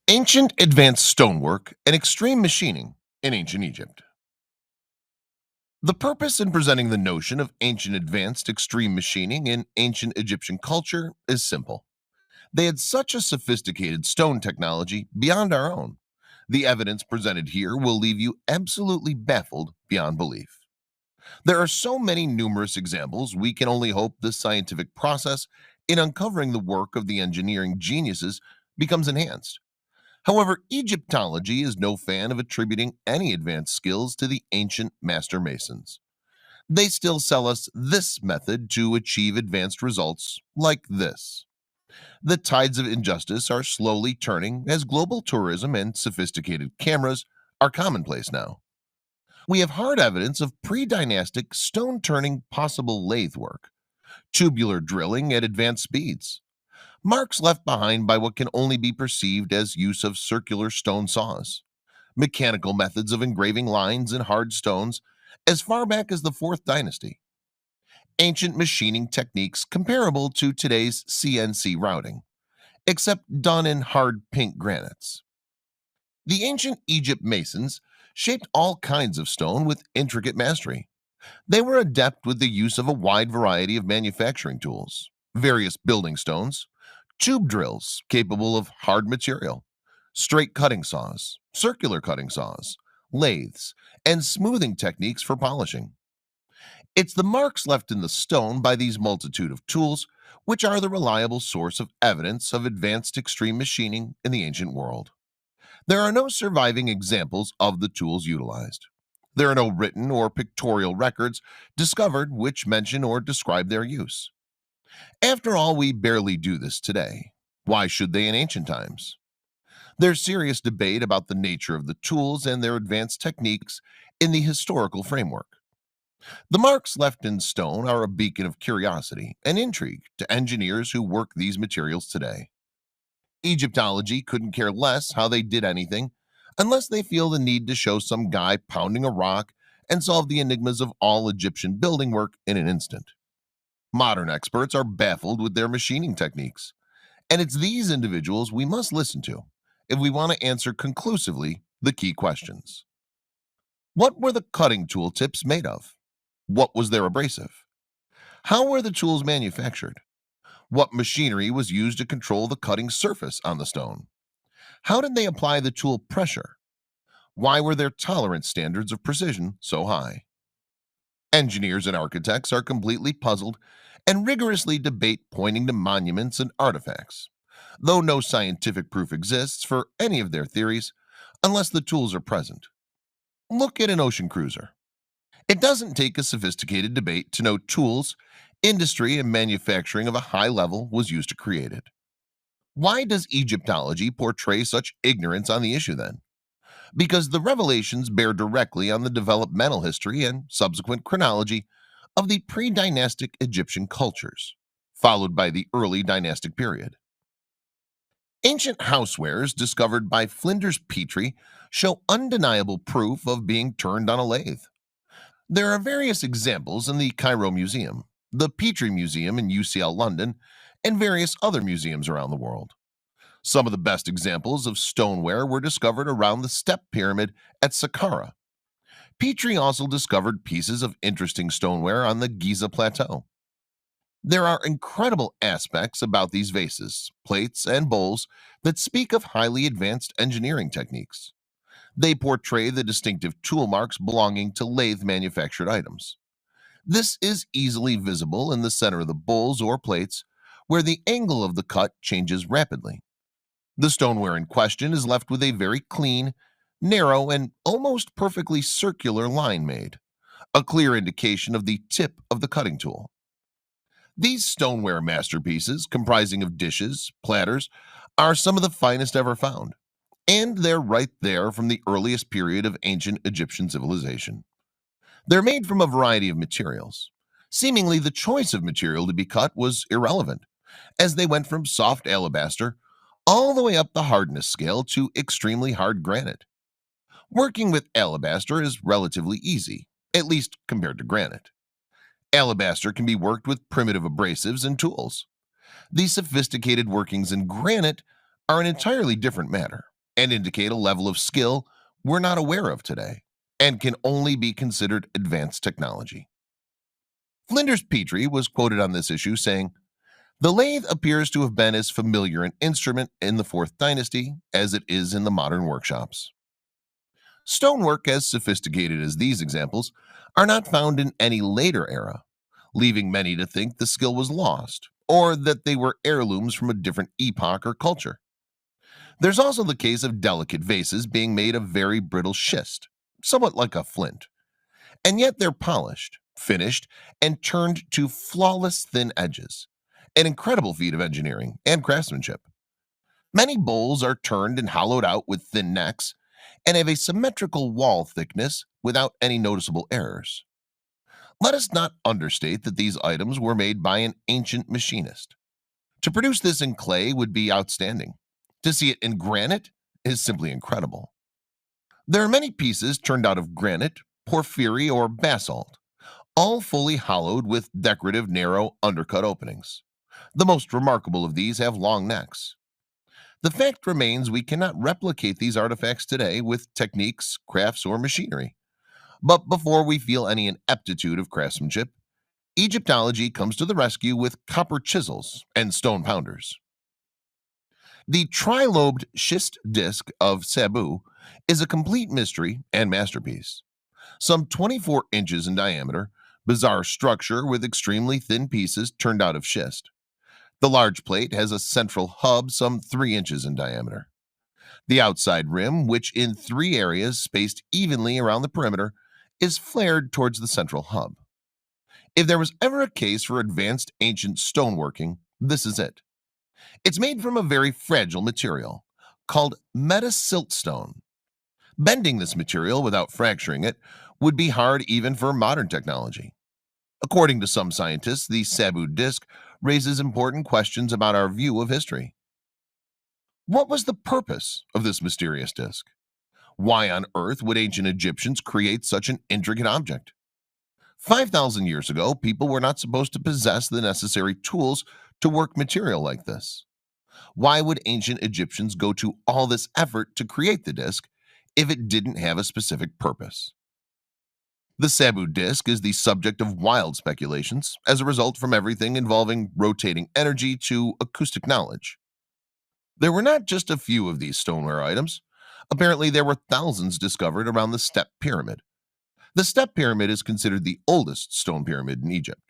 Ancient advanced stonework and extreme machining in ancient Egypt. The purpose in presenting the notion of ancient advanced extreme machining in ancient Egyptian culture is simple. They had such a sophisticated stone technology beyond our own. The evidence presented here will leave you absolutely baffled beyond belief. There are so many numerous examples, we can only hope the scientific process in uncovering the work of the engineering geniuses becomes enhanced. However, Egyptology is no fan of attributing any advanced skills to the ancient master masons. They still sell us this method to achieve advanced results like this. The tides of injustice are slowly turning as global tourism and sophisticated cameras are commonplace now. We have hard evidence of pre-dynastic stone turning possible lathe work, tubular drilling at advanced speeds, marks left behind by what can only be perceived as use of circular stone saws, mechanical methods of engraving lines in hard stones as far back as the 4th dynasty, ancient machining techniques comparable to today's CNC routing, except done in hard pink granites. The ancient Egypt masons shaped all kinds of stone with intricate mastery. They were adept with the use of a wide variety of manufacturing tools, various building stones, tube drills capable of hard material, straight cutting saws, circular cutting saws, lathes, and smoothing techniques for polishing. It's the marks left in the stone by these multitude of tools which are the reliable source of evidence of advanced extreme machining in the ancient world. There are no surviving examples of the tools utilized. There are no written or pictorial records discovered which mention or describe their use. After all, we barely do this today. Why should they in ancient times? There's serious debate about the nature of the tools and their advanced techniques in the historical framework. The marks left in stone are a beacon of curiosity and intrigue to engineers who work these materials today. Egyptology couldn't care less how they did anything unless they feel the need to show some guy pounding a rock and solve the enigmas of all Egyptian building work in an instant. Modern experts are baffled with their machining techniques, and it's these individuals we must listen to if we want to answer conclusively the key questions. What were the cutting tool tips made of? What was their abrasive? How were the tools manufactured? What machinery was used to control the cutting surface on the stone? How did they apply the tool pressure? Why were their tolerance standards of precision so high? Engineers and architects are completely puzzled and rigorously debate pointing to monuments and artifacts, though no scientific proof exists for any of their theories unless the tools are present. Look at an ocean cruiser. It doesn't take a sophisticated debate to know tools, industry, and manufacturing of a high level was used to create it. Why does Egyptology portray such ignorance on the issue then? Because the revelations bear directly on the developmental history and subsequent chronology of the pre-dynastic Egyptian cultures, followed by the early dynastic period. Ancient housewares discovered by Flinders Petrie show undeniable proof of being turned on a lathe. There are various examples in the Cairo Museum, the Petrie Museum in UCL London, and various other museums around the world. Some of the best examples of stoneware were discovered around the Step Pyramid at Saqqara. Petrie also discovered pieces of interesting stoneware on the Giza Plateau. There are incredible aspects about these vases, plates, and bowls that speak of highly advanced engineering techniques. They portray the distinctive tool marks belonging to lathe manufactured items. This is easily visible in the center of the bowls or plates, where the angle of the cut changes rapidly. The stoneware in question is left with a very clean, narrow, and almost perfectly circular line made, a clear indication of the tip of the cutting tool. These stoneware masterpieces, comprising of dishes, platters, are some of the finest ever found, and they're right there from the earliest period of ancient Egyptian civilization. They're made from a variety of materials. Seemingly, the choice of material to be cut was irrelevant, as they went from soft alabaster all the way up the hardness scale to extremely hard granite. Working with alabaster is relatively easy, at least compared to granite. Alabaster can be worked with primitive abrasives and tools. These sophisticated workings in granite are an entirely different matter. and indicate a level of skill we're not aware of today and can only be considered advanced technology. Flinders Petrie was quoted on this issue saying, "The lathe appears to have been as familiar an instrument in the Fourth Dynasty as it is in the modern workshops." Stonework as sophisticated as these examples are not found in any later era, leaving many to think the skill was lost or that they were heirlooms from a different epoch or culture. There's also the case of delicate vases being made of very brittle schist, somewhat like a flint, and yet they're polished, finished, and turned to flawless thin edges. An incredible feat of engineering and craftsmanship. Many bowls are turned and hollowed out with thin necks and have a symmetrical wall thickness without any noticeable errors. Let us not understate that these items were made by an ancient machinist. To produce this in clay would be outstanding. To see it in granite is simply incredible. There are many pieces turned out of granite, porphyry, or basalt, all fully hollowed with decorative narrow undercut openings. The most remarkable of these have long necks. The fact remains we cannot replicate these artifacts today with techniques, crafts, or machinery. But before we feel any ineptitude of craftsmanship, Egyptology comes to the rescue with copper chisels and stone pounders. The trilobed schist disc of Sabu is a complete mystery and masterpiece. Some 24 inches in diameter, bizarre structure with extremely thin pieces turned out of schist. The large plate has a central hub some 3 inches in diameter. The outside rim, which in 3 areas spaced evenly around the perimeter, is flared towards the central hub. If there was ever a case for advanced ancient stoneworking, this is it. It's made from a very fragile material called metasiltstone. Bending this material without fracturing it would be hard even for modern technology. According to some scientists, the Sabu disc raises important questions about our view of history. What was the purpose of this mysterious disc? Why on earth would ancient Egyptians create such an intricate object? 5,000 years ago, people were not supposed to possess the necessary tools to work material like this. Why would ancient Egyptians go to all this effort to create the disc if it didn't have a specific purpose? The Sabu disk is the subject of wild speculations as a result from everything involving rotating energy to acoustic knowledge. There were not just a few of these stoneware items. Apparently, there were thousands discovered around the Step Pyramid. The Step Pyramid is considered the oldest stone pyramid in Egypt.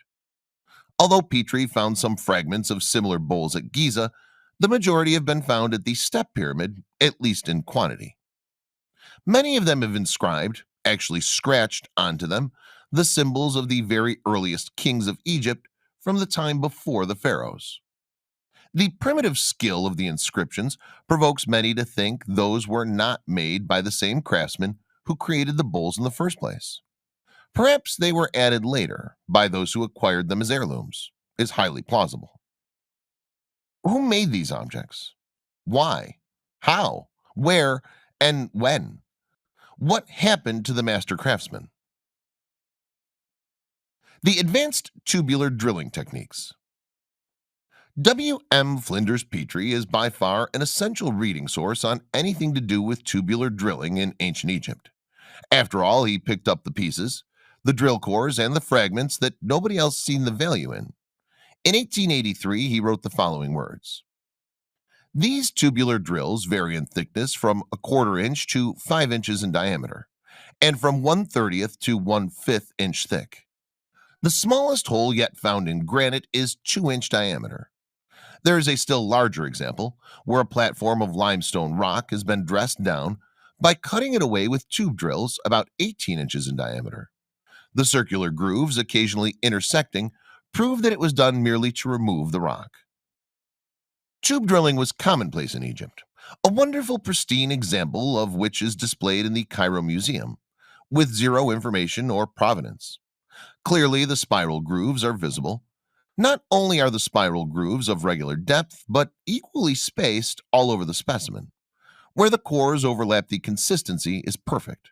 Although Petrie found some fragments of similar bowls at Giza, the majority have been found at the Step Pyramid, at least in quantity. Many of them have inscribed, actually scratched onto them, the symbols of the very earliest kings of Egypt from the time before the pharaohs. The primitive skill of the inscriptions provokes many to think those were not made by the same craftsmen who created the bowls in the first place. Perhaps they were added later by those who acquired them as heirlooms. Is highly plausible. Who made these objects? Why? How? Where? And when? What happened to the master craftsman? The advanced tubular drilling techniques. W. M. Flinders Petrie is by far an essential reading source on anything to do with tubular drilling in ancient Egypt. After all, he picked up the pieces, the drill cores, and the fragments that nobody else seen the value in. In 1883, he wrote the following words: "These tubular drills vary in thickness from a quarter inch to 5 inches in diameter, and from 1/30th to 1/5 inch thick. The smallest hole yet found in granite is 2-inch diameter. There is a still larger example where a platform of limestone rock has been dressed down by cutting it away with tube drills about 18 inches in diameter. The circular grooves occasionally intersecting prove that it was done merely to remove the rock." Tube drilling was commonplace in Egypt, a wonderful pristine example of which is displayed in the Cairo Museum, with zero information or provenance. Clearly, the spiral grooves are visible. Not only are the spiral grooves of regular depth, but equally spaced all over the specimen. Where the cores overlap, the consistency is perfect.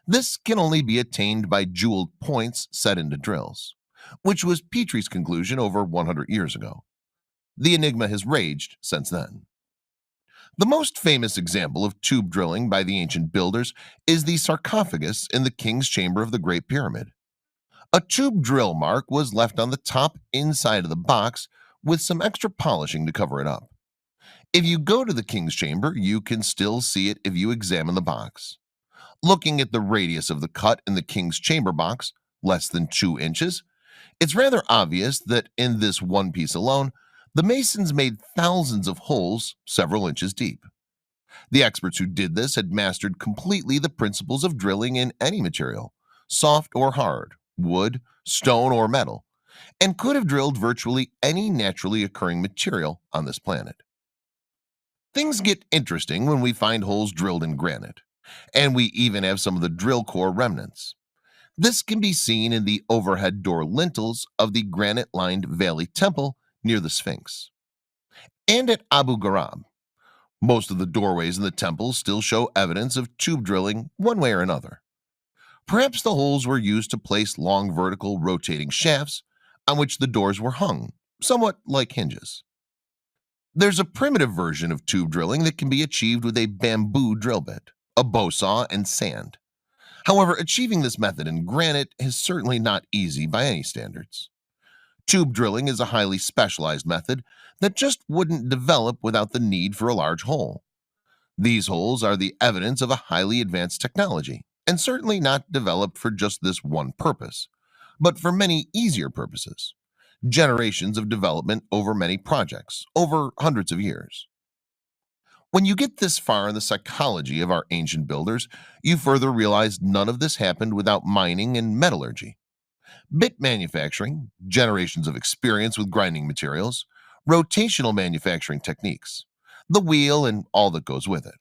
This can only be attained by jeweled points set into drills, which was Petrie's conclusion over 100 years ago. The enigma has raged since then. The most famous example of tube drilling by the ancient builders is the sarcophagus in the king's chamber of the Great Pyramid. A tube drill mark was left on the top inside of the box with some extra polishing to cover it up. If you go to the king's chamber, you can still see it if you examine the box. Looking at the radius of the cut in the king's chamber box, less than 2 inches, it's rather obvious that in this one piece alone, the masons made thousands of holes several inches deep. The experts who did this had mastered completely the principles of drilling in any material, soft or hard, wood, stone, or metal, and could have drilled virtually any naturally occurring material on this planet. Things get interesting when we find holes drilled in granite, and we even have some of the drill core remnants. This can be seen in the overhead door lintels of the granite-lined Valley Temple near the Sphinx. And at Abu Gharaib, most of the doorways in the temple still show evidence of tube drilling one way or another. Perhaps the holes were used to place long vertical rotating shafts on which the doors were hung, somewhat like hinges. There's a primitive version of tube drilling that can be achieved with a bamboo drill bit, a bow saw, and sand. However, achieving this method in granite is certainly not easy by any standards. Tube drilling is a highly specialized method that just wouldn't develop without the need for a large hole. These holes are the evidence of a highly advanced technology, and certainly not developed for just this one purpose, but for many easier purposes. Generations of development over many projects, over hundreds of years. When you get this far in the psychology of our ancient builders, you further realize none of this happened without mining and metallurgy. Bit manufacturing, generations of experience with grinding materials, rotational manufacturing techniques, the wheel, and all that goes with it.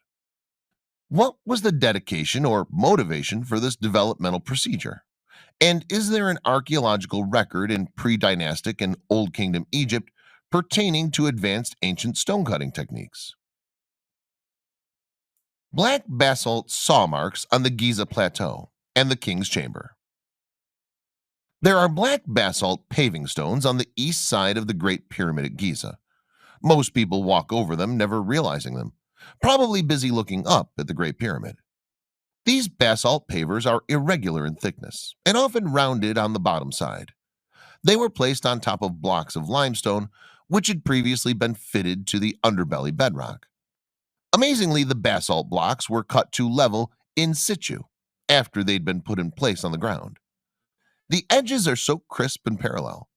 What was the dedication or motivation for this developmental procedure? And is there an archaeological record in pre-dynastic and Old Kingdom Egypt pertaining to advanced ancient stone cutting techniques? Black basalt saw marks on the Giza Plateau and the King's Chamber. There are black basalt paving stones on the east side of the Great Pyramid at Giza. Most people walk over them, never realizing them, probably busy looking up at the Great Pyramid. These basalt pavers are irregular in thickness and often rounded on the bottom side. They were placed on top of blocks of limestone, which had previously been fitted to the underbelly bedrock. Amazingly, the basalt blocks were cut to level in situ after they'd been put in place on the ground. The edges are so crisp and parallel.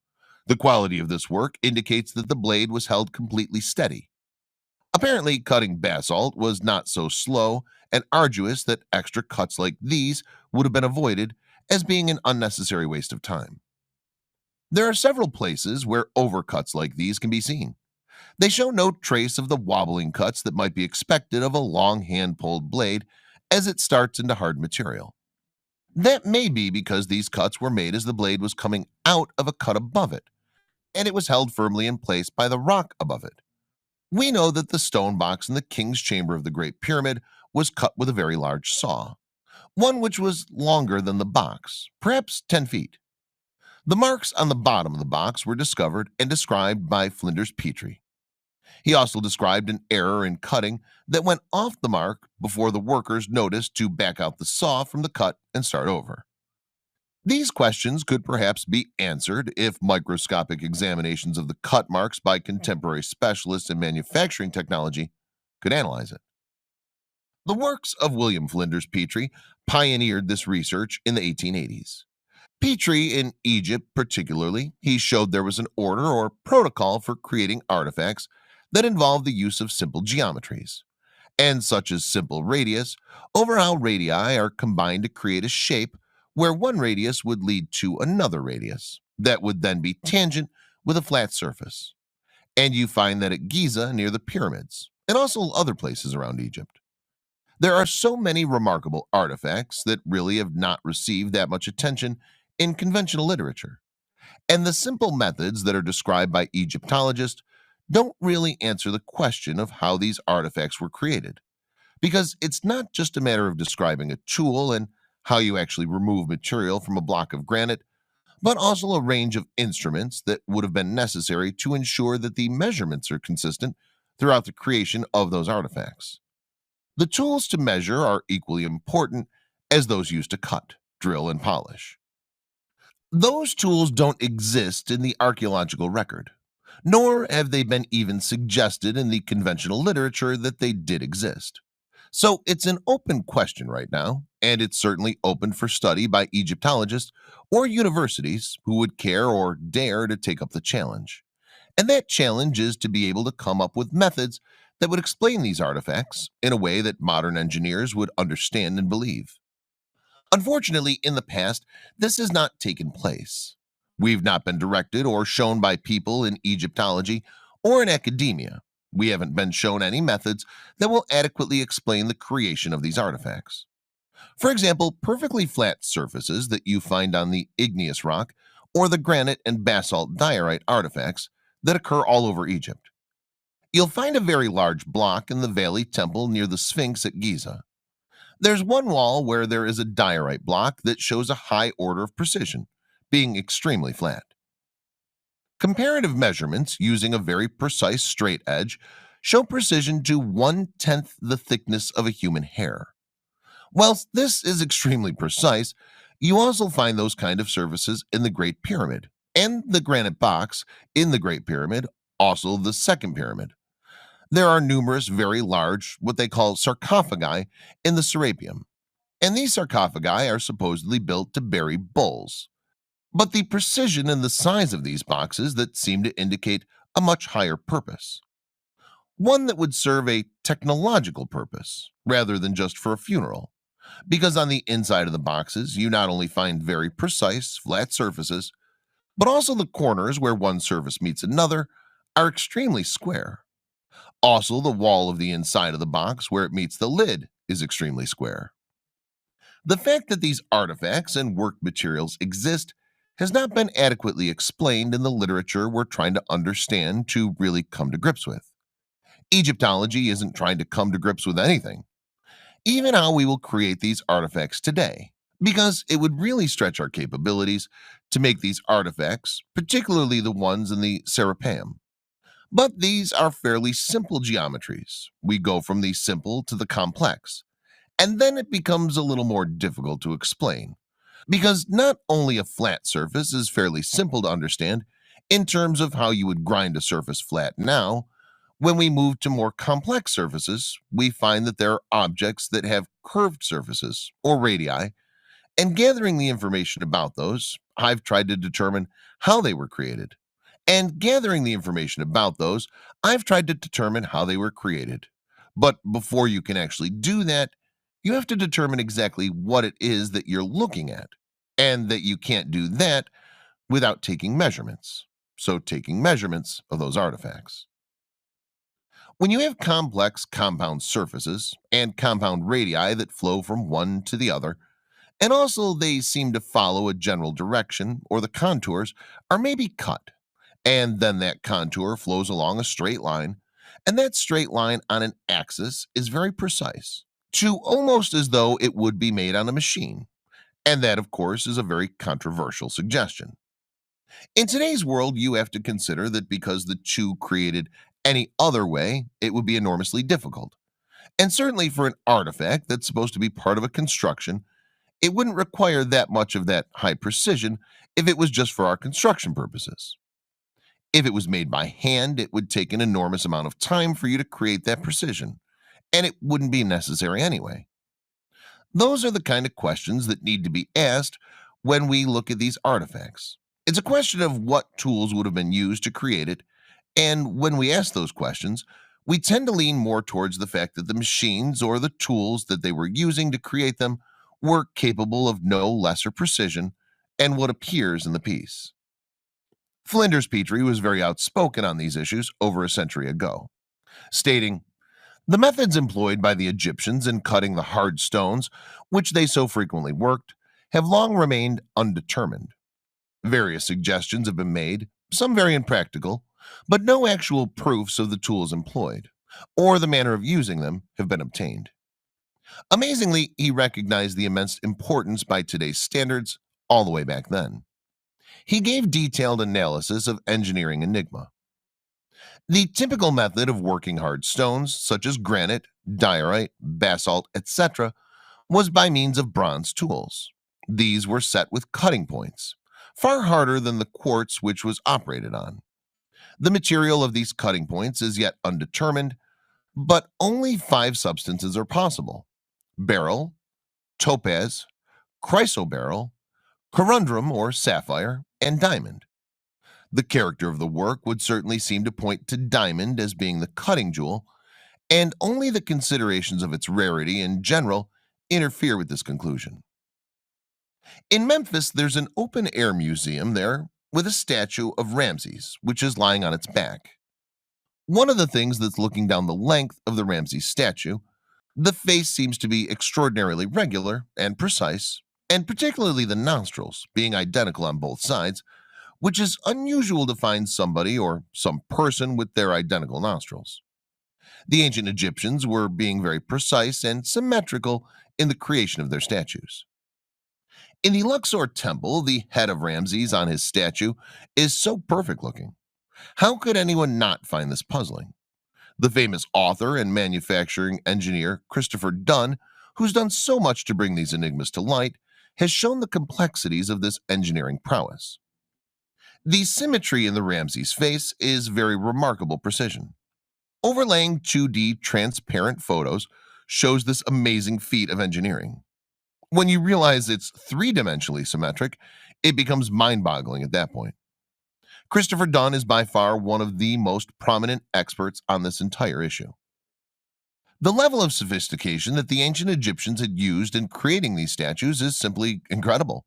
The quality of this work indicates that the blade was held completely steady. Apparently, cutting basalt was not so slow and arduous that extra cuts like these would have been avoided, as being an unnecessary waste of time. There are several places where overcuts like these can be seen. They show no trace of the wobbling cuts that might be expected of a long hand-pulled blade as it starts into hard material. That may be because these cuts were made as the blade was coming out of a cut above it, and it was held firmly in place by the rock above it. We know that the stone box in the king's chamber of the Great Pyramid was cut with a very large saw, one which was longer than the box, perhaps 10 feet. The marks on the bottom of the box were discovered and described by Flinders Petrie. He also described an error in cutting that went off the mark before the workers noticed to back out the saw from the cut and start over. These questions could perhaps be answered if microscopic examinations of the cut marks by contemporary specialists in manufacturing technology could analyze it. The works of William Flinders Petrie pioneered this research in the 1880s. Petrie, in Egypt particularly, he showed there was an order or protocol for creating artifacts that involved the use of simple geometries, and such as simple radius, over how radii are combined to create a shape where one radius would lead to another radius that would then be tangent with a flat surface. And you find that at Giza near the pyramids, and also other places around Egypt. There are so many remarkable artifacts that really have not received that much attention in conventional literature, and the simple methods that are described by Egyptologists don't really answer the question of how these artifacts were created, because it's not just a matter of describing a tool and how you actually remove material from a block of granite, but also a range of instruments that would have been necessary to ensure that the measurements are consistent throughout the creation of those artifacts. The tools to measure are equally important as those used to cut, drill, and polish. Those tools don't exist in the archaeological record, nor have they been even suggested in the conventional literature that they did exist. So it's an open question right now, and it's certainly open for study by Egyptologists or universities who would care or dare to take up the challenge. And that challenge is to be able to come up with methods that would explain these artifacts in a way that modern engineers would understand and believe. Unfortunately, in the past, this has not taken place. We've not been directed or shown by people in Egyptology or in academia. We haven't been shown any methods that will adequately explain the creation of these artifacts. For example, perfectly flat surfaces that you find on the igneous rock or the granite and basalt diorite artifacts that occur all over Egypt. You'll find a very large block in the Valley Temple near the Sphinx at Giza. There's one wall where there is a diorite block that shows a high order of precision, being extremely flat. Comparative measurements using a very precise straight edge show precision to 1/10 the thickness of a human hair. Whilst this is extremely precise, you also find those kind of surfaces in the Great Pyramid and the granite box in the Great Pyramid, also the Second Pyramid. There are numerous very large, what they call sarcophagi, in the Serapeum, and these sarcophagi are supposedly built to bury bulls. But the precision and the size of these boxes that seem to indicate a much higher purpose, one that would serve a technological purpose rather than just for a funeral. Because on the inside of the boxes, you not only find very precise, flat surfaces, but also the corners where one surface meets another are extremely square. Also, the wall of the inside of the box where it meets the lid is extremely square. The fact that these artifacts and work materials exist has not been adequately explained in the literature we're trying to understand to really come to grips with. Egyptology isn't trying to come to grips with anything, even how we will create these artifacts today, because it would really stretch our capabilities to make these artifacts, particularly the ones in the Serapeum. But these are fairly simple geometries. We go from the simple to the complex, and then it becomes a little more difficult to explain. Because not only a flat surface is fairly simple to understand in terms of how you would grind a surface flat now, when we move to more complex surfaces, we find that there are objects that have curved surfaces or radii, and gathering the information about those, I've tried to determine how they were created. And gathering the information about those, I've tried to determine how they were created. But before you can actually do that, you have to determine exactly what it is that you're looking at, and that you can't do that without taking measurements. So, taking measurements of those artifacts. When you have complex compound surfaces and compound radii that flow from one to the other, and also they seem to follow a general direction or the contours are maybe cut, and then that contour flows along a straight line, and that straight line on an axis is very precise, to almost as though it would be made on a machine. And that, of course, is a very controversial suggestion. In today's world, you have to consider that because the two created any other way, it would be enormously difficult. And certainly for an artifact that's supposed to be part of a construction, it wouldn't require that much of that high precision if it was just for our construction purposes. If it was made by hand, it would take an enormous amount of time for you to create that precision, and it wouldn't be necessary anyway. Those are the kind of questions that need to be asked when we look at these artifacts. It's a question of what tools would have been used to create it, and when we ask those questions, we tend to lean more towards the fact that the machines or the tools that they were using to create them were capable of no lesser precision and what appears in the piece. Flinders Petrie was very outspoken on these issues over a century ago, stating, "The methods employed by the Egyptians in cutting the hard stones, which they so frequently worked, have long remained undetermined. Various suggestions have been made, some very impractical, but no actual proofs of the tools employed, or the manner of using them, have been obtained." Amazingly, he recognized the immense importance by today's standards all the way back then. He gave detailed analysis of engineering enigma. The typical method of working hard stones, such as granite, diorite, basalt, etc., was by means of bronze tools. These were set with cutting points, far harder than the quartz which was operated on. The material of these cutting points is yet undetermined, but only five substances are possible: beryl, topaz, chrysoberyl, corundum or sapphire, and diamond. The character of the work would certainly seem to point to diamond as being the cutting jewel, and only the considerations of its rarity in general interfere with this conclusion. In Memphis, there's an open air museum there with a statue of Ramses, which is lying on its back. One of the things that's looking down the length of the Ramses statue, the face seems to be extraordinarily regular and precise, and particularly the nostrils being identical on both sides, which is unusual to find somebody or some person with their identical nostrils. The ancient Egyptians were being very precise and symmetrical in the creation of their statues. In the Luxor temple, the head of Ramses on his statue is so perfect looking. How could anyone not find this puzzling? The famous author and manufacturing engineer Christopher Dunn, who's done so much to bring these enigmas to light, has shown the complexities of this engineering prowess. The symmetry in the Ramses face is very remarkable precision. Overlaying 2D transparent photos shows this amazing feat of engineering. When you realize it's three-dimensionally symmetric, it becomes mind-boggling at that point. Christopher Dunn is by far one of the most prominent experts on this entire issue. The level of sophistication that the ancient Egyptians had used in creating these statues is simply incredible.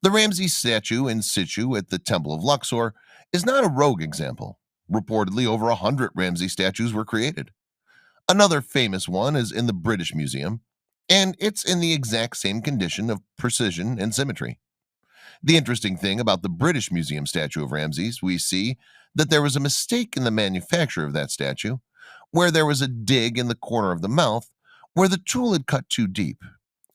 The Ramses statue in situ at the Temple of Luxor is not a rogue example. Reportedly, over 100 Ramses statues were created. Another famous one is in the British Museum, and it's in the exact same condition of precision and symmetry. The interesting thing about the British Museum statue of Ramses, we see that there was a mistake in the manufacture of that statue, where there was a dig in the corner of the mouth where the tool had cut too deep.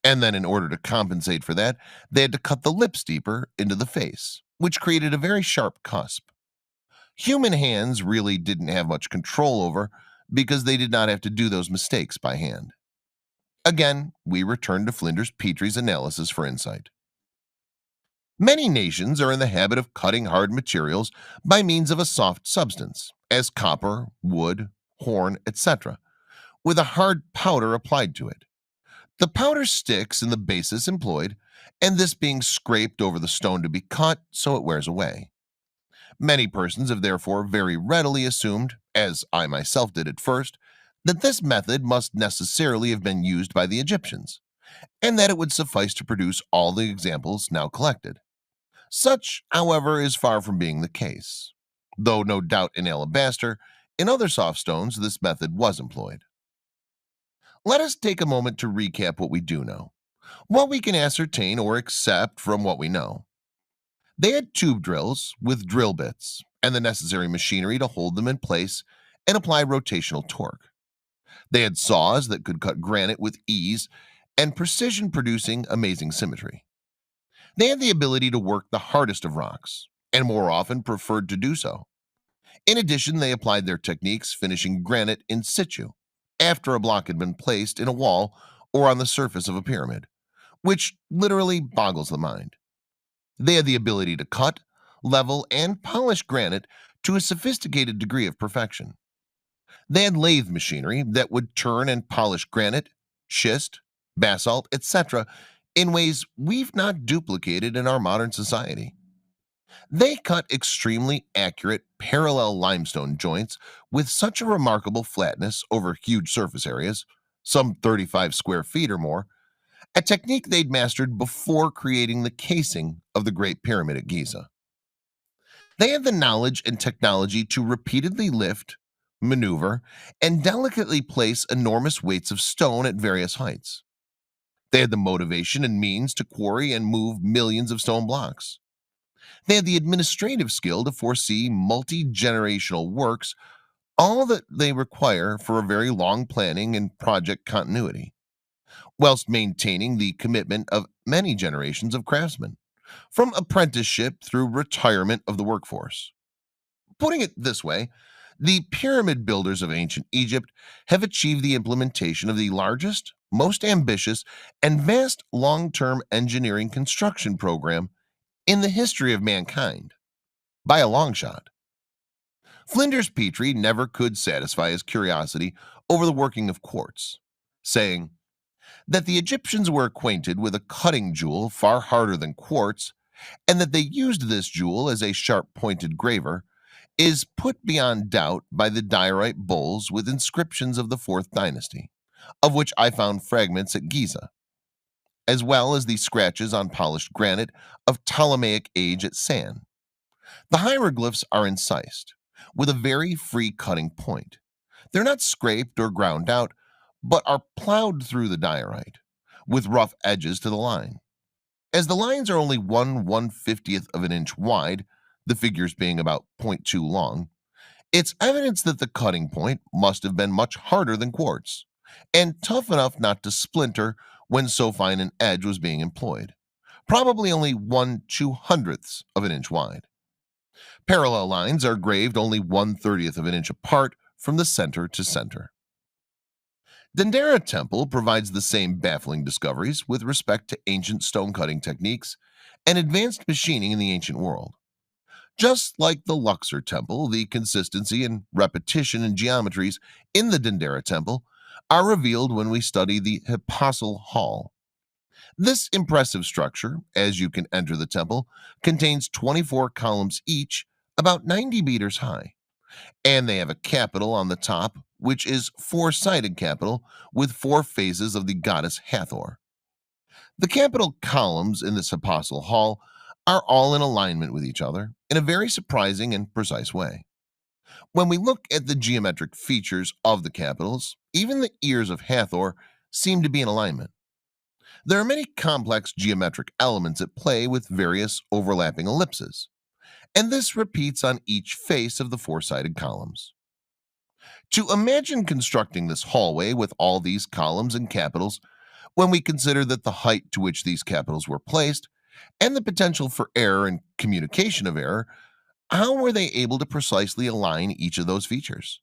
And then, in order to compensate for that, they had to cut the lips deeper into the face, which created a very sharp cusp. Human hands really didn't have much control over because they did not have to do those mistakes by hand. Again, we return to Flinders Petrie's analysis for insight. Many nations are in the habit of cutting hard materials by means of a soft substance, as copper, wood, horn, etc., with a hard powder applied to it. The powder sticks in the basis employed, and this being scraped over the stone to be cut so it wears away. Many persons have therefore very readily assumed, as I myself did at first, that this method must necessarily have been used by the Egyptians, and that it would suffice to produce all the examples now collected. Such, however, is far from being the case, though no doubt in alabaster, in other soft stones this method was employed. Let us take a moment to recap what we do know, what we can ascertain or accept from what we know. They had tube drills with drill bits and the necessary machinery to hold them in place and apply rotational torque. They had saws that could cut granite with ease and precision, producing amazing symmetry. They had the ability to work the hardest of rocks, and more often preferred to do so. In addition, they applied their techniques finishing granite in situ, after a block had been placed in a wall or on the surface of a pyramid, which literally boggles the mind. They had the ability to cut, level, and polish granite to a sophisticated degree of perfection. They had lathe machinery that would turn and polish granite, schist, basalt, etc., in ways we've not duplicated in our modern society. They cut extremely accurate parallel limestone joints with such a remarkable flatness over huge surface areas, some 35 square feet or more, a technique they'd mastered before creating the casing of the Great Pyramid at Giza. They had the knowledge and technology to repeatedly lift, maneuver, and delicately place enormous weights of stone at various heights. They had the motivation and means to quarry and move millions of stone blocks. They had the administrative skill to foresee multi-generational works, all that they require for a very long planning and project continuity, whilst maintaining the commitment of many generations of craftsmen, from apprenticeship through retirement of the workforce. Putting it this way, The pyramid builders of ancient Egypt have achieved the implementation of the largest, most ambitious, and vast long term engineering construction program in the history of mankind, by a long shot. Flinders Petrie never could satisfy his curiosity over the working of quartz, saying that the Egyptians were acquainted with a cutting jewel far harder than quartz, and that they used this jewel as a sharp pointed graver, is put beyond doubt by the diorite bowls with inscriptions of the fourth dynasty, of which I found fragments at Giza, as well as the scratches on polished granite of Ptolemaic age at San. The hieroglyphs are incised, with a very free cutting point. They're not scraped or ground out, but are plowed through the diorite, with rough edges to the line. As the lines are only 1/150th of an inch wide, the figures being about zero point 0.2 long, it's evidence that the cutting point must have been much harder than quartz, and tough enough not to splinter when so fine an edge was being employed, probably only 1/200th of an inch wide. Parallel lines are graved only 1/30th of an inch apart from the center to center. Dendera Temple provides the same baffling discoveries with respect to ancient stone cutting techniques and advanced machining in the ancient world. Just like the Luxor Temple, the consistency and repetition in geometries in the Dendera Temple are revealed when we study the Hypostyle Hall. This impressive structure, as you can enter the temple, contains 24 columns each, about 90 meters high, and they have a capital on the top, which is four-sided capital with four phases of the goddess Hathor. The capital columns in this Hypostyle Hall are all in alignment with each other in a very surprising and precise way. When we look at the geometric features of the capitals, even the ears of Hathor seem to be in alignment. There are many complex geometric elements at play with various overlapping ellipses, and this repeats on each face of the four-sided columns. To imagine constructing this hallway with all these columns and capitals, when we consider that the height to which these capitals were placed and the potential for error and communication of error, how were they able to precisely align each of those features?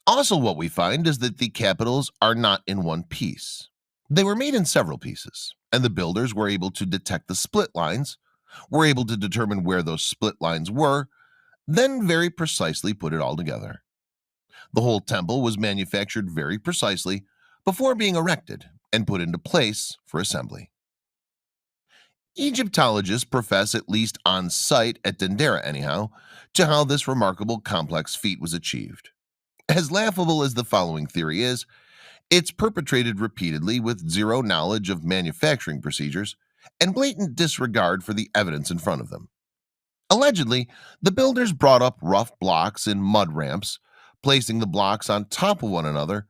Also, what we find is that the capitals are not in one piece. They were made in several pieces, and the builders were able to detect the split lines, were able to determine where those split lines were, then very precisely put it all together. The whole temple was manufactured very precisely before being erected and put into place for assembly. Egyptologists profess, at least on site at Dendera anyhow, to how this remarkable complex feat was achieved. As laughable as the following theory is, it's perpetrated repeatedly with zero knowledge of manufacturing procedures and blatant disregard for the evidence in front of them. Allegedly, the builders brought up rough blocks in mud ramps, placing the blocks on top of one another,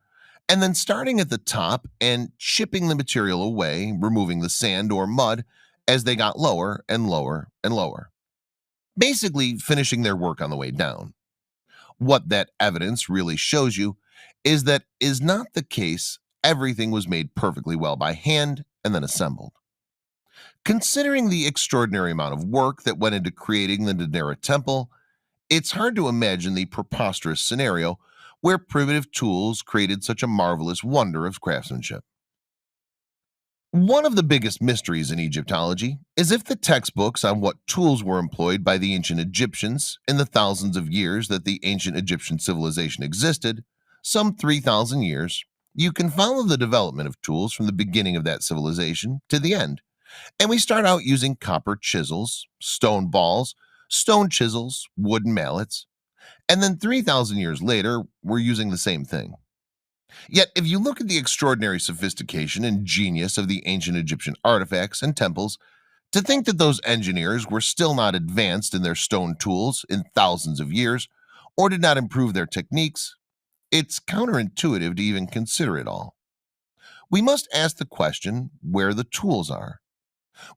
and then starting at the top and chipping the material away, removing the sand or mud as they got lower and lower and lower, basically finishing their work on the way down. What that evidence really shows you is that is not the case. Everything was made perfectly well by hand and then assembled. Considering the extraordinary amount of work that went into creating the Dendera Temple, it's hard to imagine the preposterous scenario where primitive tools created such a marvelous wonder of craftsmanship. One of the biggest mysteries in Egyptology is if the textbooks on what tools were employed by the ancient Egyptians in the thousands of years that the ancient Egyptian civilization existed, some 3,000 years, you can follow the development of tools from the beginning of that civilization to the end. And we start out using copper chisels, stone balls, stone chisels, wooden mallets, and then 3,000 years later, we're using the same thing. Yet, if you look at the extraordinary sophistication and genius of the ancient Egyptian artifacts and temples, to think that those engineers were still not advanced in their stone tools in thousands of years, or did not improve their techniques, it's counterintuitive to even consider it all. We must ask the question where the tools are.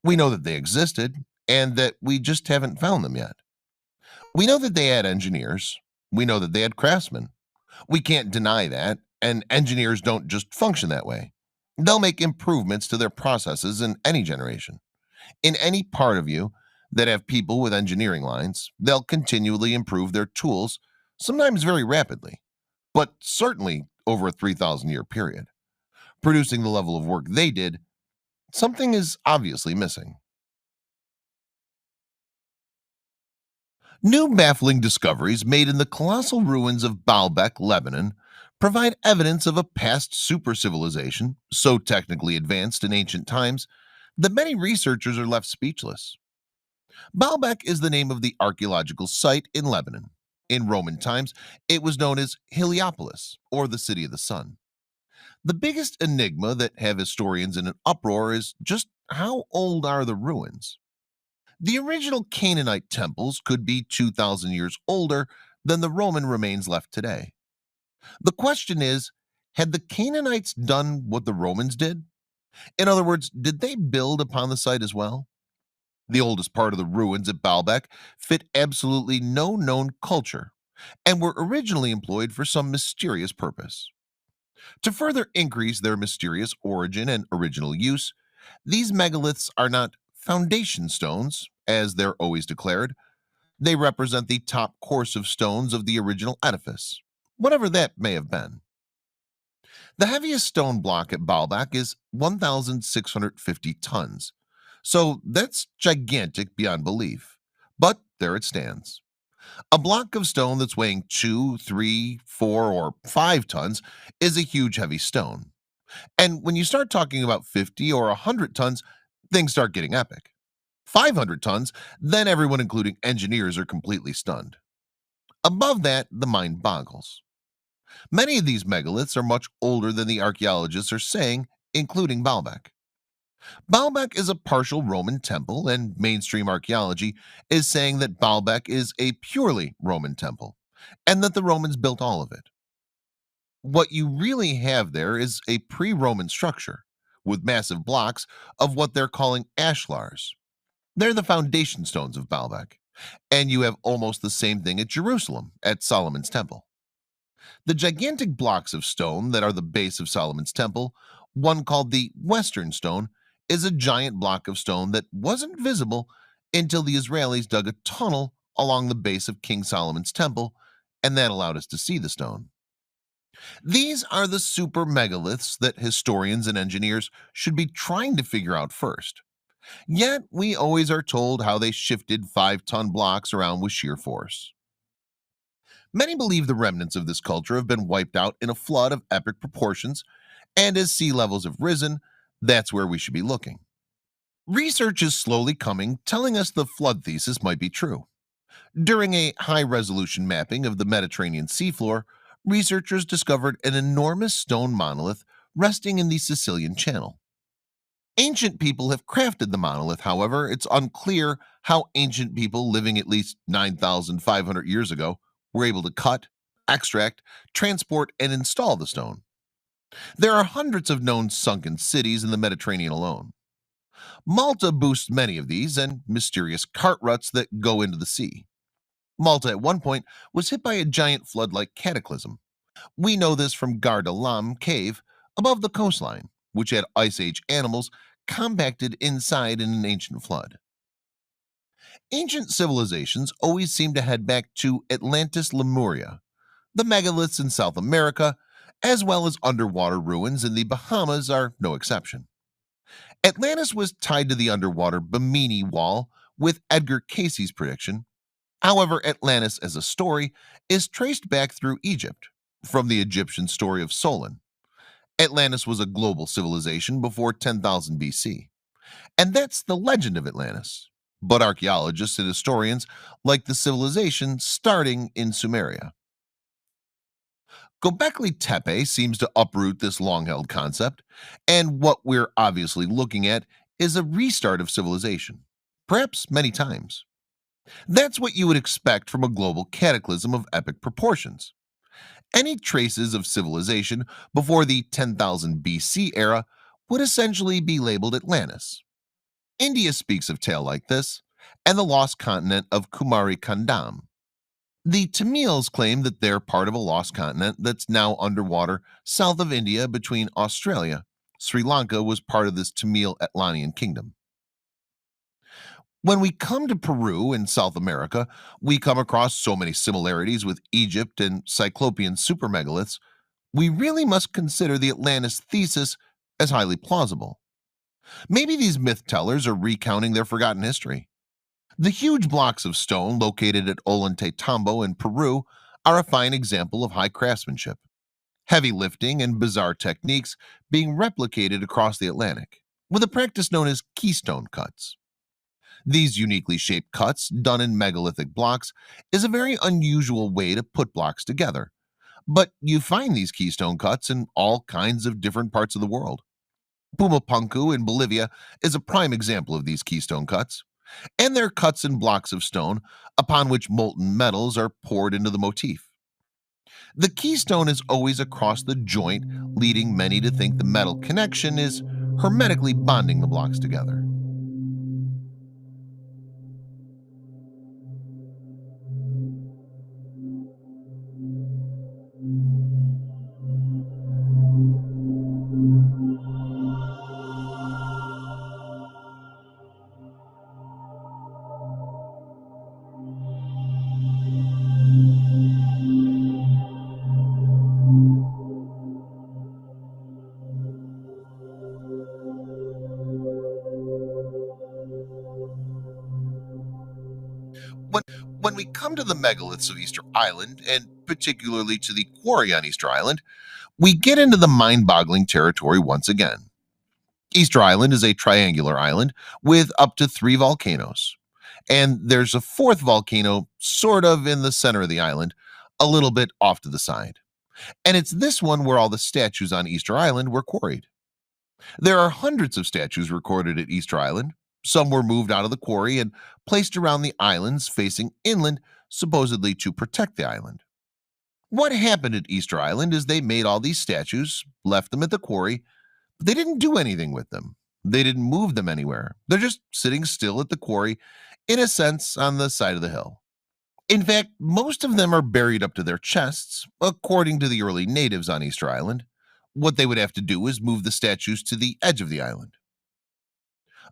We know that they existed and that we just haven't found them yet. We know that they had engineers. We know that they had craftsmen. We can't deny that, and engineers don't just function that way. They'll make improvements to their processes in any generation. In any part of you that have people with engineering lines, they'll continually improve their tools sometimes very rapidly, but certainly over a 3,000 year period. Producing the level of work they did, something is obviously missing. New baffling discoveries made in the colossal ruins of Baalbek, Lebanon, provide evidence of a past super civilization so technically advanced in ancient times that many researchers are left speechless. Baalbek is the name of the archaeological site in Lebanon. In Roman times, it was known as Heliopolis, or the City of the Sun. The biggest enigma that have historians in an uproar is just how old are the ruins? The original Canaanite temples could be 2,000 years older than the Roman remains left today. The question is, had the Canaanites done what the Romans did? In other words, did they build upon the site as well? The oldest part of the ruins at Baalbek fit absolutely no known culture and were originally employed for some mysterious purpose. To further increase their mysterious origin and original use, these megaliths are not foundation stones, as they're always declared. They represent the top course of stones of the original edifice, whatever that may have been. The heaviest stone block at Baalbek is 1,650 tons, so that's gigantic beyond belief. But there it stands. A block of stone that's weighing 2, 3, 4, or 5 tons is a huge heavy stone. And when you start talking about 50 or 100 tons, things start getting epic. 500 tons, then everyone, including engineers, are completely stunned. Above that, the mind boggles. Many of these megaliths are much older than the archaeologists are saying, including Baalbek. Baalbek is a partial Roman temple, and mainstream archaeology is saying that Baalbek is a purely Roman temple and that the Romans built all of it. What you really have there is a pre Roman structure with massive blocks of what they're calling ashlars. They're the foundation stones of Baalbek. And you have almost the same thing at Jerusalem at Solomon's Temple. The gigantic blocks of stone that are the base of Solomon's Temple, one called the Western Stone, is a giant block of stone that wasn't visible until the Israelis dug a tunnel along the base of King Solomon's Temple, and that allowed us to see the stone. These are the super megaliths that historians and engineers should be trying to figure out first. Yet we always are told how they shifted 5-ton blocks around with sheer force. Many believe the remnants of this culture have been wiped out in a flood of epic proportions, and as sea levels have risen, that's where we should be looking. Research is slowly coming, telling us the flood thesis might be true. During a high resolution mapping of the Mediterranean seafloor, researchers discovered an enormous stone monolith resting in the Sicilian Channel. Ancient people have crafted the monolith, however, it's unclear how ancient people living at least 9,500 years ago were able to cut, extract, transport, and install the stone. There are hundreds of known sunken cities in the Mediterranean alone. Malta boasts many of these and mysterious cart ruts that go into the sea. Malta at one point was hit by a giant flood like cataclysm. We know this from Gardalam Cave above the coastline, which had Ice Age animals compacted inside in an ancient flood. Ancient civilizations always seem to head back to Atlantis Lemuria, the megaliths in South America, as well as underwater ruins in the Bahamas are no exception. Atlantis was tied to the underwater Bimini Wall with Edgar Casey's prediction. However, Atlantis as a story is traced back through Egypt from the Egyptian story of Solon. Atlantis was a global civilization before 10,000 BC, and that's the legend of Atlantis. But archaeologists and historians like the civilization starting in Sumeria. Gobekli Tepe seems to uproot this long held concept, and what we're obviously looking at is a restart of civilization, perhaps many times. That's what you would expect from a global cataclysm of epic proportions. Any traces of civilization before the 10,000 BC era would essentially be labeled Atlantis. India speaks of tale like this, and the lost continent of Kumari Kandam. The Tamils claim that they're part of a lost continent that's now underwater south of India between Australia. Sri Lanka was part of this Tamil Atlantean kingdom. When we come to Peru in South America, we come across so many similarities with Egypt and Cyclopean supermegaliths, we really must consider the Atlantis thesis as highly plausible. Maybe these myth tellers are recounting their forgotten history. The huge blocks of stone located at Ollantaytambo in Peru are a fine example of high craftsmanship, heavy lifting, and bizarre techniques being replicated across the Atlantic, with a practice known as keystone cuts. These uniquely shaped cuts, done in megalithic blocks, is a very unusual way to put blocks together. But you find these keystone cuts in all kinds of different parts of the world. Pumapunku in Bolivia is a prime example of these keystone cuts, and they're cuts in blocks of stone upon which molten metals are poured into the motif. The keystone is always across the joint, leading many to think the metal connection is hermetically bonding the blocks together. When, when we come to the megaliths of Easter Island, and particularly to the quarry on Easter Island, we get into the mind boggling territory once again. Easter Island is a triangular island with up to three volcanoes. And there's a fourth volcano sort of in the center of the island, a little bit off to the side. And it's this one where all the statues on Easter Island were quarried. There are hundreds of statues recorded at Easter Island. Some were moved out of the quarry and placed around the islands facing inland, supposedly to protect the island. What happened at Easter Island is they made all these statues, left them at the quarry, but they didn't do anything with them. They didn't move them anywhere. They're just sitting still at the quarry, in a sense, on the side of the hill. In fact, most of them are buried up to their chests, according to the early natives on Easter Island. What they would have to do is move the statues to the edge of the island.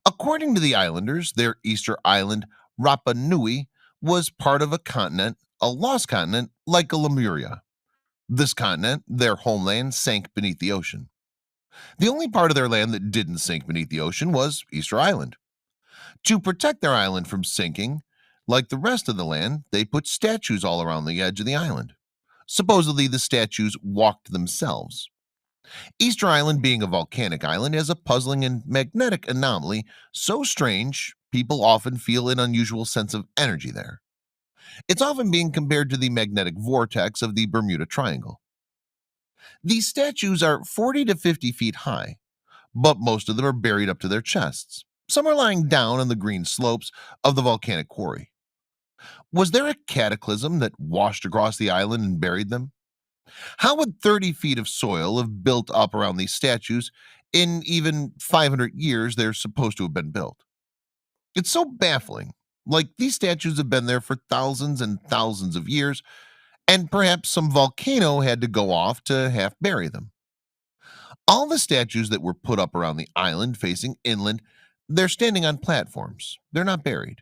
According to the islanders, their Easter Island, Rapa Nui, was part of a continent, a lost continent like a Lemuria. This continent, their homeland, sank beneath the ocean. The only part of their land that didn't sink beneath the ocean was Easter Island. To protect their island from sinking, like the rest of the land, they put statues all around the edge of the island. Supposedly, the statues walked themselves. Easter Island, being a volcanic island, has a puzzling and magnetic anomaly so strange, people often feel an unusual sense of energy there. It's often being compared to the magnetic vortex of the Bermuda Triangle. These statues are 40 to 50 feet high, but most of them are buried up to their chests. Some are lying down on the green slopes of the volcanic quarry. Was there a cataclysm that washed across the island and buried them? How would 30 feet of soil have built up around these statues in even 500 years they're supposed to have been built? It's so baffling. Like these statues have been there for thousands and thousands of years, and perhaps some volcano had to go off to half bury them. All the statues that were put up around the island facing inland, they're standing on platforms. They're not buried.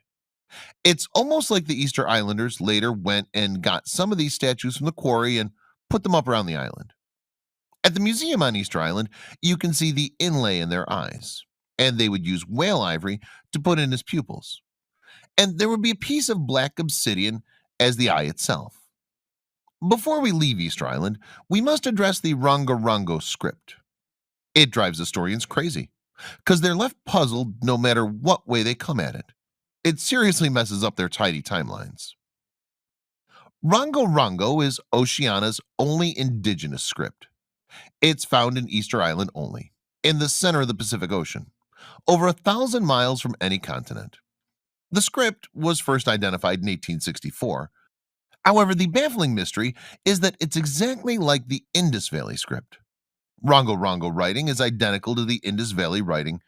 It's almost like the Easter Islanders later went and got some of these statues from the quarry and put them up around the island. At the museum on Easter Island, you can see the inlay in their eyes, and they would use whale ivory to put in as pupils. And there would be a piece of black obsidian as the eye itself. Before we leave Easter Island, we must address the Rongorongo script. It drives historians crazy because they're left puzzled no matter what way they come at it. It seriously messes up their tidy timelines. Rongo is Oceania's only indigenous script. It's found in Easter Island only, in the center of the Pacific Ocean, over 1,000 miles from any continent. The script was first identified in 1864. However, the baffling mystery is that it's exactly like the Indus Valley script. Rongo writing is identical to the Indus Valley writing,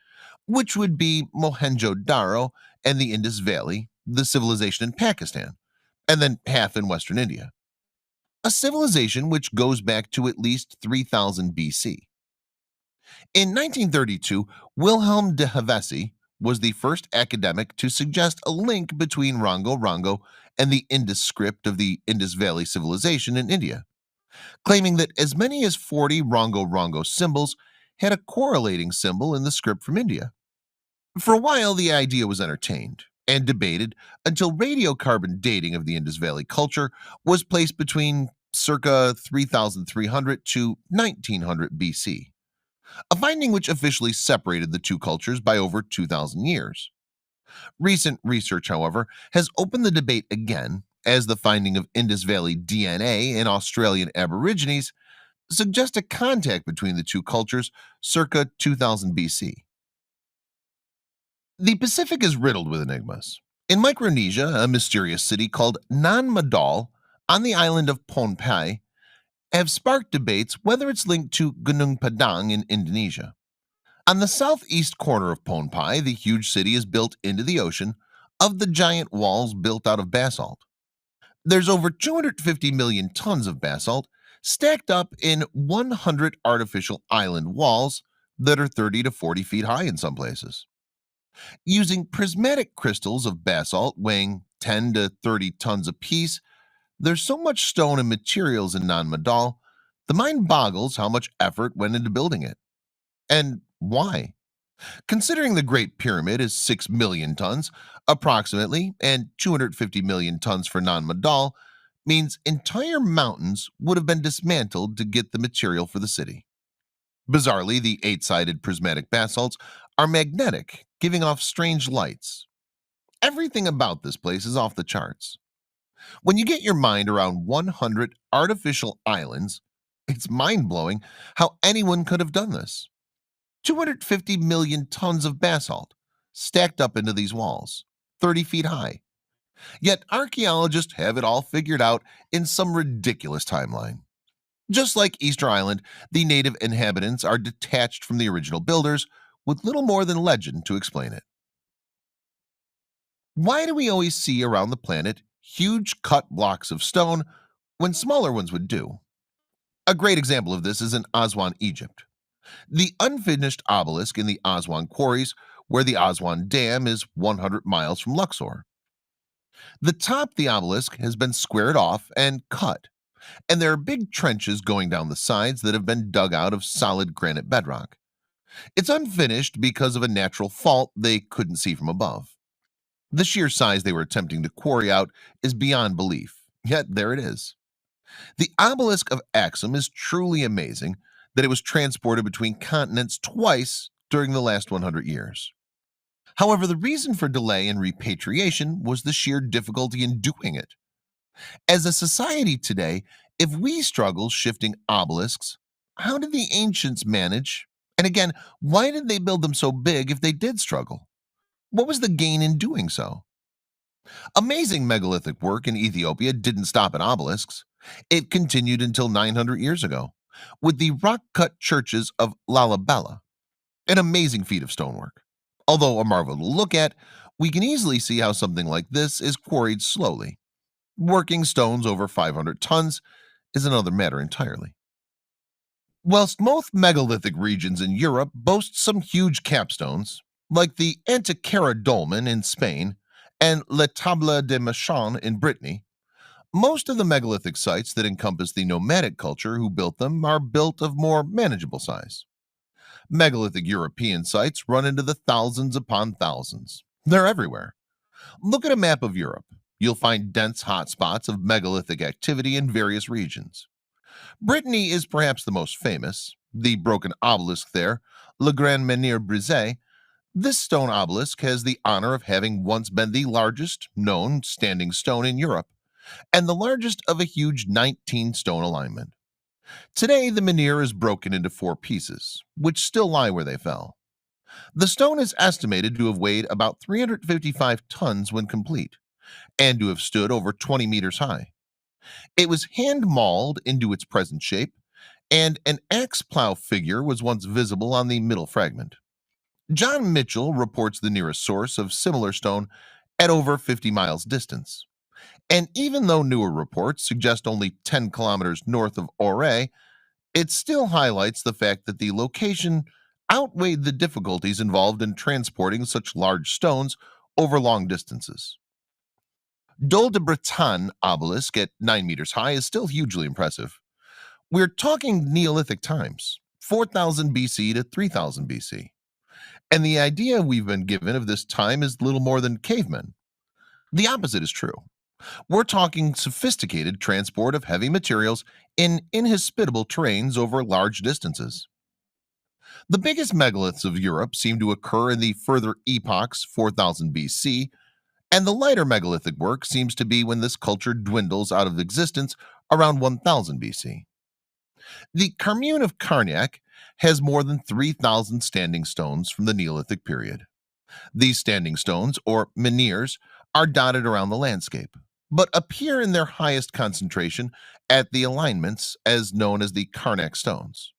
which would be Mohenjo-Daro and the Indus Valley, the civilization in Pakistan, and then half in Western India. A civilization which goes back to at least 3000 BC. In 1932, Wilhelm de Hevesy, was the first academic to suggest a link between Rongo Rongo and the Indus script of the Indus Valley civilization in India, claiming that as many as 40 Rongo Rongo symbols had a correlating symbol in the script from India. For a while, the idea was entertained and debated until radiocarbon dating of the Indus Valley culture was placed between circa 3300 to 1900 BC, a finding which officially separated the two cultures by over 2,000 years. Recent research, however, has opened the debate again, as the finding of Indus Valley DNA in Australian Aborigines suggests a contact between the two cultures circa 2000 BC. The Pacific is riddled with enigmas. In Micronesia, a mysterious city called Nan Madol on the island of Pohnpei have sparked debates whether it's linked to Gunung Padang in Indonesia. On the southeast corner of Pohnpei, the huge city is built into the ocean of the giant walls built out of basalt. There's over 250 million tons of basalt stacked up in 100 artificial island walls that are 30 to 40 feet high in some places. Using prismatic crystals of basalt weighing 10 to 30 tons apiece, there's so much stone and materials in Nan Madol, the mind boggles how much effort went into building it. And why? Considering the Great Pyramid is 6 million tons, approximately, and 250 million tons for Nan Madol, means entire mountains would have been dismantled to get the material for the city. Bizarrely, the eight-sided prismatic basalts are magnetic, giving off strange lights. Everything about this place is off the charts. When you get your mind around 100 artificial islands, it's mind-blowing how anyone could have done this. 250 million tons of basalt stacked up into these walls, 30 feet high. Yet archaeologists have it all figured out in some ridiculous timeline. Just like Easter Island, the native inhabitants are detached from the original builders with little more than legend to explain it. Why do we always see around the planet huge cut blocks of stone when smaller ones would do? A great example of this is in Aswan, Egypt. The unfinished obelisk in the Aswan quarries, where the Aswan Dam is 100 miles from Luxor. The top of the obelisk has been squared off and cut, and there are big trenches going down the sides that have been dug out of solid granite bedrock. It's unfinished because of a natural fault they couldn't see from above. The sheer size they were attempting to quarry out is beyond belief, yet there it is. The obelisk of Axum is truly amazing that it was transported between continents twice during the last 100 years. However, the reason for delay in repatriation was the sheer difficulty in doing it. As a society today, if we struggle shifting obelisks, how did the ancients manage? And again, why did they build them so big if they did struggle? What was the gain in doing so? Amazing megalithic work in Ethiopia didn't stop at obelisks. It continued until 900 years ago with the rock-cut churches of Lalibela, an amazing feat of stonework. Although a marvel to look at, we can easily see how something like this is quarried slowly. Working stones over 500 tons is another matter entirely. Whilst most megalithic regions in Europe boast some huge capstones, like the Antequera Dolmen in Spain and La Table de Machan in Brittany, most of the megalithic sites that encompass the nomadic culture who built them are built of more manageable size. Megalithic European sites run into the thousands upon thousands. They're everywhere. Look at a map of Europe. You'll find dense hotspots of megalithic activity in various regions. Brittany is perhaps the most famous. The broken obelisk there, Le Grand Menhir Brisé. This stone obelisk has the honor of having once been the largest known standing stone in Europe, and the largest of a huge 19-stone alignment. Today, the menhir is broken into 4 pieces, which still lie where they fell. The stone is estimated to have weighed about 355 tons when complete, and to have stood over 20 meters high. It was hand-mauled into its present shape, and an axe plow figure was once visible on the middle fragment. John Mitchell reports the nearest source of similar stone at over 50 miles distance. And even though newer reports suggest only 10 kilometers north of Auray, it still highlights the fact that the location outweighed the difficulties involved in transporting such large stones over long distances. Dol de Bretagne obelisk at 9 meters high is still hugely impressive. We're talking Neolithic times, 4000 BC to 3000 BC. And the idea we've been given of this time is little more than cavemen. The opposite is true. We're talking sophisticated transport of heavy materials in inhospitable terrains over large distances. The biggest megaliths of Europe seem to occur in the further epochs 4000 BC, and the lighter megalithic work seems to be when this culture dwindles out of existence around 1000 BC. The Commune of Carnac has more than 3,000 standing stones from the Neolithic period. These standing stones, or menhirs, are dotted around the landscape, but appear in their highest concentration at the alignments as known as the Carnac stones.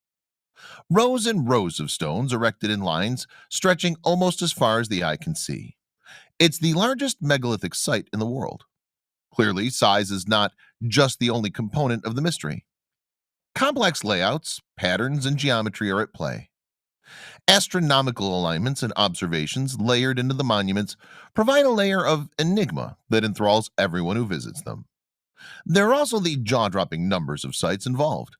Rows and rows of stones erected in lines stretching almost as far as the eye can see. It's the largest megalithic site in the world. Clearly, size is not just the only component of the mystery. Complex layouts, patterns, and geometry are at play. Astronomical alignments and observations layered into the monuments provide a layer of enigma that enthralls everyone who visits them. There are also the jaw-dropping numbers of sites involved.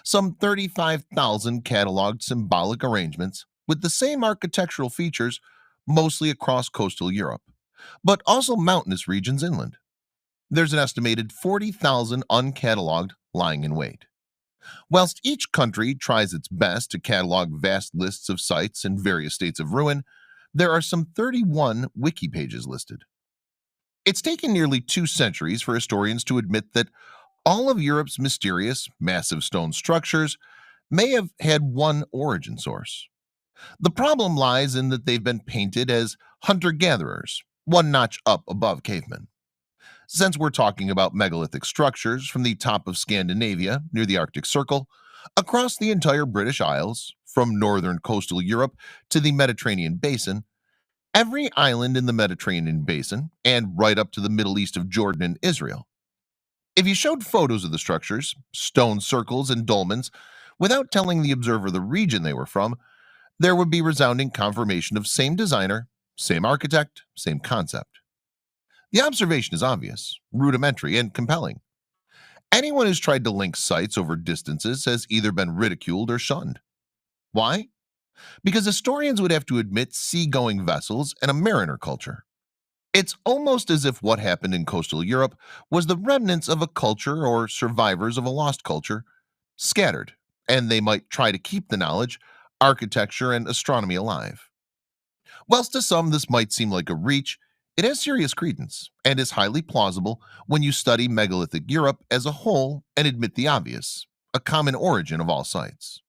Some 35,000 cataloged symbolic arrangements with the same architectural features mostly across coastal Europe, but also mountainous regions inland. There's an estimated 40,000 uncatalogued lying in wait. Whilst each country tries its best to catalog vast lists of sites in various states of ruin, there are some 31 wiki pages listed. It's taken nearly 2 centuries for historians to admit that all of Europe's mysterious, massive stone structures may have had one origin source. The problem lies in that they've been painted as hunter-gatherers, one notch up above cavemen. Since we're talking about megalithic structures from the top of Scandinavia near the Arctic Circle, across the entire British Isles, from northern coastal Europe to the Mediterranean basin, every island in the Mediterranean basin, and right up to the Middle East of Jordan and Israel. If you showed photos of the structures, stone circles and dolmens, without telling the observer the region they were from, there would be resounding confirmation of same designer, same architect, same concept. The observation is obvious, rudimentary, and compelling. Anyone who's tried to link sites over distances has either been ridiculed or shunned. Why? Because historians would have to admit seagoing vessels and a mariner culture. It's almost as if what happened in coastal Europe was the remnants of a culture or survivors of a lost culture scattered, and they might try to keep the knowledge, architecture, and astronomy alive. Whilst to some this might seem like a reach, it has serious credence and is highly plausible when you study megalithic Europe as a whole and admit the obvious, a common origin of all sites.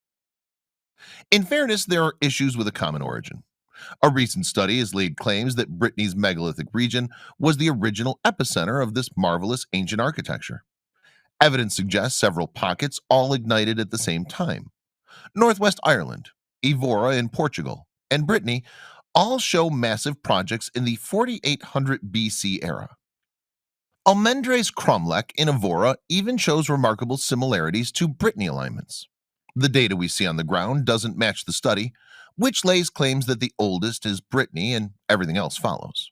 In fairness, there are issues with a common origin. A recent study has laid claims that Brittany's megalithic region was the original epicenter of this marvelous ancient architecture. Evidence suggests several pockets all ignited at the same time. Northwest Ireland, Evora in Portugal, and Brittany all show massive projects in the 4800 BC era. Almendres Cromlech in Evora even shows remarkable similarities to Brittany alignments. The data we see on the ground doesn't match the study, which lays claims that the oldest is Brittany and everything else follows.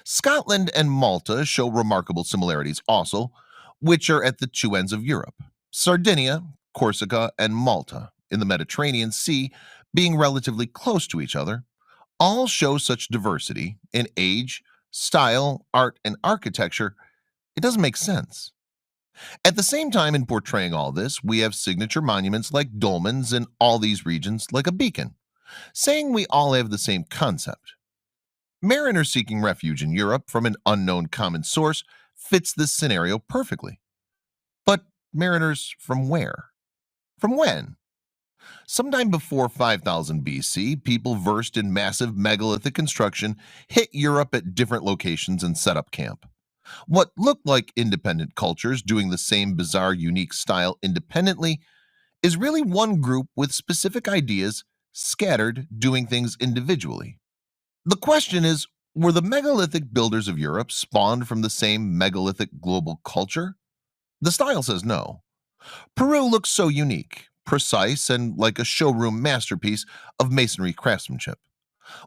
Scotland and Malta show remarkable similarities also, which are at the two ends of Europe. Sardinia, Corsica, and Malta in the Mediterranean Sea, being relatively close to each other, all show such diversity in age, style, art, and architecture, it doesn't make sense. At the same time, in portraying all this, we have signature monuments like dolmens in all these regions like a beacon, saying we all have the same concept. Mariners seeking refuge in Europe from an unknown common source fits this scenario perfectly. But mariners from where? From when? Sometime before 5000 BC, people versed in massive megalithic construction hit Europe at different locations and set up camp. What looked like independent cultures doing the same bizarre, unique style independently is really one group with specific ideas scattered doing things individually. The question is, were the megalithic builders of Europe spawned from the same megalithic global culture? The style says no. Peru looks so unique, precise, and like a showroom masterpiece of masonry craftsmanship,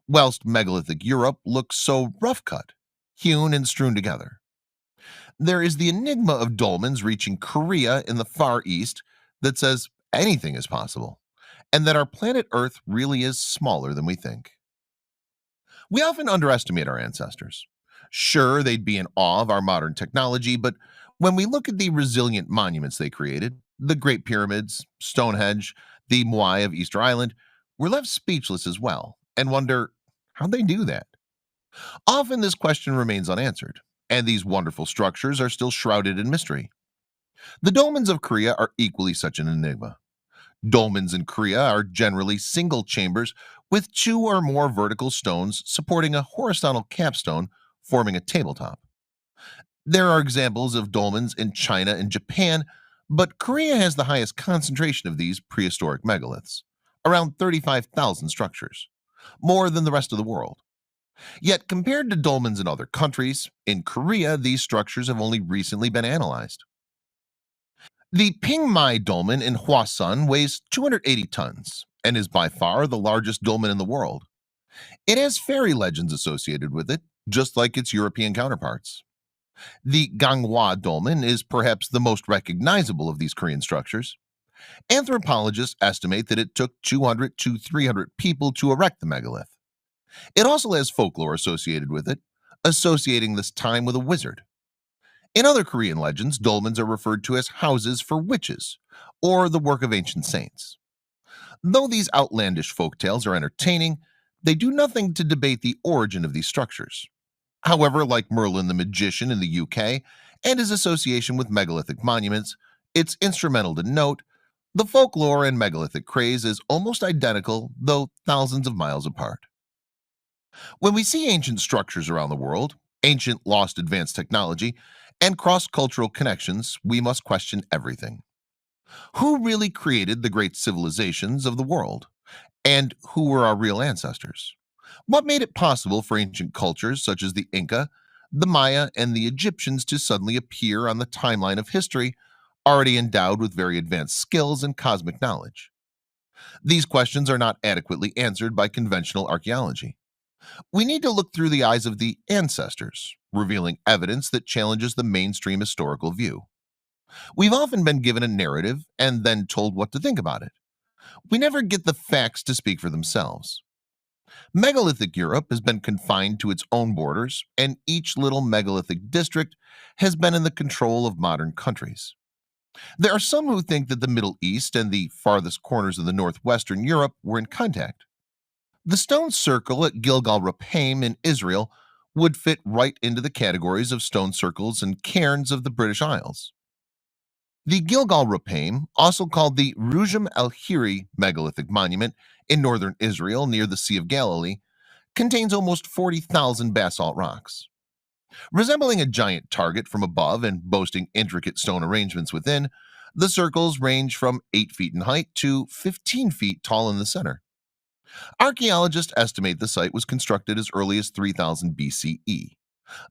whilst megalithic Europe looks so rough cut, hewn and strewn together. There is the enigma of dolmens reaching Korea in the Far East that says anything is possible, and that our planet Earth really is smaller than we think. We often underestimate our ancestors. Sure, they'd be in awe of our modern technology, but when we look at the resilient monuments they created, the Great Pyramids, Stonehenge, the Moai of Easter Island, we're left speechless as well and wonder how'd they do that? Often this question remains unanswered, and these wonderful structures are still shrouded in mystery. The dolmens of Korea are equally such an enigma. Dolmens in Korea are generally single chambers with two or more vertical stones supporting a horizontal capstone forming a tabletop. There are examples of dolmens in China and Japan, but Korea has the highest concentration of these prehistoric megaliths, around 35,000 structures, more than the rest of the world. Yet, compared to dolmens in other countries, in Korea these structures have only recently been analyzed. The Pingmai dolmen in Hwasun weighs 280 tons and is by far the largest dolmen in the world. It has fairy legends associated with it, just like its European counterparts. The Ganghwa dolmen is perhaps the most recognizable of these Korean structures. Anthropologists estimate that it took 200 to 300 people to erect the megalith. It also has folklore associated with it, associating this time with a wizard. In other Korean legends, dolmens are referred to as houses for witches or the work of ancient saints. Though these outlandish folktales are entertaining, they do nothing to debate the origin of these structures. However, like Merlin the magician in the UK and his association with megalithic monuments, it's instrumental to note the folklore and megalithic craze is almost identical, though thousands of miles apart. When we see ancient structures around the world, ancient lost advanced technology, and cross-cultural connections, we must question everything. Who really created the great civilizations of the world? And who were our real ancestors? What made it possible for ancient cultures such as the Inca, the Maya, and the Egyptians to suddenly appear on the timeline of history, already endowed with very advanced skills and cosmic knowledge? These questions are not adequately answered by conventional archaeology. We need to look through the eyes of the ancestors, revealing evidence that challenges the mainstream historical view. We've often been given a narrative and then told what to think about it. We never get the facts to speak for themselves. Megalithic Europe has been confined to its own borders, and each little megalithic district has been in the control of modern countries. There are some who think that the Middle East and the farthest corners of the northwestern Europe were in contact. The stone circle at Gilgal Raphaim in Israel would fit right into the categories of stone circles and cairns of the British Isles. The Gilgal Raphaim, also called the Rujum al-Hiri megalithic monument in northern Israel near the Sea of Galilee, contains almost 40,000 basalt rocks. Resembling a giant target from above and boasting intricate stone arrangements within, the circles range from 8 feet in height to 15 feet tall in the center. Archaeologists estimate the site was constructed as early as 3000 BCE.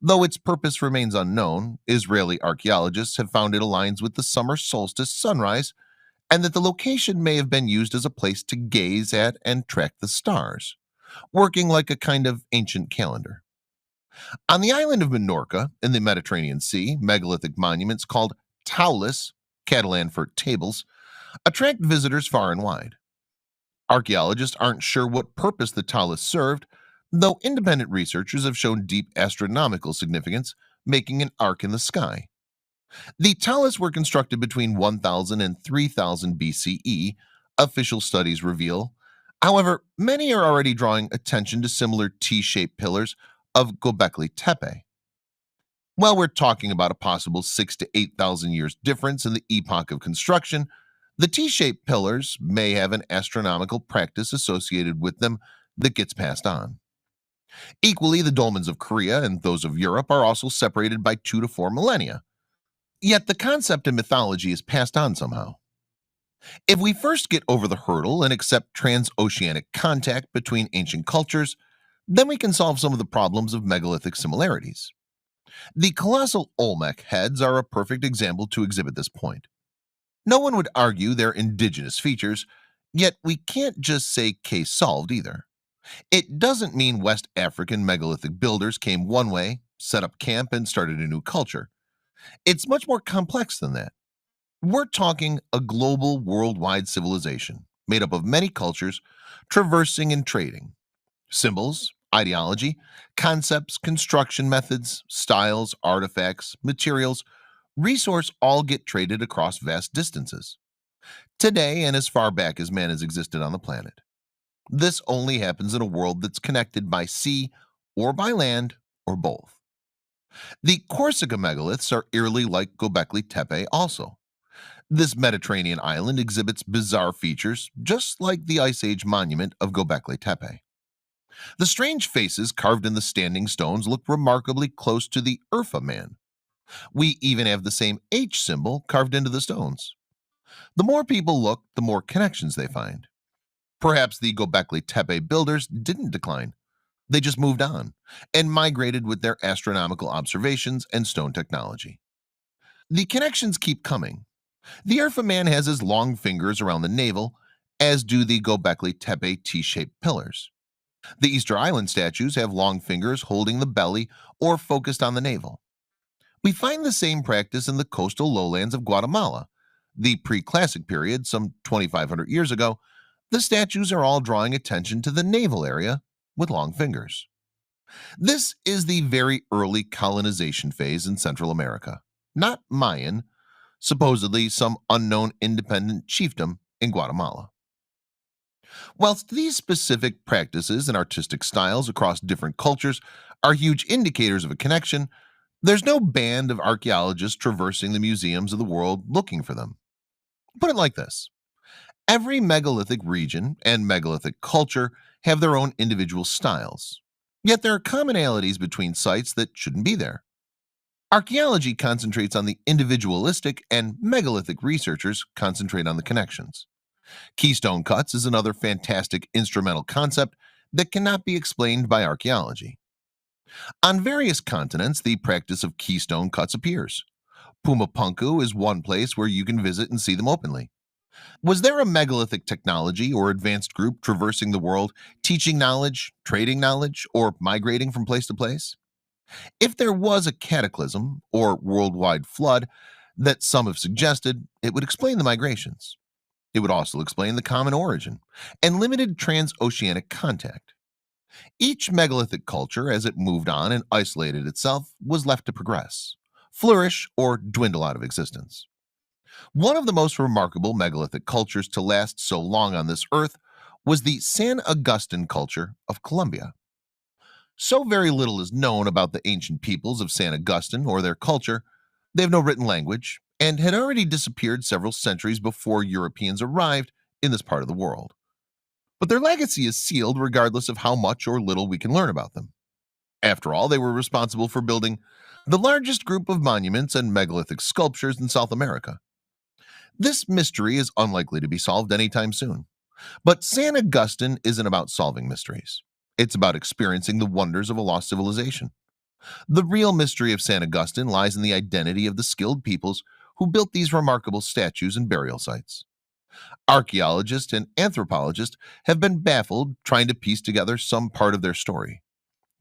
Though its purpose remains unknown, Israeli archaeologists have found it aligns with the summer solstice sunrise and that the location may have been used as a place to gaze at and track the stars, working like a kind of ancient calendar. On the island of Minorca in the Mediterranean Sea, megalithic monuments called taulas, Catalan for tables, attract visitors far and wide. Archaeologists aren't sure what purpose the talus served, though independent researchers have shown deep astronomical significance, making an arc in the sky. The talus were constructed between 1000 and 3000 BCE, official studies reveal. However, many are already drawing attention to similar T-shaped pillars of Göbekli Tepe. While we're talking about a possible 6 to 8,000 years difference in the epoch of construction, the T-shaped pillars may have an astronomical practice associated with them that gets passed on. Equally, the dolmens of Korea and those of Europe are also separated by 2 to 4 millennia. Yet the concept in mythology is passed on somehow. If we first get over the hurdle and accept transoceanic contact between ancient cultures, then we can solve some of the problems of megalithic similarities. The colossal Olmec heads are a perfect example to exhibit this point. No one would argue they're indigenous features, yet we can't just say case solved either. It doesn't mean West African megalithic builders came one way, set up camp, and started a new culture. It's much more complex than that. We're talking a global, worldwide civilization made up of many cultures traversing and trading. Symbols, ideology, concepts, construction methods, styles, artifacts, materials, resource all get traded across vast distances. Today and as far back as man has existed on the planet. This only happens in a world that's connected by sea or by land or both. The Corsica megaliths are eerily like Göbekli Tepe also. This Mediterranean island exhibits bizarre features just like the Ice Age monument of Göbekli Tepe. The strange faces carved in the standing stones look remarkably close to the Urfa man. We even have the same H symbol carved into the stones. The more people look, the more connections they find. Perhaps the Göbekli Tepe builders didn't decline. They just moved on and migrated with their astronomical observations and stone technology. The connections keep coming. The Urfa man has his long fingers around the navel, as do the Göbekli Tepe T-shaped pillars. The Easter Island statues have long fingers holding the belly or focused on the navel. We find the same practice in the coastal lowlands of Guatemala. The pre-classic period, some 2,500 years ago, the statues are all drawing attention to the navel area with long fingers. This is the very early colonization phase in Central America, not Mayan, supposedly some unknown independent chiefdom in Guatemala. Whilst these specific practices and artistic styles across different cultures are huge indicators of a connection, there's no band of archaeologists traversing the museums of the world looking for them. Put it like this: every megalithic region and megalithic culture have their own individual styles, yet there are commonalities between sites that shouldn't be there. Archaeology concentrates on the individualistic, and megalithic researchers concentrate on the connections. Keystone cuts is another fantastic instrumental concept that cannot be explained by archaeology. On various continents, the practice of keystone cuts appears. Pumapunku is one place where you can visit and see them openly. Was there a megalithic technology or advanced group traversing the world, teaching knowledge, trading knowledge, or migrating from place to place? If there was a cataclysm or worldwide flood that some have suggested, it would explain the migrations. It would also explain the common origin and limited transoceanic contact. Each megalithic culture, as it moved on and isolated itself, was left to progress, flourish, or dwindle out of existence. One of the most remarkable megalithic cultures to last so long on this earth was the San Agustin culture of Colombia. So very little is known about the ancient peoples of San Agustin or their culture. They have no written language and had already disappeared several centuries before Europeans arrived in this part of the world. But their legacy is sealed regardless of how much or little we can learn about them. After all, they were responsible for building the largest group of monuments and megalithic sculptures in South America. This mystery is unlikely to be solved anytime soon. But San Agustin isn't about solving mysteries. It's about experiencing the wonders of a lost civilization. The real mystery of San Agustin lies in the identity of the skilled peoples who built these remarkable statues and burial sites. Archaeologists and anthropologists have been baffled trying to piece together some part of their story.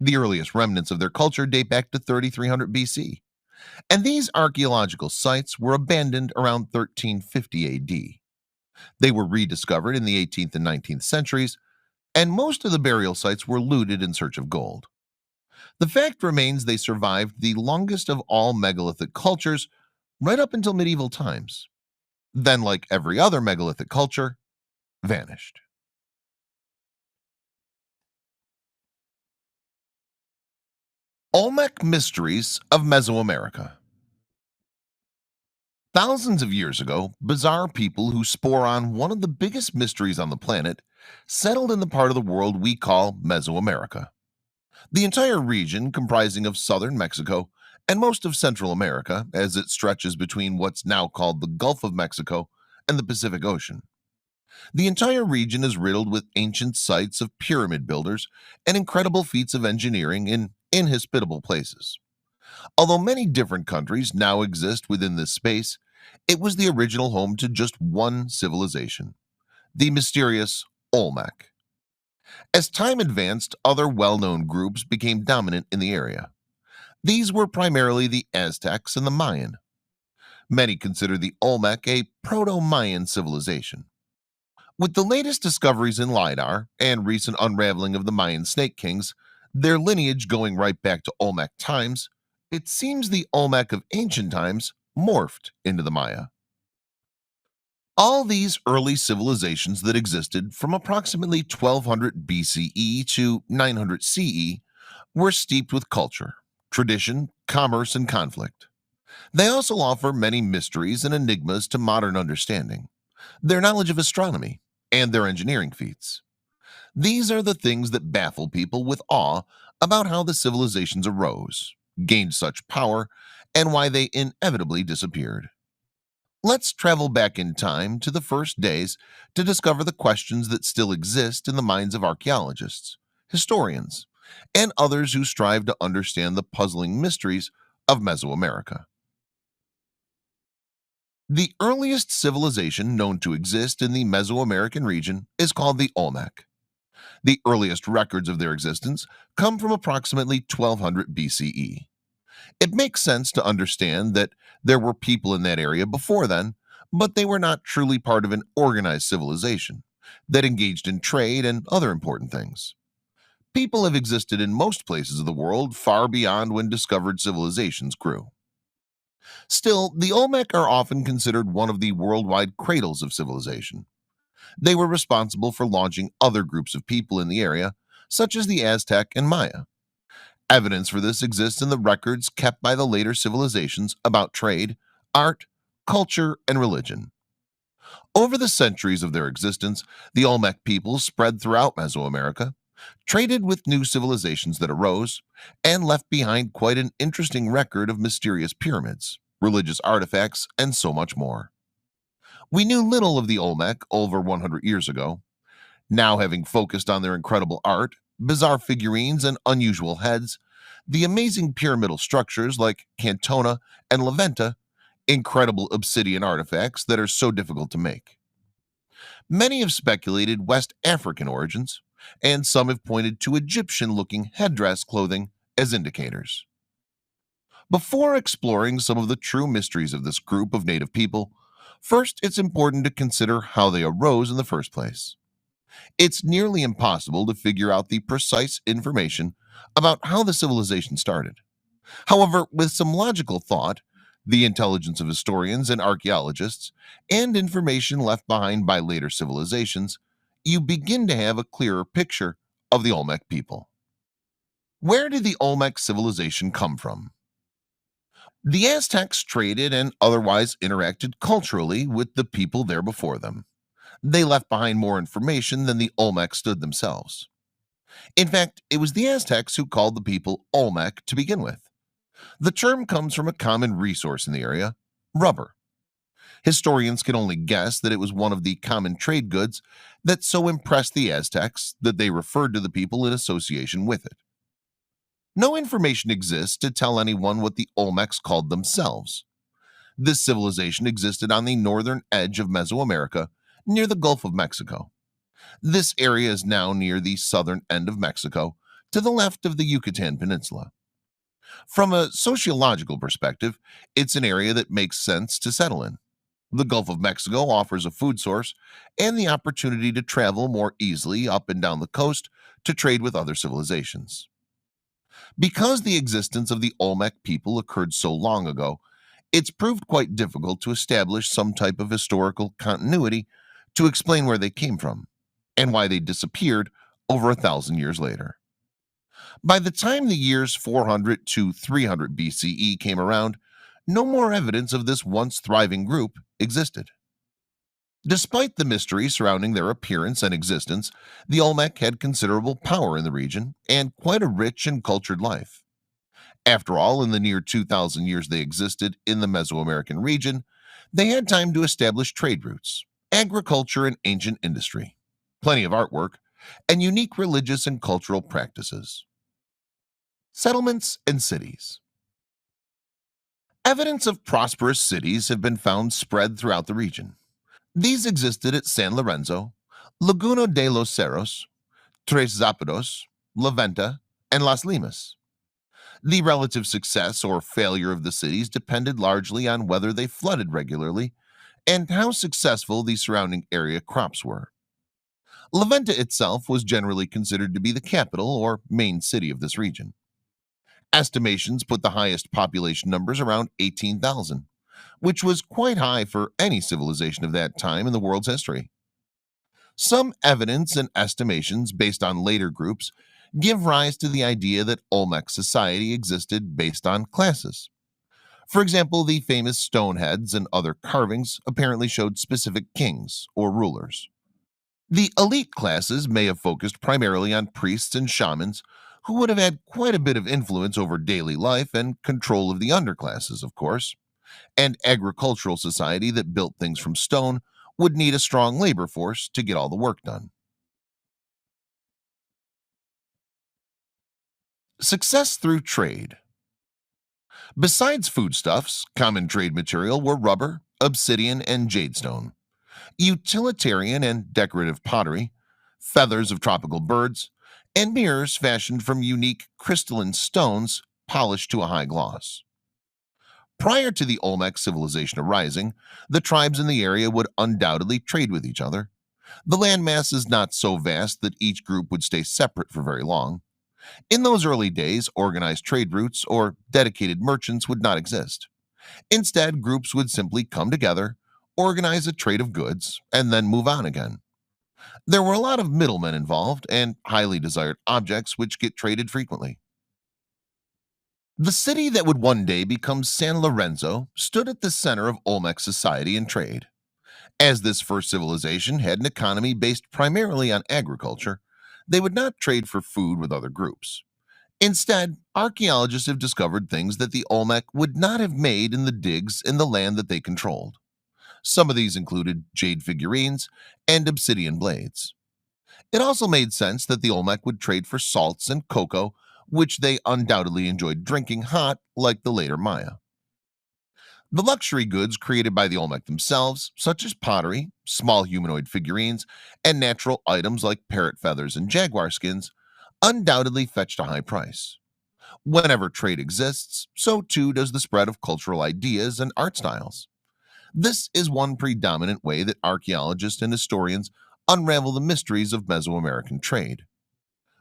The earliest remnants of their culture date back to 3300 BC, and these archaeological sites were abandoned around 1350 AD. They were rediscovered in the 18th and 19th centuries, and most of the burial sites were looted in search of gold. The fact remains they survived the longest of all megalithic cultures right up until medieval times. Then, like every other megalithic culture, vanished. Olmec Mysteries of Mesoamerica. Thousands of years ago, bizarre people who spore on one of the biggest mysteries on the planet settled in the part of the world we call Mesoamerica. The entire region, comprising of southern Mexico and most of Central America, as it stretches between what's now called the Gulf of Mexico and the Pacific Ocean. The entire region is riddled with ancient sites of pyramid builders and incredible feats of engineering in inhospitable places. Although many different countries now exist within this space, It was the original home to just one civilization, the mysterious Olmec. As time advanced, other well-known groups became dominant in the area. These were primarily the Aztecs and the Mayan. Many consider the Olmec a proto-Mayan civilization. With the latest discoveries in LiDAR and recent unraveling of the Mayan snake kings, their lineage going right back to Olmec times, it seems the Olmec of ancient times morphed into the Maya. All these early civilizations that existed from approximately 1200 BCE to 900 CE were steeped with culture, tradition, commerce, and conflict. They also offer many mysteries and enigmas to modern understanding. Their knowledge of astronomy and their engineering feats. These are the things that baffle people with awe about how the civilizations arose, gained such power, and why they inevitably disappeared. Let's travel back in time to the first days to discover the questions that still exist in the minds of archaeologists, historians, and others who strive to understand the puzzling mysteries of Mesoamerica. The earliest civilization known to exist in the Mesoamerican region is called the Olmec. The earliest records of their existence come from approximately 1200 BCE. It makes sense to understand that there were people in that area before then, but they were not truly part of an organized civilization that engaged in trade and other important things. People have existed in most places of the world far beyond when discovered civilizations grew. Still, the Olmec are often considered one of the worldwide cradles of civilization. They were responsible for launching other groups of people in the area, such as the Aztec and Maya. Evidence for this exists in the records kept by the later civilizations about trade, art, culture, and religion. Over the centuries of their existence, the Olmec people spread throughout Mesoamerica, traded with new civilizations that arose, and left behind quite an interesting record of mysterious pyramids, religious artifacts, and so much more. We knew little of the Olmec over 100 years ago. Now, having focused on their incredible art, bizarre figurines, and unusual heads, the amazing pyramidal structures like Cantona and La Venta, incredible obsidian artifacts that are so difficult to make. Many have speculated West African origins, and some have pointed to Egyptian-looking headdress clothing as indicators. Before exploring some of the true mysteries of this group of native people, first it's important to consider how they arose in the first place. It's nearly impossible to figure out the precise information about how the civilization started. However, with some logical thought, the intelligence of historians and archaeologists, and information left behind by later civilizations, you begin to have a clearer picture of the Olmec people. Where did the Olmec civilization come from? The Aztecs traded and otherwise interacted culturally with the people there before them. They left behind more information than the Olmec stood themselves. In fact, it was the Aztecs who called the people Olmec to begin with. The term comes from a common resource in the area, rubber. Historians can only guess that it was one of the common trade goods that so impressed the Aztecs that they referred to the people in association with it. No information exists to tell anyone what the Olmecs called themselves. This civilization existed on the northern edge of Mesoamerica, near the Gulf of Mexico. This area is now near the southern end of Mexico, to the left of the Yucatan Peninsula. From a sociological perspective, it's an area that makes sense to settle in. The Gulf of Mexico offers a food source and the opportunity to travel more easily up and down the coast to trade with other civilizations. Because the existence of the Olmec people occurred so long ago, it's proved quite difficult to establish some type of historical continuity to explain where they came from and why they disappeared over 1,000 years later. By the time the years 400 to 300 BCE came around, no more evidence of this once thriving group existed. Despite the mystery surrounding their appearance and existence, the Olmec had considerable power in the region and quite a rich and cultured life. After all, in the near 2,000 years they existed in the Mesoamerican region, they had time to establish trade routes, agriculture and ancient industry, plenty of artwork, and unique religious and cultural practices. Settlements and cities. Evidence of prosperous cities have been found spread throughout the region. These existed at San Lorenzo, Laguna de los Cerros, Tres Zapados, La Venta, and Las Limas. The relative success or failure of the cities depended largely on whether they flooded regularly and how successful the surrounding area crops were. La Venta itself was generally considered to be the capital or main city of this region. Estimations put the highest population numbers around 18,000, which was quite high for any civilization of that time in the world's history. Some evidence and estimations based on later groups give rise to the idea that Olmec society existed based on classes. For example, the famous stone heads and other carvings apparently showed specific kings or rulers. The elite classes may have focused primarily on priests and shamans who would have had quite a bit of influence over daily life and control of the underclasses, of course. And agricultural society that built things from stone would need a strong labor force to get all the work done. Success through trade. Besides foodstuffs, common trade material were rubber, obsidian, and jadestone, utilitarian and decorative pottery, feathers of tropical birds, and mirrors fashioned from unique crystalline stones polished to a high gloss. Prior to the Olmec civilization arising, the tribes in the area would undoubtedly trade with each other. The landmass is not so vast that each group would stay separate for very long. In those early days, organized trade routes or dedicated merchants would not exist. Instead, groups would simply come together, organize a trade of goods, and then move on again. There were a lot of middlemen involved and highly desired objects which get traded frequently. The city that would one day become San Lorenzo stood at the center of Olmec society and trade. As this first civilization had an economy based primarily on agriculture, they would not trade for food with other groups. Instead, archaeologists have discovered things that the Olmec would not have made in the digs in the land that they controlled. Some of these included jade figurines and obsidian blades. It also made sense that the Olmec would trade for salts and cocoa, which they undoubtedly enjoyed drinking hot like the later Maya. The luxury goods created by the Olmec themselves, such as pottery, small humanoid figurines, and natural items like parrot feathers and jaguar skins, undoubtedly fetched a high price. Whenever trade exists, so too does the spread of cultural ideas and art styles. This is one predominant way that archaeologists and historians unravel the mysteries of Mesoamerican trade.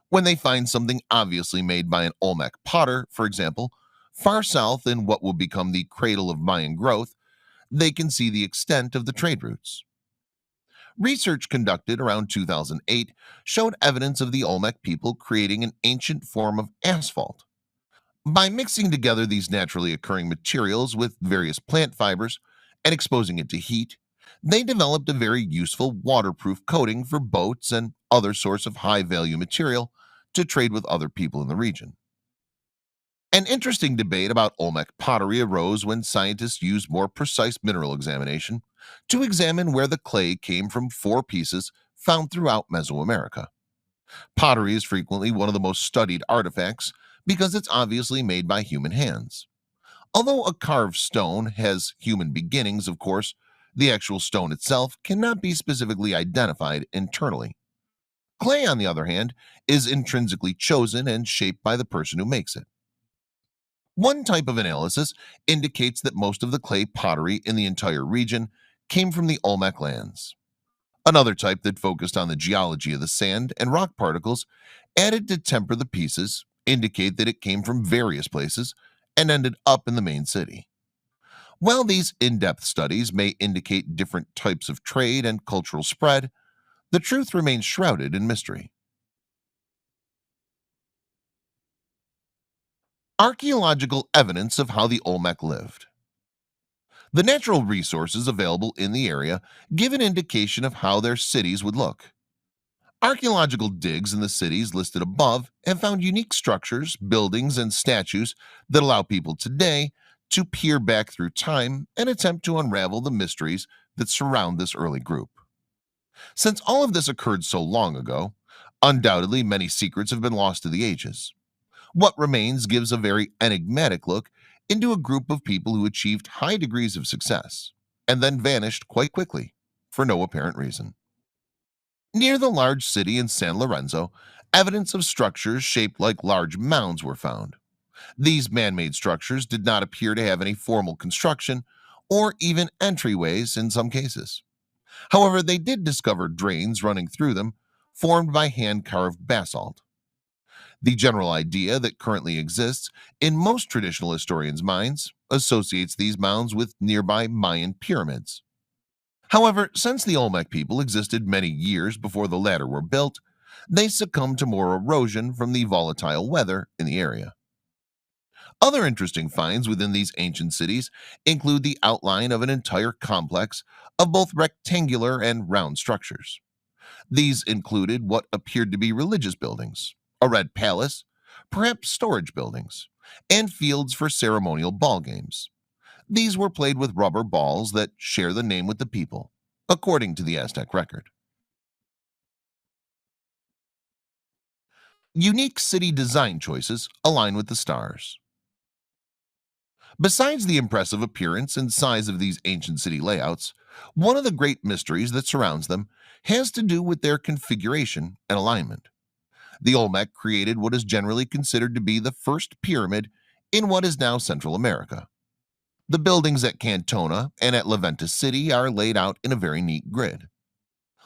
When they find something obviously made by an Olmec potter, for example, far south in what will become the cradle of Mayan growth, they can see the extent of the trade routes. Research conducted around 2008 showed evidence of the Olmec people creating an ancient form of asphalt. By mixing together these naturally occurring materials with various plant fibers and exposing it to heat, they developed a very useful waterproof coating for boats and other sorts of high-value material to trade with other people in the region. An interesting debate about Olmec pottery arose when scientists used more precise mineral examination to examine where the clay came from four pieces found throughout Mesoamerica. Pottery is frequently one of the most studied artifacts because it's obviously made by human hands. Although a carved stone has human beginnings, of course, the actual stone itself cannot be specifically identified internally. Clay, on the other hand, is intrinsically chosen and shaped by the person who makes it. One type of analysis indicates that most of the clay pottery in the entire region came from the Olmec lands. Another type that focused on the geology of the sand and rock particles added to temper the pieces, indicate that it came from various places and ended up in the main city. While these in-depth studies may indicate different types of trade and cultural spread, the truth remains shrouded in mystery. Archaeological evidence of how the Olmec lived. The natural resources available in the area give an indication of how their cities would look. Archaeological digs in the cities listed above have found unique structures, buildings, and statues that allow people today to peer back through time and attempt to unravel the mysteries that surround this early group. Since all of this occurred so long ago, undoubtedly many secrets have been lost to the ages. What remains gives a very enigmatic look into a group of people who achieved high degrees of success and then vanished quite quickly for no apparent reason. Near the large city in San Lorenzo, evidence of structures shaped like large mounds were found. These man-made structures did not appear to have any formal construction or even entryways in some cases. However, they did discover drains running through them, formed by hand-carved basalt. The general idea that currently exists in most traditional historians' minds associates these mounds with nearby Mayan pyramids. However, since the Olmec people existed many years before the latter were built, they succumbed to more erosion from the volatile weather in the area. Other interesting finds within these ancient cities include the outline of an entire complex of both rectangular and round structures. These included what appeared to be religious buildings, a red palace, perhaps storage buildings, and fields for ceremonial ball games. These were played with rubber balls that share the name with the people, according to the Aztec record. Unique city design choices align with the stars. Besides the impressive appearance and size of these ancient city layouts, one of the great mysteries that surrounds them has to do with their configuration and alignment. The Olmec created what is generally considered to be the first pyramid in what is now Central America. The buildings at Cantona and at La Venta City are laid out in a very neat grid.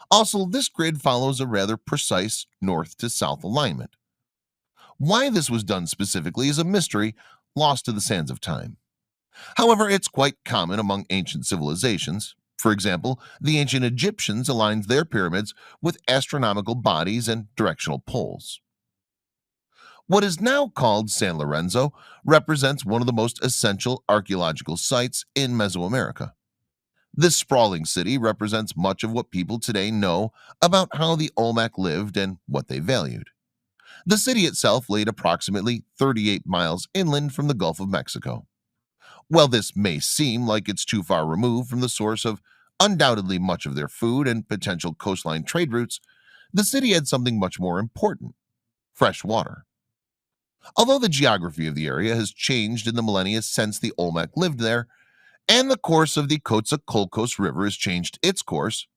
Also, this grid follows a rather precise north to south alignment. Why this was done specifically is a mystery lost to the sands of time. However, it's quite common among ancient civilizations. For example, the ancient Egyptians aligned their pyramids with astronomical bodies and directional poles. What is now called San Lorenzo represents one of the most essential archaeological sites in Mesoamerica. This sprawling city represents much of what people today know about how the Olmec lived and what they valued. The city itself laid approximately 38 miles inland from the Gulf of Mexico. While this may seem like it's too far removed from the source of undoubtedly much of their food and potential coastline trade routes, the city had something much more important: fresh water. Although the geography of the area has changed in the millennia since the Olmec lived there, and the course of the Coatzacoalcos River has changed its course,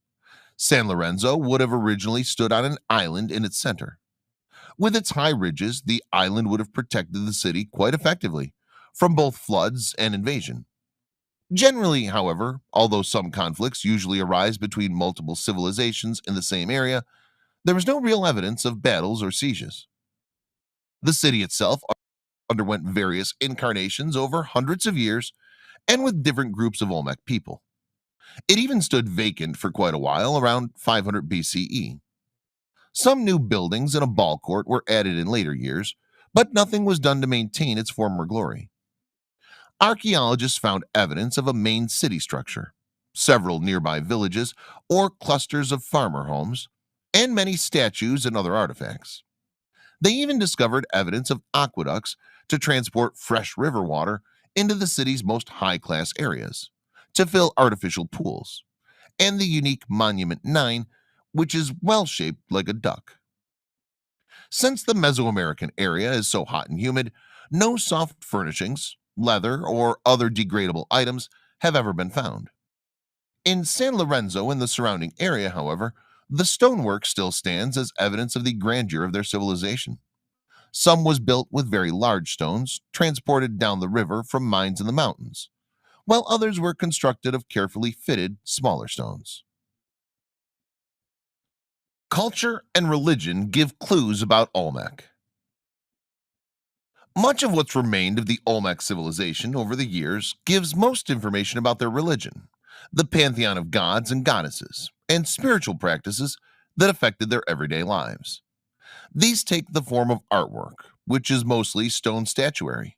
San Lorenzo would have originally stood on an island in its center. With its high ridges, the island would have protected the city quite effectively from both floods and invasion. Generally, however, although some conflicts usually arise between multiple civilizations in the same area, there is no real evidence of battles or sieges. The city itself underwent various incarnations over hundreds of years and with different groups of Olmec people. It even stood vacant for quite a while around 500 BCE. Some new buildings and a ball court were added in later years, but nothing was done to maintain its former glory. Archaeologists found evidence of a main city structure, several nearby villages or clusters of farmer homes, and many statues and other artifacts. They even discovered evidence of aqueducts to transport fresh river water into the city's most high-class areas, to fill artificial pools, and the unique Monument 9, which is well-shaped like a duck. Since the Mesoamerican area is so hot and humid, no soft furnishings, leather, or other degradable items have ever been found. In San Lorenzo and the surrounding area, however, the stonework still stands as evidence of the grandeur of their civilization. Some was built with very large stones, transported down the river from mines in the mountains, while others were constructed of carefully fitted, smaller stones. Culture and religion give clues about Olmec. Much of what's remained of the Olmec civilization over the years gives most information about their religion, the pantheon of gods and goddesses, and spiritual practices that affected their everyday lives. These take the form of artwork, which is mostly stone statuary,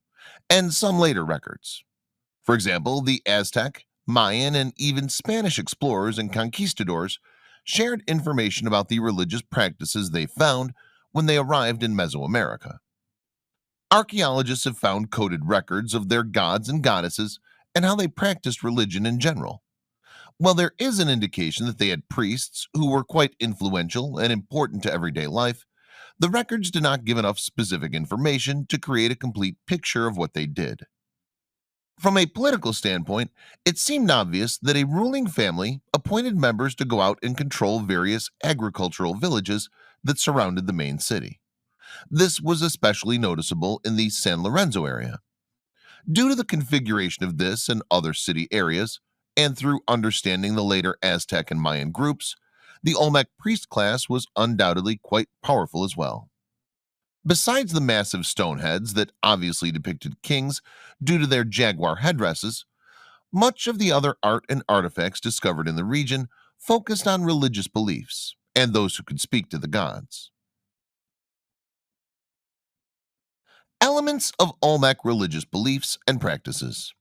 and some later records. For example, the Aztec, Mayan, and even Spanish explorers and conquistadors shared information about the religious practices they found when they arrived in Mesoamerica. Archaeologists have found coded records of their gods and goddesses and how they practiced religion in general. While there is an indication that they had priests who were quite influential and important to everyday life, the records do not give enough specific information to create a complete picture of what they did. From a political standpoint, it seemed obvious that a ruling family appointed members to go out and control various agricultural villages that surrounded the main city. This was especially noticeable in the San Lorenzo area. Due to the configuration of this and other city areas, and through understanding the later Aztec and Mayan groups, the Olmec priest class was undoubtedly quite powerful as well. Besides the massive stone heads that obviously depicted kings due to their jaguar headdresses, much of the other art and artifacts discovered in the region focused on religious beliefs and those who could speak to the gods. Elements of Olmec religious beliefs and practices.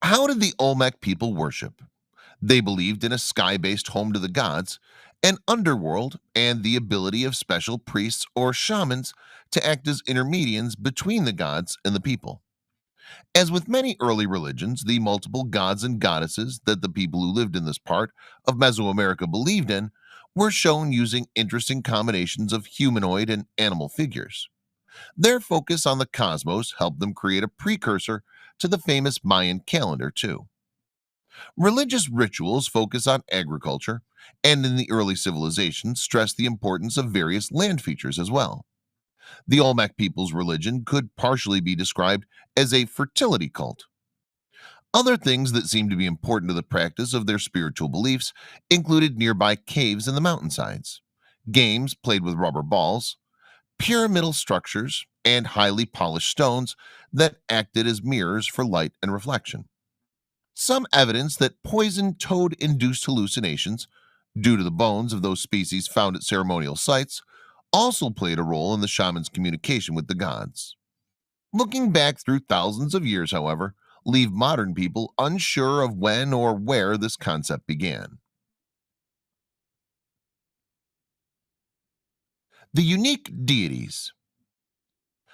How did the Olmec people worship? They believed in a sky-based home to the gods, an underworld, and the ability of special priests or shamans to act as intermediaries between the gods and the people. As with many early religions, the multiple gods and goddesses that the people who lived in this part of Mesoamerica believed in were shown using interesting combinations of humanoid and animal figures. Their focus on the cosmos helped them create a precursor to the famous Mayan calendar, too. Religious rituals focus on agriculture, and in the early civilizations stress the importance of various land features as well. The Olmec people's religion could partially be described as a fertility cult. Other things that seemed to be important to the practice of their spiritual beliefs included nearby caves in the mountainsides, games played with rubber balls, pyramidal structures, and highly polished stones that acted as mirrors for light and reflection. Some evidence that poison toad induced hallucinations, due to the bones of those species found at ceremonial sites, also played a role in the shaman's communication with the gods. Looking back through thousands of years, however, leave modern people unsure of when or where this concept began. The unique deities.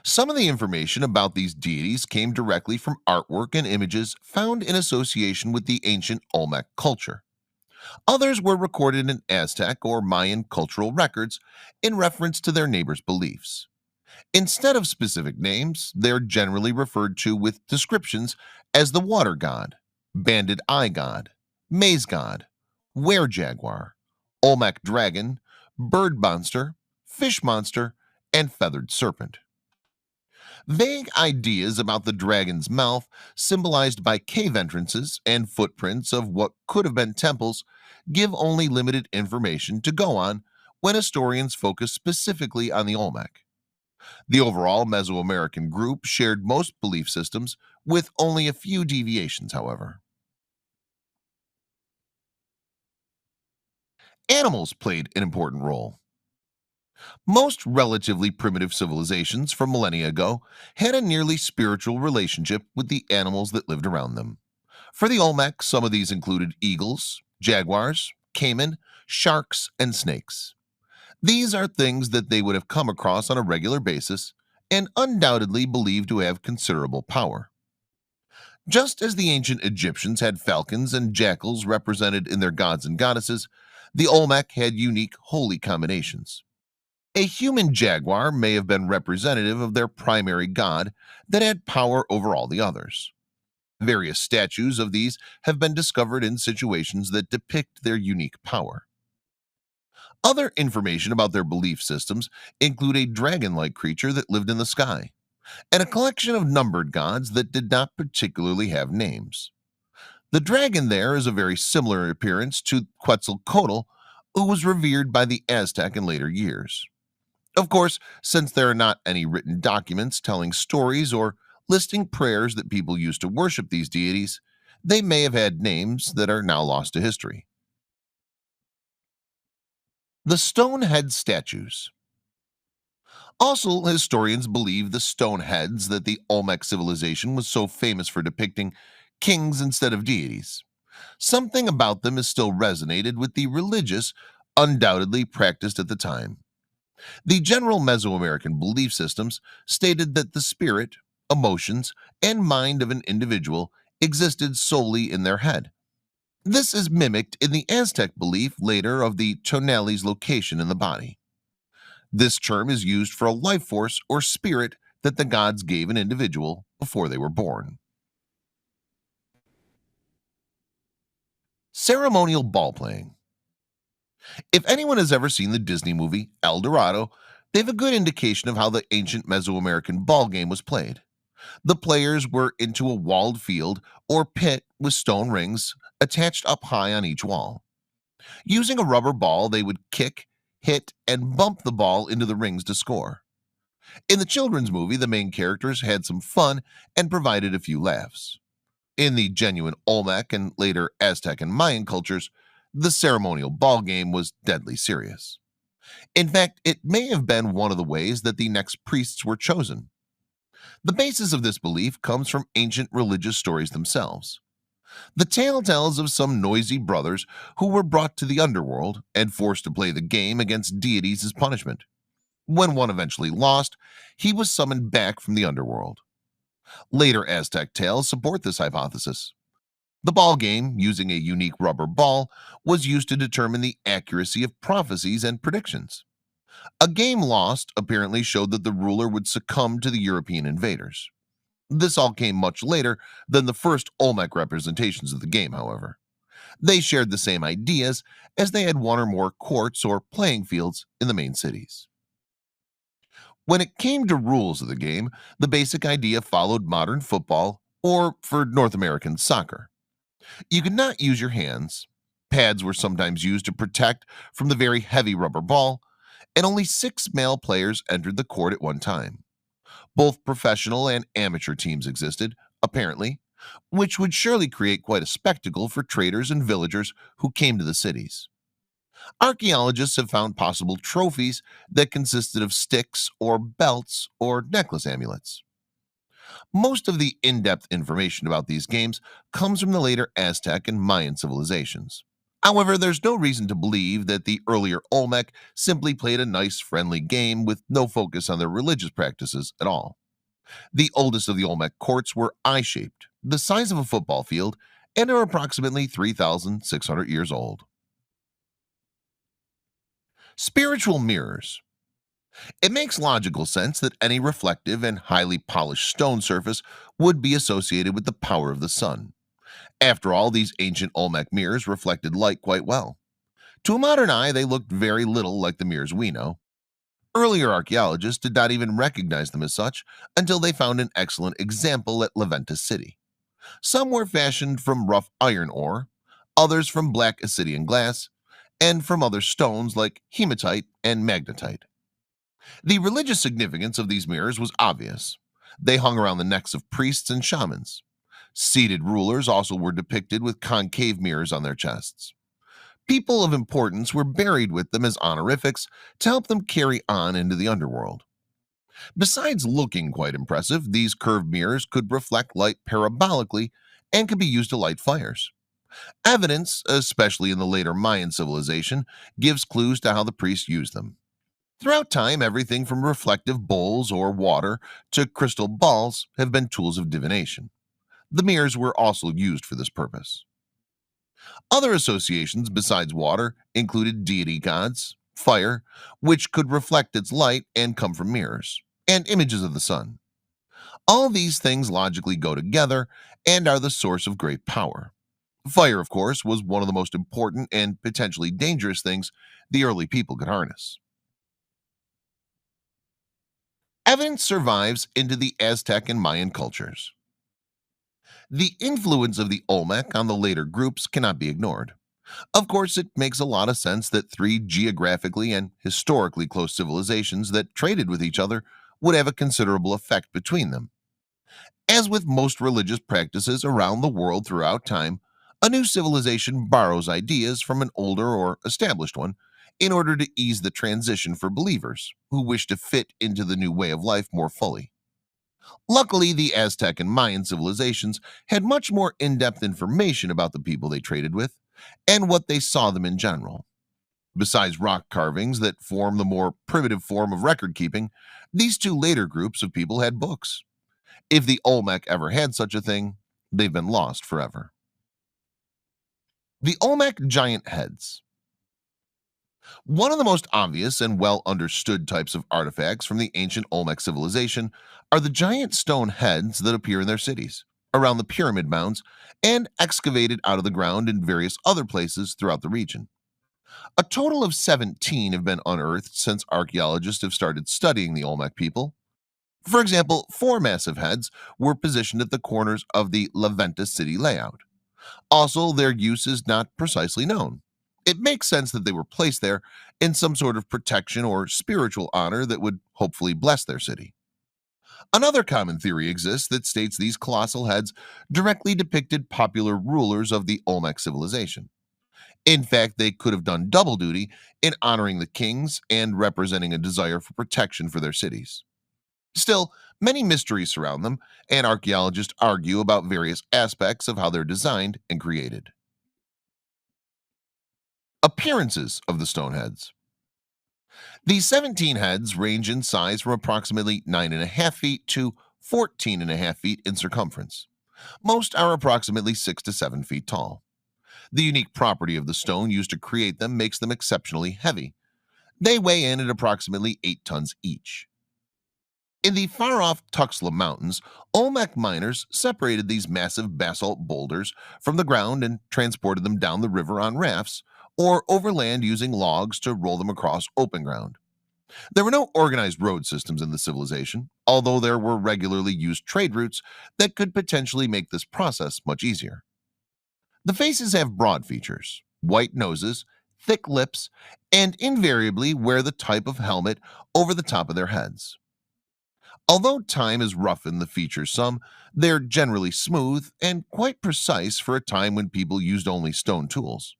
Some of the information about these deities came directly from artwork and images found in association with the ancient Olmec culture. Others were recorded in Aztec or Mayan cultural records in reference to their neighbors' beliefs. Instead of specific names, they're generally referred to with descriptions as the water god, banded eye god, maze god, were jaguar, Olmec dragon, bird monster, fish monster, and feathered serpent. Vague ideas about the dragon's mouth, symbolized by cave entrances and footprints of what could have been temples, give only limited information to go on when historians focus specifically on the Olmec. The overall Mesoamerican group shared most belief systems, with only a few deviations, however. Animals played an important role. Most relatively primitive civilizations from millennia ago had a nearly spiritual relationship with the animals that lived around them. For the Olmec, some of these included eagles, jaguars, caiman, sharks, and snakes. These are things that they would have come across on a regular basis and undoubtedly believed to have considerable power. Just as the ancient Egyptians had falcons and jackals represented in their gods and goddesses, the Olmec had unique holy combinations. A human jaguar may have been representative of their primary god that had power over all the others. Various statues of these have been discovered in situations that depict their unique power. Other information about their belief systems include a dragon-like creature that lived in the sky, and a collection of numbered gods that did not particularly have names. The dragon there is a very similar appearance to Quetzalcoatl, who was revered by the Aztec in later years. Of course, since there are not any written documents telling stories or listing prayers that people used to worship these deities, they may have had names that are now lost to history. The stone head statues. Also, historians believe the stone heads that the Olmec civilization was so famous for depicting kings instead of deities. Something about them has still resonated with the religious, undoubtedly practiced at the time. The general Mesoamerican belief systems stated that the spirit, emotions, and mind of an individual existed solely in their head. This is mimicked in the Aztec belief later of the tonali's location in the body. This term is used for a life force or spirit that the gods gave an individual before they were born. Ceremonial ball playing. If anyone has ever seen the Disney movie El Dorado, they have a good indication of how the ancient Mesoamerican ball game was played. The players were into a walled field or pit with stone rings attached up high on each wall. Using a rubber ball, they would kick, hit, and bump the ball into the rings to score. In the children's movie, the main characters had some fun and provided a few laughs. In the genuine Olmec and later Aztec and Mayan cultures, the ceremonial ball game was deadly serious. In fact, it may have been one of the ways that the next priests were chosen. The basis of this belief comes from ancient religious stories themselves. The tale tells of some noisy brothers who were brought to the underworld and forced to play the game against deities as punishment. When one eventually lost, he was summoned back from the underworld. Later Aztec tales support this hypothesis. The ball game, using a unique rubber ball, was used to determine the accuracy of prophecies and predictions. A game lost apparently showed that the ruler would succumb to the European invaders. This all came much later than the first Olmec representations of the game, however. They shared the same ideas, as they had one or more courts or playing fields in the main cities. When it came to rules of the game, the basic idea followed modern football, or for North American, soccer. You could not use your hands. Pads were sometimes used to protect from the very heavy rubber ball, and only 6 male players entered the court at one time. Both professional and amateur teams existed, apparently, which would surely create quite a spectacle for traders and villagers who came to the cities. Archaeologists have found possible trophies that consisted of sticks or belts or necklace amulets. Most of the in-depth information about these games comes from the later Aztec and Mayan civilizations. However, there's no reason to believe that the earlier Olmec simply played a nice friendly game with no focus on their religious practices at all. The oldest of the Olmec courts were eye-shaped, the size of a football field, and are approximately 3,600 years old. Spiritual mirrors. It makes logical sense that any reflective and highly polished stone surface would be associated with the power of the sun. After all, these ancient Olmec mirrors reflected light quite well. To a modern eye, they looked very little like the mirrors we know. Earlier archaeologists did not even recognize them as such until they found an excellent example at Leventis City. Some were fashioned from rough iron ore, others from black Ascidian glass, and from other stones like hematite and magnetite. The religious significance of these mirrors was obvious. They hung around the necks of priests and shamans. Seated rulers also were depicted with concave mirrors on their chests. People of importance were buried with them as honorifics to help them carry on into the underworld. Besides looking quite impressive, these curved mirrors could reflect light parabolically and could be used to light fires. Evidence, especially in the later Mayan civilization, gives clues to how the priests used them. Throughout time, everything from reflective bowls or water to crystal balls have been tools of divination. The mirrors were also used for this purpose. Other associations besides water included deity gods, fire, which could reflect its light and come from mirrors, and images of the sun. All these things logically go together and are the source of great power. Fire, of course, was one of the most important and potentially dangerous things the early people could harness. Evidence survives into the Aztec and Mayan cultures. The influence of the Olmec on the later groups cannot be ignored. Of course, it makes a lot of sense that three geographically and historically close civilizations that traded with each other would have a considerable effect between them. As with most religious practices around the world throughout time, a new civilization borrows ideas from an older or established one in order to ease the transition for believers who wish to fit into the new way of life more fully. Luckily, the Aztec and Mayan civilizations had much more in-depth information about the people they traded with and what they saw them in general. Besides rock carvings that form the more primitive form of record keeping, these two later groups of people had books. If the Olmec ever had such a thing, they've been lost forever. The Olmec giant heads. One of the most obvious and well understood types of artifacts from the ancient Olmec civilization are the giant stone heads that appear in their cities. around the pyramid mounds and excavated out of the ground in various other places throughout the region. A total of 17 have been unearthed since archaeologists have started studying the Olmec people. For example, 4 massive heads were positioned at the corners of the La Venta city layout. Also, their use is not precisely known. It makes sense that they were placed there in some sort of protection or spiritual honor that would hopefully bless their city. Another common theory exists that states these colossal heads directly depicted popular rulers of the Olmec civilization. In fact, they could have done double duty in honoring the kings and representing a desire for protection for their cities. Still, many mysteries surround them, and archaeologists argue about various aspects of how they're designed and created. Appearances of the stone heads. These 17 heads range in size from approximately 9.5 feet to 14.5 feet in circumference. Most are approximately 6 to 7 feet tall. The unique property of the stone used to create them makes them exceptionally heavy. They weigh in at approximately 8 tons each. In the far-off Tuxtla Mountains, Olmec miners separated these massive basalt boulders from the ground and transported them down the river on rafts or overland using logs to roll them across open ground. There were no organized road systems in the civilization, although there were regularly used trade routes that could potentially make this process much easier. The faces have broad features, white noses, thick lips, and invariably wear the type of helmet over the top of their heads. Although time has roughened the features some, they're generally smooth and quite precise for a time when people used only stone tools.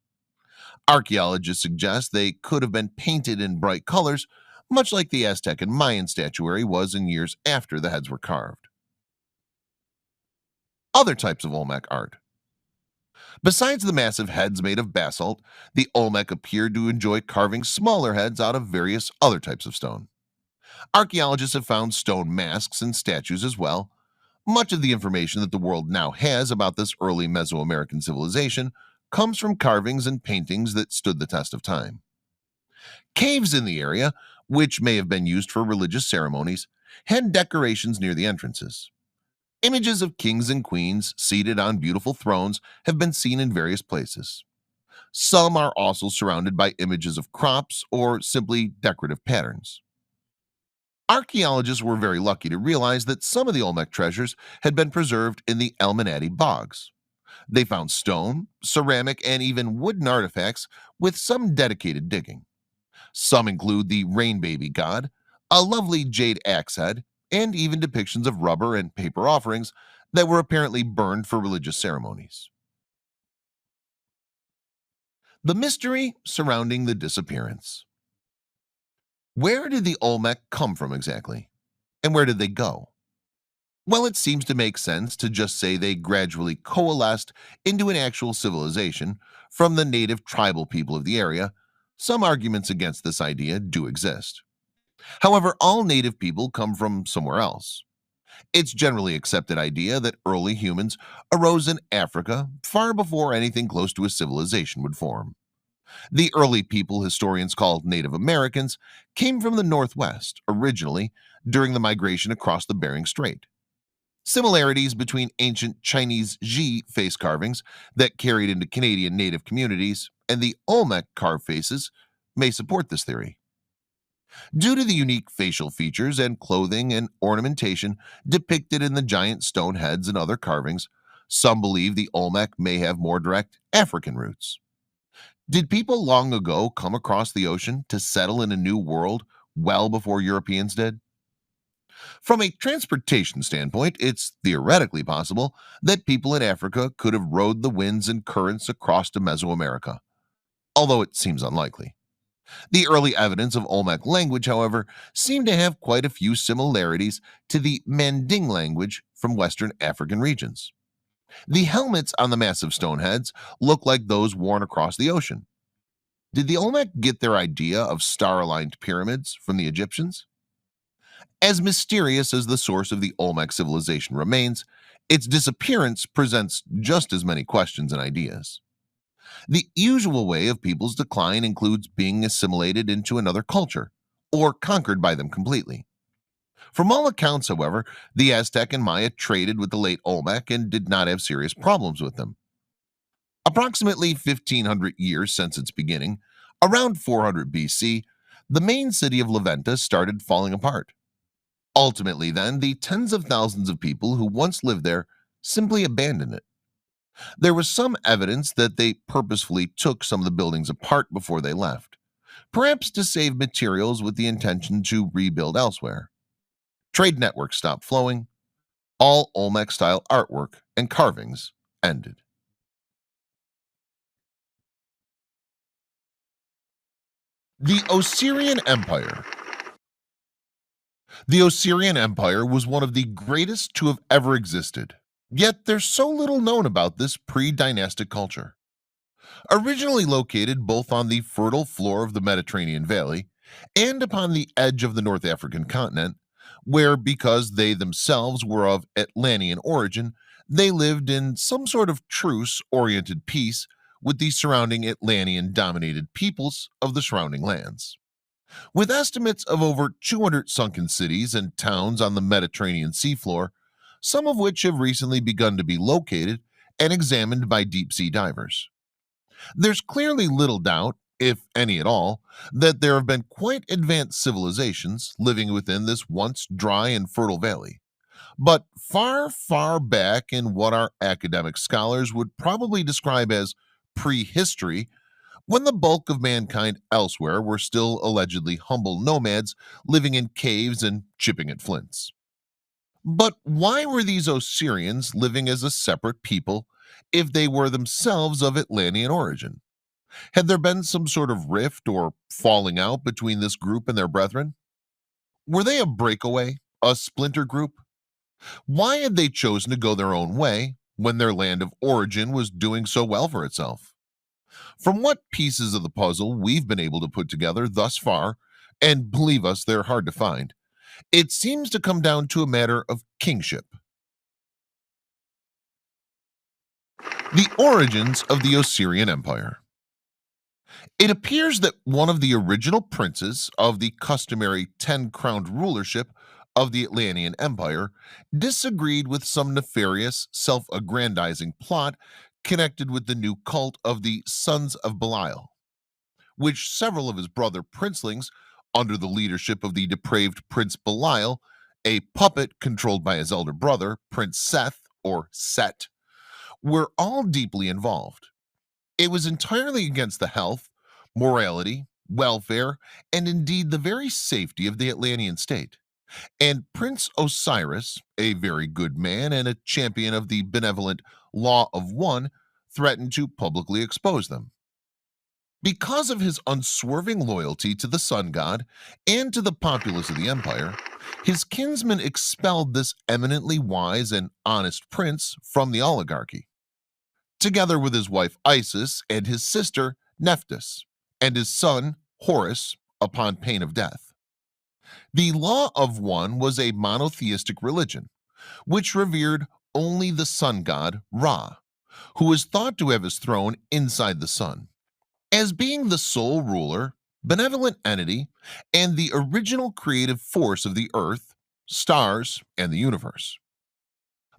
Archaeologists suggest they could have been painted in bright colors, much like the Aztec and Mayan statuary was in years after the heads were carved. Other types of Olmec art. Besides the massive heads made of basalt, the Olmec appeared to enjoy carving smaller heads out of various other types of stone. Archaeologists have found stone masks and statues as well. Much of the information that the world now has about this early Mesoamerican civilization comes from carvings and paintings that stood the test of time. Caves in the area, which may have been used for religious ceremonies, had decorations near the entrances. Images of kings and queens seated on beautiful thrones have been seen in various places. Some are also surrounded by images of crops or simply decorative patterns. Archaeologists were very lucky to realize that some of the Olmec treasures had been preserved in the El Manati bogs. They found stone, ceramic, and even wooden artifacts with some dedicated digging. Some include the rain baby god, a lovely jade axe head, and even depictions of rubber and paper offerings that were apparently burned for religious ceremonies. The mystery surrounding the disappearance. Where did the Olmec come from exactly? And where did they go? Well, it seems to make sense to just say they gradually coalesced into an actual civilization from the native tribal people of the area. Some arguments against this idea do exist. However, all native people come from somewhere else. It's generally accepted idea that early humans arose in Africa far before anything close to a civilization would form. The early people historians call Native Americans came from the Northwest originally during the migration across the Bering Strait. Similarities between ancient Chinese Xi face carvings that carried into Canadian Native communities and the Olmec carved faces may support this theory. Due to the unique facial features and clothing and ornamentation depicted in the giant stone heads and other carvings, some believe the Olmec may have more direct African roots. Did people long ago come across the ocean to settle in a new world well before Europeans did? From a transportation standpoint, it's theoretically possible that people in Africa could have rode the winds and currents across to Mesoamerica, although it seems unlikely. The early evidence of Olmec language, however, seemed to have quite a few similarities to the Manding language from Western African regions. The helmets on the massive stone heads look like those worn across the ocean. Did the Olmec get their idea of star-aligned pyramids from the Egyptians? As mysterious as the source of the Olmec civilization remains, its disappearance presents just as many questions and ideas. The usual way of people's decline includes being assimilated into another culture or conquered by them completely. From all accounts, however, the Aztec and Maya traded with the late Olmec and did not have serious problems with them. Approximately 1500 years since its beginning, around 400 BC, the main city of Laventa started falling apart. Ultimately, then, the tens of thousands of people who once lived there simply abandoned it. There was some evidence that they purposefully took some of the buildings apart before they left, perhaps to save materials with the intention to rebuild elsewhere. Trade networks stopped flowing, all Olmec style artwork and carvings ended. The Osirian Empire. The Osirian Empire was one of the greatest to have ever existed. Yet there's so little known about this pre dynastic culture. Originally located both on the fertile floor of the Mediterranean Valley and upon the edge of the North African continent, where, because they themselves were of Atlantean origin, they lived in some sort of truce oriented peace with the surrounding Atlantean dominated peoples of the surrounding lands. With estimates of over 200 sunken cities and towns on the Mediterranean seafloor, some of which have recently begun to be located and examined by deep sea divers. There's clearly little doubt, if any at all, that there have been quite advanced civilizations living within this once dry and fertile valley. But far, far back in what our academic scholars would probably describe as prehistory, when the bulk of mankind elsewhere were still allegedly humble nomads living in caves and chipping at flints. But why were these Osirians living as a separate people if they were themselves of Atlantean origin? Had there been some sort of rift or falling out between this group and their brethren? Were they a breakaway, a splinter group? Why had they chosen to go their own way when their land of origin was doing so well for itself? From what pieces of the puzzle we've been able to put together thus far, and believe us, they're hard to find, it seems to come down to a matter of kingship. The origins of the Osirian Empire. It appears that one of the original princes of the customary 10-crowned rulership of the Atlantean Empire disagreed with some nefarious, self aggrandizing plot connected with the new cult of the Sons of Belial, which several of his brother princelings, under the leadership of the depraved Prince Belial, a puppet controlled by his elder brother, Prince Seth or Set, were all deeply involved. It was entirely against the health, morality, welfare, and indeed the very safety of the Atlantean state. And Prince Osiris, a very good man and a champion of the benevolent Law of One, threatened to publicly expose them. Because of his unswerving loyalty to the sun god and to the populace of the empire, his kinsmen expelled this eminently wise and honest prince from the oligarchy, together with his wife Isis and his sister Nephthys, and his son Horus, upon pain of death. The Law of One was a monotheistic religion, which revered only the sun god Ra, who was thought to have his throne inside the sun, as being the sole ruler, benevolent entity, and the original creative force of the earth, stars, and the universe.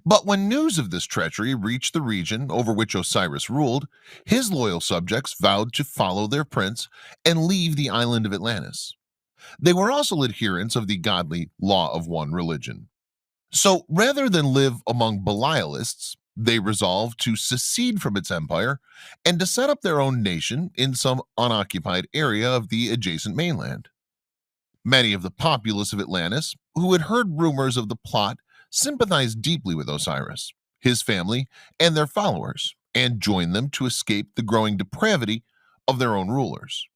But when news of this treachery reached the region over which Osiris ruled, his loyal subjects vowed to follow their prince and leave the island of Atlantis. They were also adherents of the godly Law of One religion. So rather than live among Belialists, they resolved to secede from its empire and to set up their own nation in some unoccupied area of the adjacent mainland. Many of the populace of Atlantis, who had heard rumors of the plot, sympathized deeply with Osiris, his family, and their followers, and joined them to escape the growing depravity of their own rulers.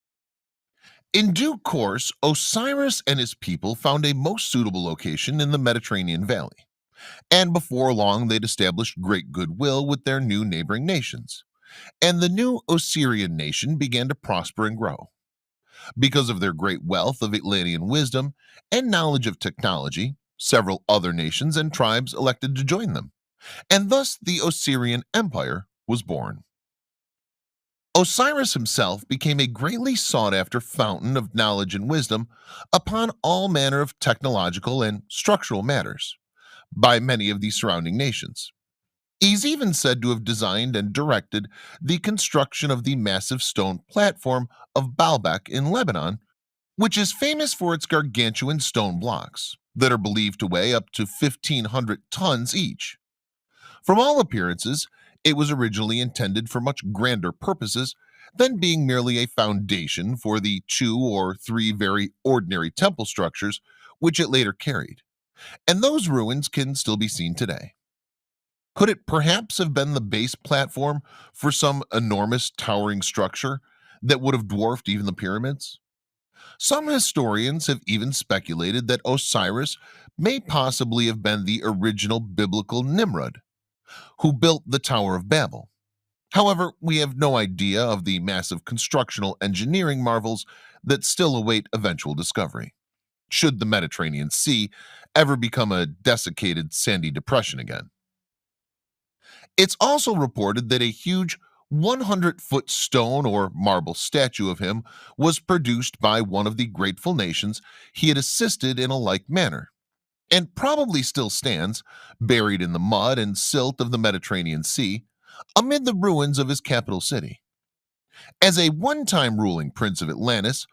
In due course, Osiris and his people found a most suitable location in the Mediterranean Valley, and before long they'd established great goodwill with their new neighboring nations, and the new Osirian nation began to prosper and grow. Because of their great wealth of Atlantean wisdom and knowledge of technology, several other nations and tribes elected to join them, and thus the Osirian Empire was born. Osiris himself became a greatly sought after fountain of knowledge and wisdom upon all manner of technological and structural matters by many of the surrounding nations. He's even said to have designed and directed the construction of the massive stone platform of Baalbek in Lebanon, which is famous for its gargantuan stone blocks that are believed to weigh up to 1,500 tons each. From all appearances, it was originally intended for much grander purposes than being merely a foundation for the 2 or 3 very ordinary temple structures which it later carried, and those ruins can still be seen today. Could it perhaps have been the base platform for some enormous towering structure that would have dwarfed even the pyramids? Some historians have even speculated that Osiris may possibly have been the original biblical Nimrod, who built the Tower of Babel. However, we have no idea of the massive constructional engineering marvels that still await eventual discovery, should the Mediterranean Sea ever become a desiccated sandy depression again. It's also reported that a huge 100-foot stone or marble statue of him was produced by one of the grateful nations he had assisted in a like manner, and probably still stands, buried in the mud and silt of the Mediterranean Sea, amid the ruins of his capital city. As a one-time ruling prince of Atlantis,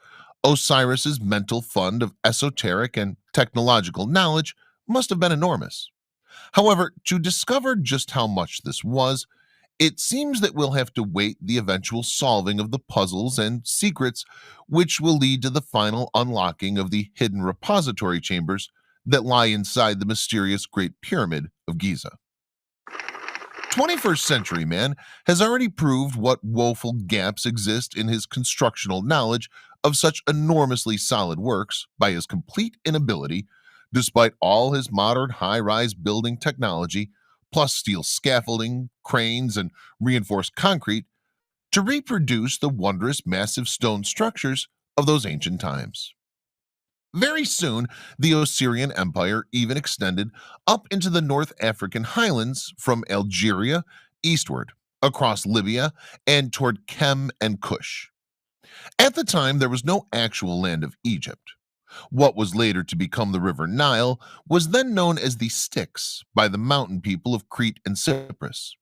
Osiris's mental fund of esoteric and technological knowledge must have been enormous. However, to discover just how much this was, it seems that we'll have to wait the eventual solving of the puzzles and secrets which will lead to the final unlocking of the hidden repository chambers that lie inside the mysterious Great Pyramid of Giza. 21st century man has already proved what woeful gaps exist in his constructional knowledge of such enormously solid works by his complete inability, despite all his modern high-rise building technology, plus steel scaffolding, cranes, and reinforced concrete, to reproduce the wondrous massive stone structures of those ancient times. Very soon, the Osirian Empire even extended up into the North African highlands from Algeria eastward, across Libya, and toward Kem and Kush. At the time, there was no actual land of Egypt. What was later to become the River Nile was then known as the Styx by the mountain people of Crete and Cyprus.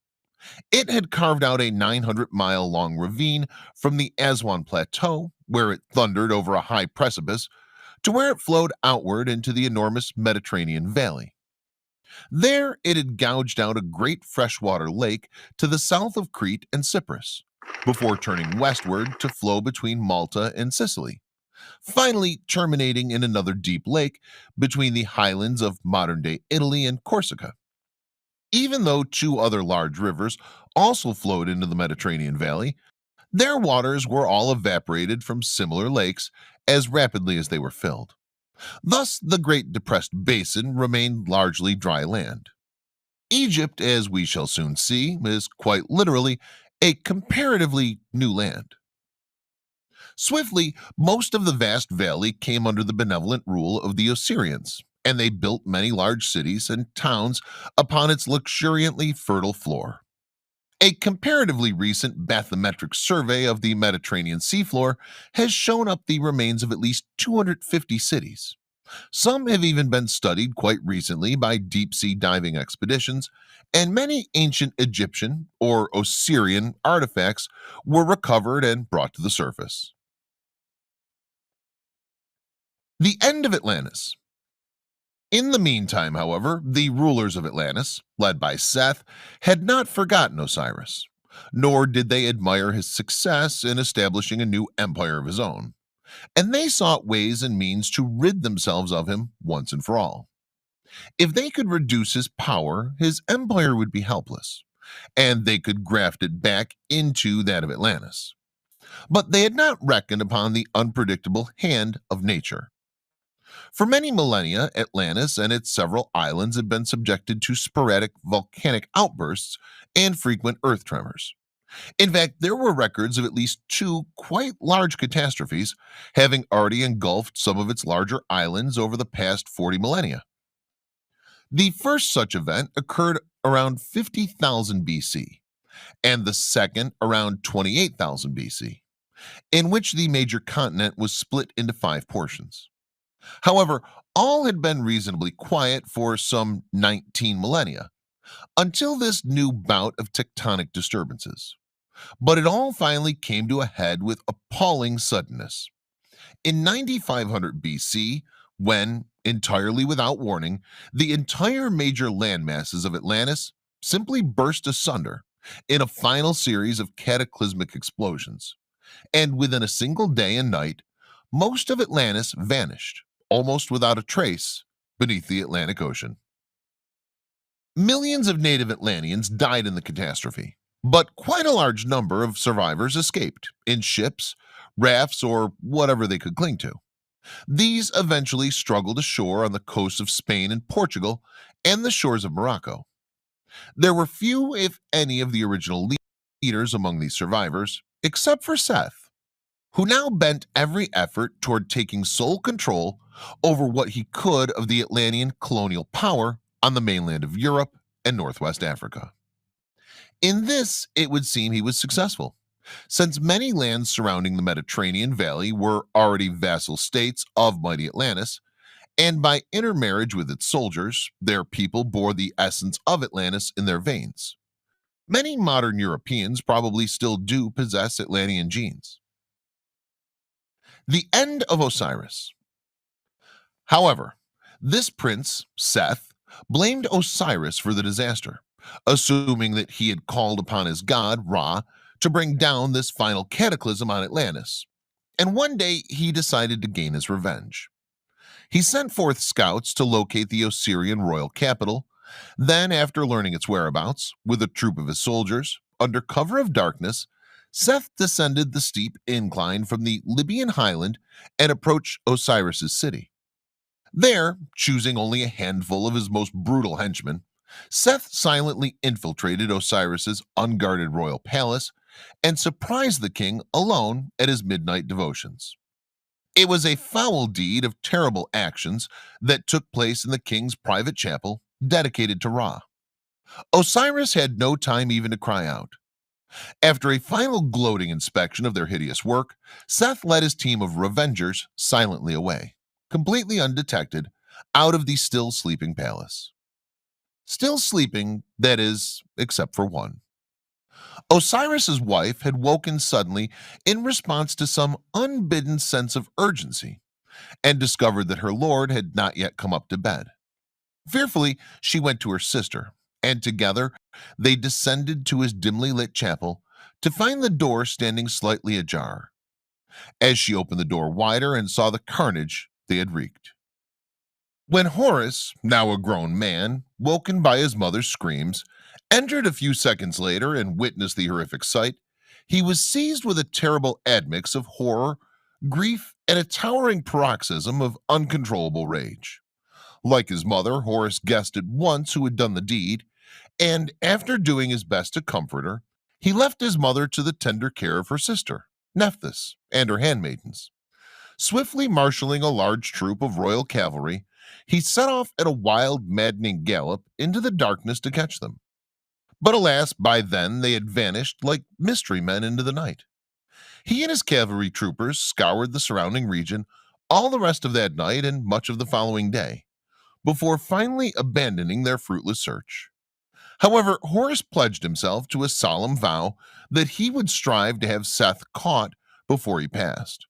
It had carved out a 900-mile-long ravine from the Aswan Plateau, where it thundered over a high precipice, to where it flowed outward into the enormous Mediterranean Valley. There, it had gouged out a great freshwater lake to the south of Crete and Cyprus, before turning westward to flow between Malta and Sicily, finally terminating in another deep lake between the highlands of modern-day Italy and Corsica. Even though 2 other large rivers also flowed into the Mediterranean Valley, their waters were all evaporated from similar lakes as rapidly as they were filled. Thus, the Great Depressed Basin remained largely dry land. Egypt, as we shall soon see, is quite literally a comparatively new land. Swiftly, most of the vast valley came under the benevolent rule of the Osirians, and they built many large cities and towns upon its luxuriantly fertile floor. A comparatively recent bathymetric survey of the Mediterranean seafloor has shown up the remains of at least 250 cities. Some have even been studied quite recently by deep-sea diving expeditions, and many ancient Egyptian or Osirian artifacts were recovered and brought to the surface. The end of Atlantis. In the meantime, however, the rulers of Atlantis, led by Seth, had not forgotten Osiris, nor did they admire his success in establishing a new empire of his own, and they sought ways and means to rid themselves of him once and for all. If they could reduce his power, his empire would be helpless, and they could graft it back into that of Atlantis. But they had not reckoned upon the unpredictable hand of nature. For many millennia, Atlantis and its several islands had been subjected to sporadic volcanic outbursts and frequent earth tremors. In fact, there were records of at least 2 quite large catastrophes having already engulfed some of its larger islands over the past 40 millennia. The first such event occurred around 50,000 BC, and the second around 28,000 BC, in which the major continent was split into 5 portions. However, all had been reasonably quiet for some 19 millennia until this new bout of tectonic disturbances. But it all finally came to a head with appalling suddenness. In 9500 BC, when, entirely without warning, the entire major landmasses of Atlantis simply burst asunder in a final series of cataclysmic explosions, and within a single day and night, most of Atlantis vanished, almost without a trace, beneath the Atlantic Ocean. Millions of native Atlanteans died in the catastrophe, but quite a large number of survivors escaped in ships, rafts, or whatever they could cling to. These eventually struggled ashore on the coasts of Spain and Portugal and the shores of Morocco. There were few, if any, of the original leaders among these survivors, except for Seth, who now bent every effort toward taking sole control over what he could of the Atlantean colonial power on the mainland of Europe and Northwest Africa. In this, it would seem he was successful, since many lands surrounding the Mediterranean Valley were already vassal states of mighty Atlantis, and by intermarriage with its soldiers, their people bore the essence of Atlantis in their veins. Many modern Europeans probably still do possess Atlantean genes. The end of Osiris. However, this prince, Seth, blamed Osiris for the disaster, assuming that he had called upon his god, Ra, to bring down this final cataclysm on Atlantis. And one day he decided to gain his revenge. He sent forth scouts to locate the Osirian royal capital. Then, after learning its whereabouts, with a troop of his soldiers, under cover of darkness, Seth descended the steep incline from the Libyan highland and approached Osiris's city. There, choosing only a handful of his most brutal henchmen, Seth silently infiltrated Osiris's unguarded royal palace and surprised the king alone at his midnight devotions. It was a foul deed of terrible actions that took place in the king's private chapel dedicated to Ra. Osiris had no time even to cry out. After a final gloating inspection of their hideous work, Seth led his team of revengers silently away, completely undetected, out of the still sleeping palace. Still sleeping, that is, except for one. Osiris's wife had woken suddenly in response to some unbidden sense of urgency and discovered that her lord had not yet come up to bed. Fearfully, she went to her sister, and together they descended to his dimly lit chapel to find the door standing slightly ajar. As she opened the door wider and saw the carnage they had wreaked. When Horus, now a grown man, woken by his mother's screams, entered a few seconds later and witnessed the horrific sight, he was seized with a terrible admix of horror, grief, and a towering paroxysm of uncontrollable rage. Like his mother, Horus guessed at once who had done the deed, and after doing his best to comfort her, he left his mother to the tender care of her sister, Nephthys, and her handmaidens. Swiftly marshaling a large troop of royal cavalry, he set off at a wild, maddening gallop into the darkness to catch them. But alas, by then they had vanished like mystery men into the night. He and his cavalry troopers scoured the surrounding region all the rest of that night and much of the following day, before finally abandoning their fruitless search. However, Horus pledged himself to a solemn vow that he would strive to have Seth caught before he passed.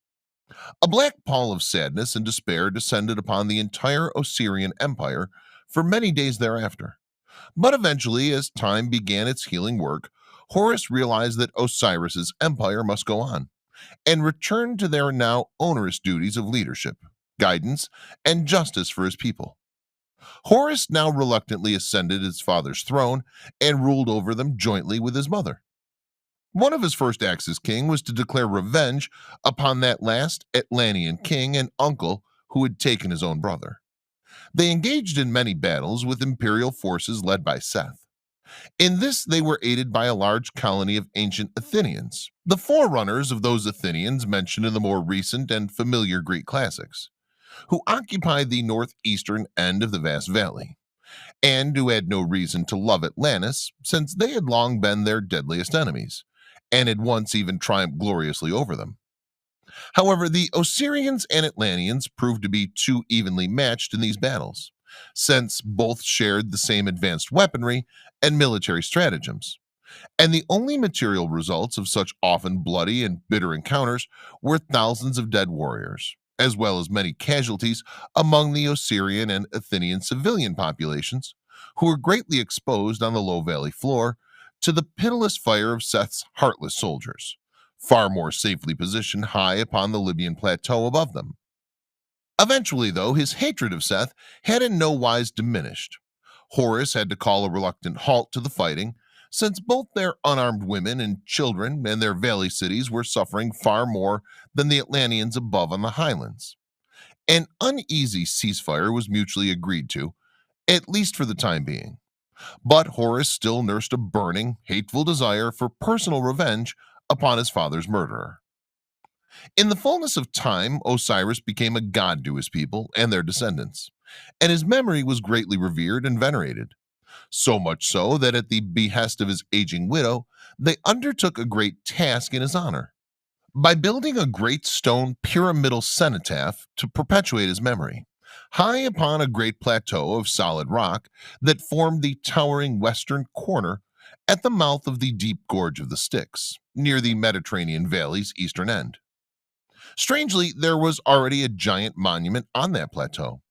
A black pall of sadness and despair descended upon the entire Osirian Empire for many days thereafter. But eventually, as time began its healing work, Horus realized that Osiris's empire must go on, and returned to their now onerous duties of leadership, guidance, and justice for his people. Horus now reluctantly ascended his father's throne and ruled over them jointly with his mother. One of his first acts as king was to declare revenge upon that last Atlantean king and uncle who had taken his own brother. They engaged in many battles with imperial forces led by Seth. In this, they were aided by a large colony of ancient Athenians, the forerunners of those Athenians mentioned in the more recent and familiar Greek classics, who occupied the northeastern end of the vast valley, and who had no reason to love Atlantis since they had long been their deadliest enemies, and had once even triumphed gloriously over them. However, the Osirians and Atlanteans proved to be too evenly matched in these battles, since both shared the same advanced weaponry and military stratagems. And the only material results of such often bloody and bitter encounters were thousands of dead warriors, as well as many casualties among the Osirian and Athenian civilian populations, who were greatly exposed on the low valley floor to the pitiless fire of Seth's heartless soldiers, far more safely positioned high upon the Libyan plateau above them. Eventually, though, his hatred of Seth had in no wise diminished. Horus had to call a reluctant halt to the fighting, since both their unarmed women and children and their valley cities were suffering far more than the Atlanteans above on the highlands. An uneasy ceasefire was mutually agreed to, at least for the time being. But Horus still nursed a burning, hateful desire for personal revenge upon his father's murderer. In the fullness of time, Osiris became a god to his people and their descendants, and his memory was greatly revered and venerated. So much so that at the behest of his aging widow, they undertook a great task in his honor by building a great stone pyramidal cenotaph to perpetuate his memory, high upon a great plateau of solid rock that formed the towering western corner at the mouth of the deep gorge of the Styx, near the Mediterranean valley's eastern end. Strangely, there was already a giant monument on that plateau,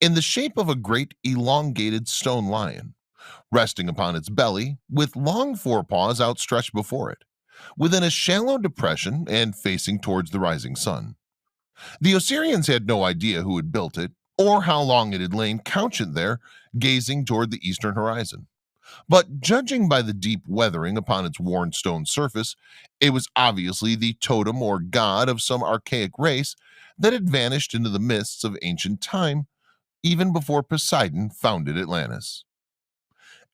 in the shape of a great elongated stone lion, resting upon its belly with long forepaws outstretched before it, within a shallow depression and facing towards the rising sun. The Osirians had no idea who had built it or how long it had lain couchant there, gazing toward the eastern horizon. But judging by the deep weathering upon its worn stone surface, it was obviously the totem or god of some archaic race that had vanished into the mists of ancient time even before Poseidon founded Atlantis.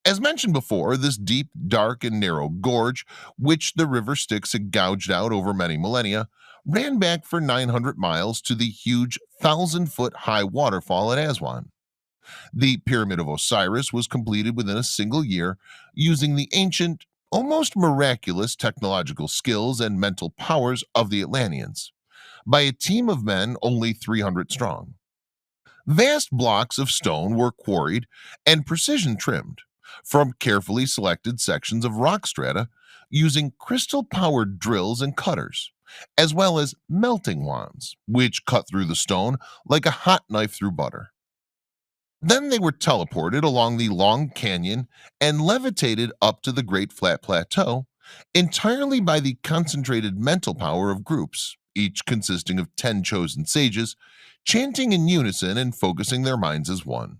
As mentioned before, this deep, dark, and narrow gorge, which the river Styx had gouged out over many millennia, ran back for 900 miles to the huge 1,000-foot high waterfall at Aswan. The Pyramid of Osiris was completed within a single year using the ancient, almost miraculous technological skills and mental powers of the Atlanteans by a team of men only 300 strong. Vast blocks of stone were quarried and precision trimmed from carefully selected sections of rock strata using crystal powered drills and cutters, as well as melting wands, which cut through the stone like a hot knife through butter. Then they were teleported along the long canyon and levitated up to the Great Flat Plateau entirely by the concentrated mental power of groups, each consisting of 10 chosen sages, chanting in unison and focusing their minds as one.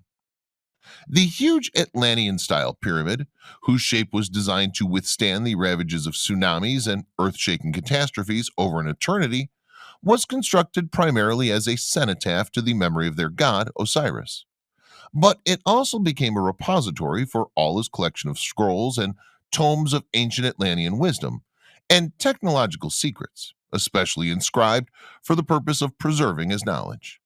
The huge Atlantean style pyramid, whose shape was designed to withstand the ravages of tsunamis and earth shaking catastrophes over an eternity, was constructed primarily as a cenotaph to the memory of their god, Osiris. But it also became a repository for all his collection of scrolls and tomes of ancient Atlantean wisdom and technological secrets, especially inscribed for the purpose of preserving his knowledge.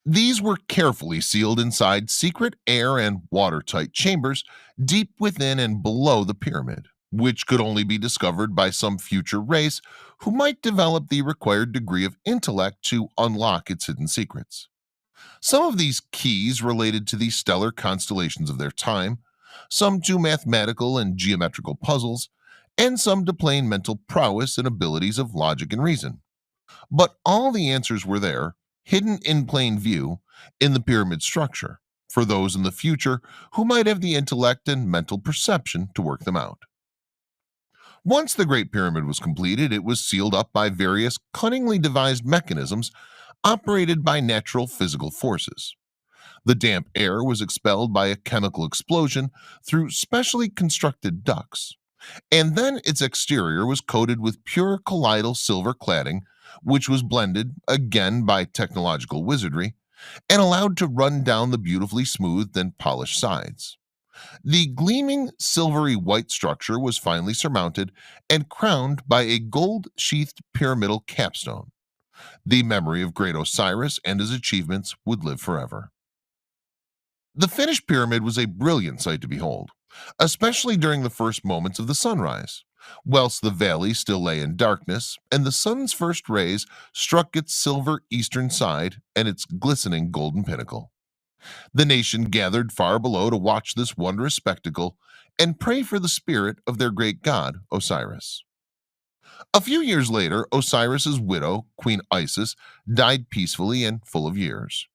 These were carefully sealed inside secret air and watertight chambers deep within and below the pyramid, which could only be discovered by some future race who might develop the required degree of intellect to unlock its hidden secrets. Some of these keys related to the stellar constellations of their time, some to mathematical and geometrical puzzles, and some to plain mental prowess and abilities of logic and reason. But all the answers were there, hidden in plain view, in the pyramid structure, for those in the future who might have the intellect and mental perception to work them out. Once the Great Pyramid was completed, it was sealed up by various cunningly devised mechanisms operated by natural physical forces. The damp air was expelled by a chemical explosion through specially constructed ducts, and then its exterior was coated with pure colloidal silver cladding, which was blended, again by technological wizardry, and allowed to run down the beautifully smoothed and polished sides. The gleaming silvery white structure was finally surmounted and crowned by a gold-sheathed pyramidal capstone. The memory of great Osiris and his achievements would live forever. The finished pyramid was a brilliant sight to behold, especially during the first moments of the sunrise, whilst the valley still lay in darkness and the sun's first rays struck its silver eastern side and its glistening golden pinnacle. The nation gathered far below to watch this wondrous spectacle and pray for the spirit of their great god, Osiris. A few years later, Osiris's widow, Queen Isis, died peacefully and full of years.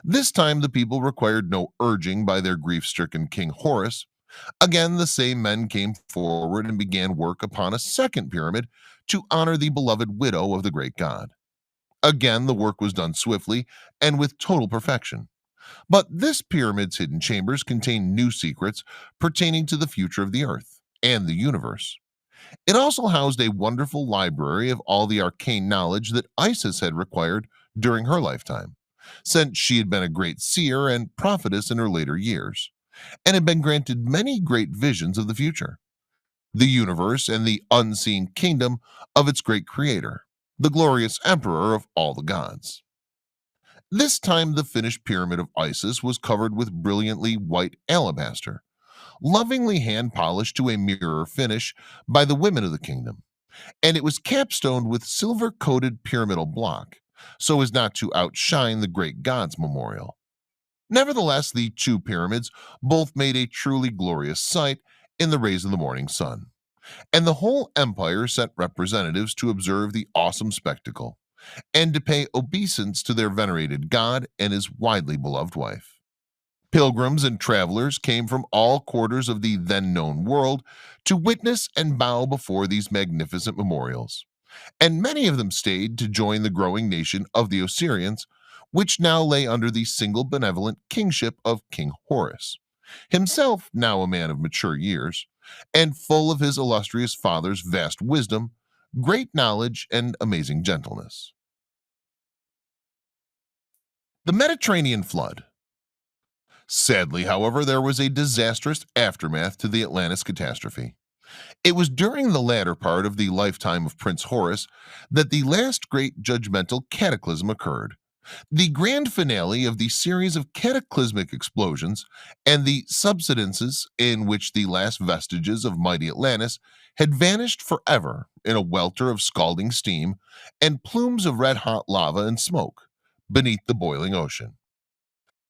This time, the people required no urging by their grief stricken King Horus. Again, the same men came forward and began work upon a second pyramid to honor the beloved widow of the great god. Again, the work was done swiftly and with total perfection. But this pyramid's hidden chambers contain new secrets pertaining to the future of the earth and the universe. It also housed a wonderful library of all the arcane knowledge that Isis had required during her lifetime, since she had been a great seer and prophetess in her later years, and had been granted many great visions of the future, the universe, and the unseen kingdom of its great creator, the glorious emperor of all the gods. This time, the finished pyramid of Isis was covered with brilliantly white alabaster, lovingly hand polished to a mirror finish by the women of the kingdom, and it was capstoned with silver coated pyramidal block, so as not to outshine the great god's memorial. Nevertheless, the two pyramids both made a truly glorious sight in the rays of the morning sun, and the whole empire sent representatives to observe the awesome spectacle and to pay obeisance to their venerated god and his widely beloved wife. Pilgrims and travelers came from all quarters of the then known world to witness and bow before these magnificent memorials, and many of them stayed to join the growing nation of the Osirians, which now lay under the single benevolent kingship of King Horus, himself now a man of mature years, and full of his illustrious father's vast wisdom, great knowledge, and amazing gentleness. The Mediterranean flood. Sadly, however, there was a disastrous aftermath to the Atlantis catastrophe. It was during the latter part of the lifetime of Prince Horus that the last great judgmental cataclysm occurred, the grand finale of the series of cataclysmic explosions and the subsidences in which the last vestiges of mighty Atlantis had vanished forever in a welter of scalding steam and plumes of red-hot lava and smoke beneath the boiling ocean.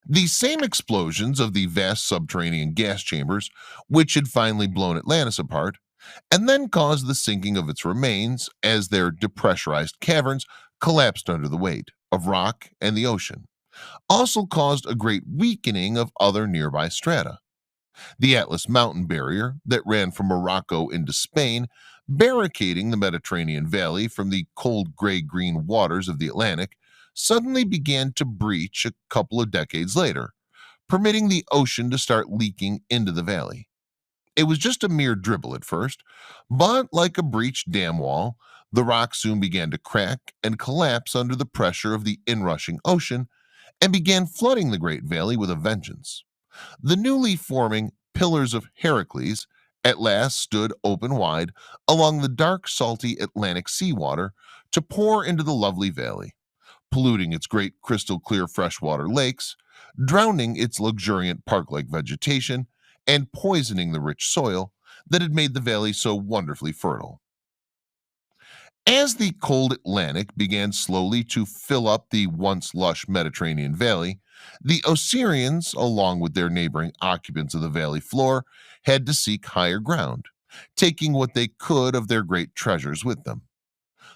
These same explosions of the vast subterranean gas chambers, which had finally blown Atlantis apart, and then caused the sinking of its remains as their depressurized caverns collapsed under the weight of rock and the ocean, also caused a great weakening of other nearby strata. The Atlas Mountain barrier that ran from Morocco into Spain, barricading the Mediterranean Valley from the cold gray-green waters of the Atlantic, suddenly began to breach a couple of decades later, permitting the ocean to start leaking into the valley. It was just a mere dribble at first, but like a breached dam wall, the rock soon began to crack and collapse under the pressure of the inrushing ocean and began flooding the Great Valley with a vengeance. The newly forming Pillars of Heracles at last stood open wide along the dark, salty Atlantic seawater to pour into the lovely valley, polluting its great crystal clear freshwater lakes, drowning its luxuriant park-like vegetation, and poisoning the rich soil that had made the valley so wonderfully fertile. As the cold Atlantic began slowly to fill up the once lush Mediterranean valley, the Osirians, along with their neighboring occupants of the valley floor, had to seek higher ground, taking what they could of their great treasures with them.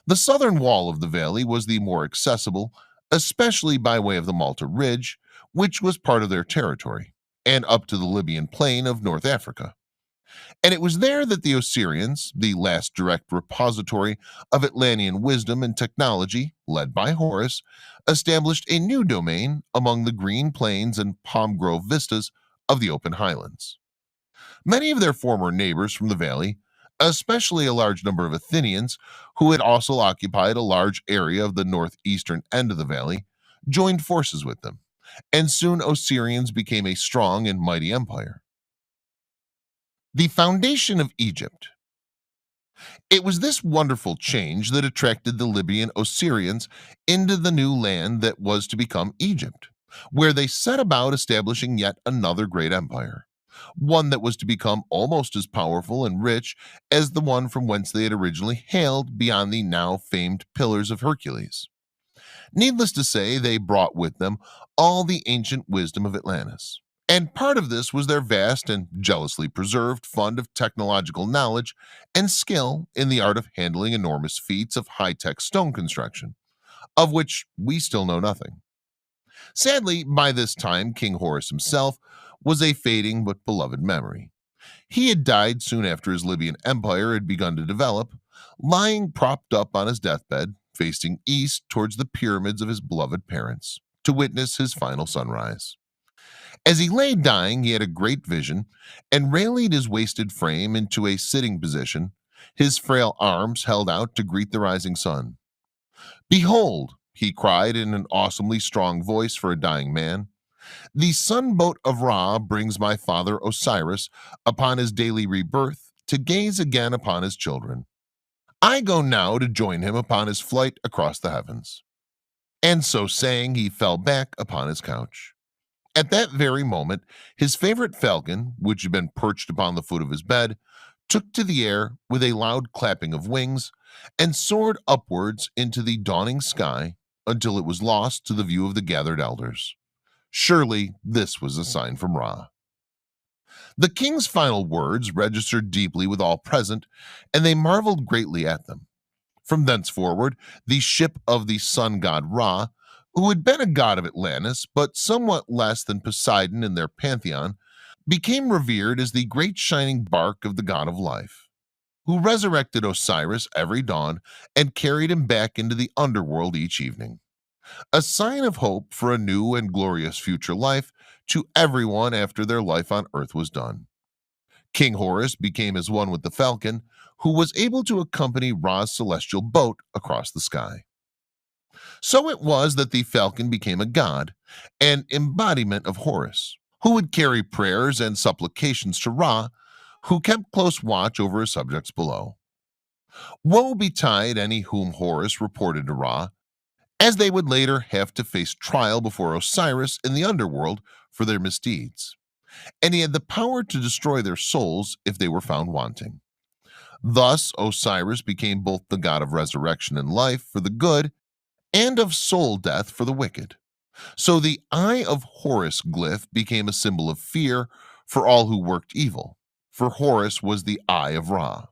The southern wall of the valley was the more accessible, especially by way of the Malta Ridge, which was part of their territory, and up to the Libyan plain of North Africa. And it was there that the Osirians, the last direct repository of Atlantean wisdom and technology, led by Horus, established a new domain among the green plains and palm grove vistas of the open highlands. Many of their former neighbors from the valley, especially a large number of Athenians who had also occupied a large area of the northeastern end of the valley, joined forces with them, and soon Osirians became a strong and mighty empire. The foundation of Egypt. It was this wonderful change that attracted the Libyan Osirians into the new land that was to become Egypt, where they set about establishing yet another great empire, one that was to become almost as powerful and rich as the one from whence they had originally hailed beyond the now famed Pillars of Hercules. Needless to say, they brought with them all the ancient wisdom of Atlantis. And part of this was their vast and jealously preserved fund of technological knowledge and skill in the art of handling enormous feats of high tech stone construction, of which we still know nothing. Sadly, by this time, King Horus himself was a fading but beloved memory. He had died soon after his Libyan empire had begun to develop, lying propped up on his deathbed, facing east towards the pyramids of his beloved parents, to witness his final sunrise. As he lay dying, he had a great vision and rallied his wasted frame into a sitting position, his frail arms held out to greet the rising sun. Behold, he cried in an awesomely strong voice for a dying man, the sunboat of Ra brings my father Osiris upon his daily rebirth to gaze again upon his children. I go now to join him upon his flight across the heavens. And so saying, he fell back upon his couch. At that very moment, his favorite falcon, which had been perched upon the foot of his bed, took to the air with a loud clapping of wings and soared upwards into the dawning sky until it was lost to the view of the gathered elders. Surely this was a sign from Ra. The king's final words registered deeply with all present, and they marveled greatly at them. From thenceforward, the ship of the sun god Ra, who had been a god of Atlantis, but somewhat less than Poseidon in their pantheon, became revered as the great shining bark of the god of life, who resurrected Osiris every dawn and carried him back into the underworld each evening, a sign of hope for a new and glorious future life to everyone after their life on earth was done. King Horus became as one with the falcon, who was able to accompany Ra's celestial boat across the sky. So it was that the falcon became a god, an embodiment of Horus, who would carry prayers and supplications to Ra, who kept close watch over his subjects below. Woe betide any whom Horus reported to Ra, as they would later have to face trial before Osiris in the underworld for their misdeeds, and he had the power to destroy their souls if they were found wanting. Thus, Osiris became both the god of resurrection and life for the good and of soul death for the wicked. So the Eye of Horus glyph became a symbol of fear for all who worked evil, for Horus was the Eye of Ra.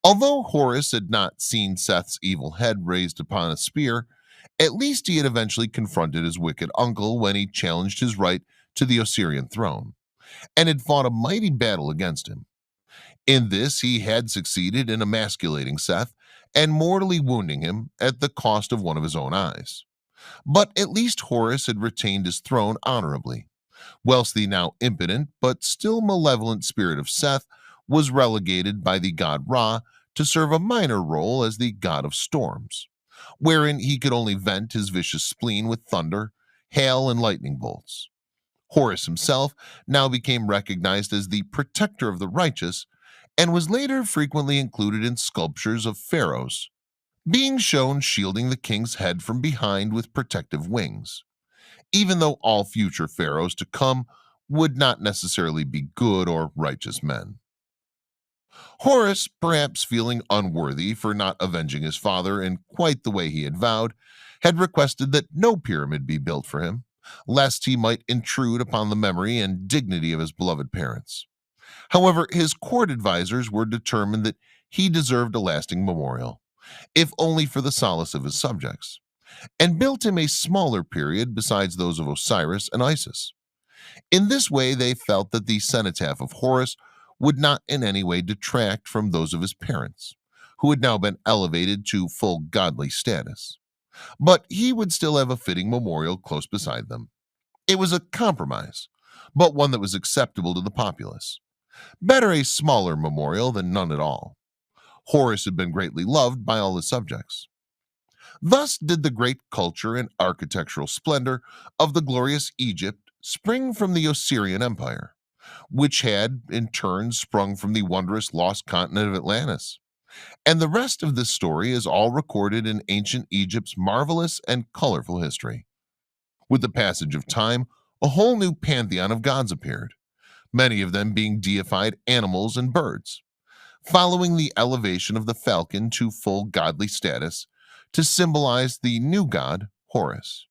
Although Horus had not seen Seth's evil head raised upon a spear, at least he had eventually confronted his wicked uncle when he challenged his right to the Osirian throne, and had fought a mighty battle against him. In this, he had succeeded in emasculating Seth and mortally wounding him at the cost of one of his own eyes. But at least Horus had retained his throne honorably, whilst the now impotent but still malevolent spirit of Seth was relegated by the god Ra to serve a minor role as the god of storms, wherein he could only vent his vicious spleen with thunder, hail, and lightning bolts. Horus himself now became recognized as the protector of the righteous and was later frequently included in sculptures of pharaohs, being shown shielding the king's head from behind with protective wings, even though all future pharaohs to come would not necessarily be good or righteous men. Horus, perhaps feeling unworthy for not avenging his father in quite the way he had vowed, had requested that no pyramid be built for him, lest he might intrude upon the memory and dignity of his beloved parents. However, his court advisors were determined that he deserved a lasting memorial, if only for the solace of his subjects, and built him a smaller period besides those of Osiris and Isis. In this way, they felt that the cenotaph of Horus would not in any way detract from those of his parents, who had now been elevated to full godly status. But he would still have a fitting memorial close beside them. It was a compromise, but one that was acceptable to the populace. Better a smaller memorial than none at all. Horus had been greatly loved by all his subjects. Thus did the great culture and architectural splendor of the glorious Egypt spring from the Osirian Empire, which had, in turn, sprung from the wondrous lost continent of Atlantis. And the rest of this story is all recorded in ancient Egypt's marvelous and colorful history. With the passage of time, a whole new pantheon of gods appeared, many of them being deified animals and birds, following the elevation of the falcon to full godly status to symbolize the new god, Horus.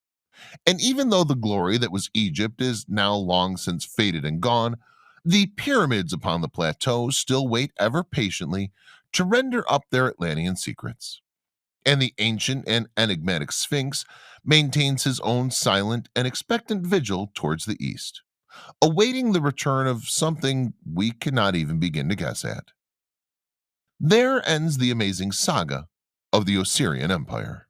And even though the glory that was Egypt is now long since faded and gone, the pyramids upon the plateau still wait ever patiently to render up their Atlantean secrets. And the ancient and enigmatic Sphinx maintains his own silent and expectant vigil towards the east, awaiting the return of something we cannot even begin to guess at. There ends the amazing saga of the Osirian Empire.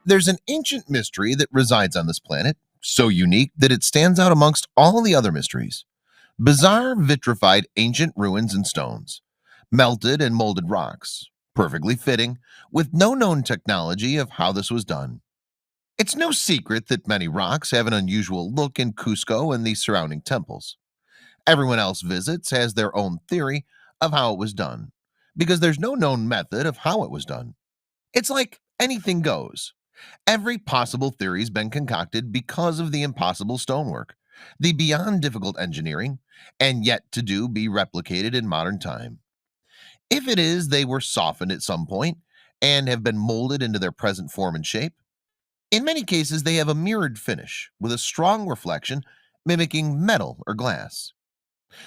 There's an ancient mystery that resides on this planet, so unique that it stands out amongst all the other mysteries. Bizarre vitrified ancient ruins and stones, melted and molded rocks, perfectly fitting, with no known technology of how this was done. It's no secret that many rocks have an unusual look in Cusco and the surrounding temples. Everyone else visits has their own theory of how it was done, because there's no known method of how it was done. It's like anything goes. Every possible theory's been concocted because of the impossible stonework, the beyond difficult engineering, and yet to do be replicated in modern time. If it is they were softened at some point and have been molded into their present form and shape, in many cases they have a mirrored finish with a strong reflection mimicking metal or glass.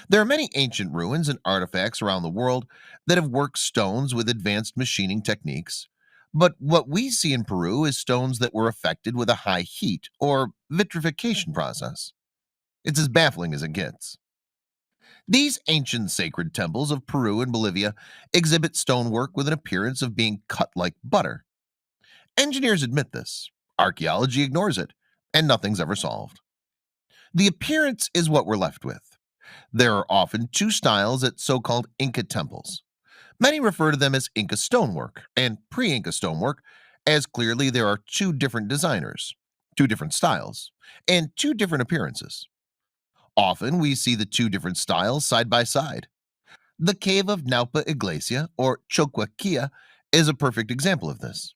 There are many ancient ruins and artifacts around the world that have worked stones with advanced machining techniques, but what we see in Peru is stones that were affected with a high heat or vitrification process. It's as baffling as it gets. These ancient sacred temples of Peru and Bolivia exhibit stonework with an appearance of being cut like butter. Engineers admit this, archaeology ignores it, and nothing's ever solved. The appearance is what we're left with. There are often two styles at so-called Inca temples. Many refer to them as Inca stonework and pre-Inca stonework, as clearly there are two different designers, two different styles, and two different appearances. Often we see the two different styles side by side. The cave of Naupa Iglesia, or Choquequilla, is a perfect example of this.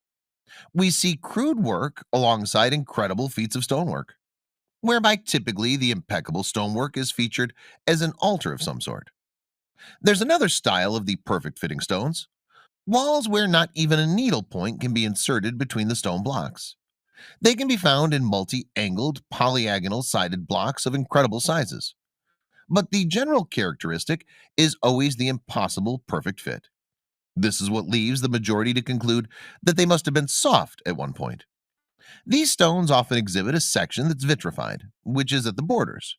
We see crude work alongside incredible feats of stonework, whereby typically the impeccable stonework is featured as an altar of some sort. There's another style of the perfect fitting stones, walls where not even a needle point can be inserted between the stone blocks. They can be found in multi-angled, polyagonal sided blocks of incredible sizes. But the general characteristic is always the impossible perfect fit. This is what leaves the majority to conclude that they must have been soft at one point. These stones often exhibit a section that's vitrified, which is at the borders.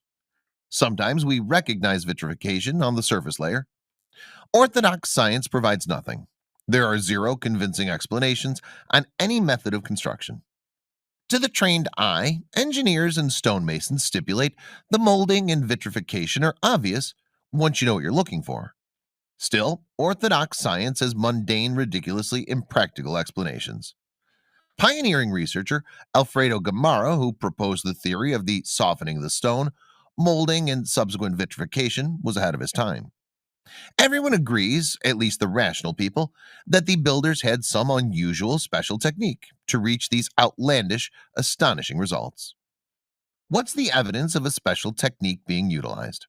Sometimes we recognize vitrification on the surface layer. Orthodox science provides nothing. There are zero convincing explanations on any method of construction. To the trained eye, engineers and stonemasons stipulate the molding and vitrification are obvious once you know what you're looking for. Still, orthodox science has mundane, ridiculously impractical explanations. Pioneering researcher Alfredo Gamarra, who proposed the theory of the softening of the stone, molding, and subsequent vitrification, was ahead of his time. Everyone agrees, at least the rational people, that the builders had some unusual special technique to reach these outlandish, astonishing results. What's the evidence of a special technique being utilized?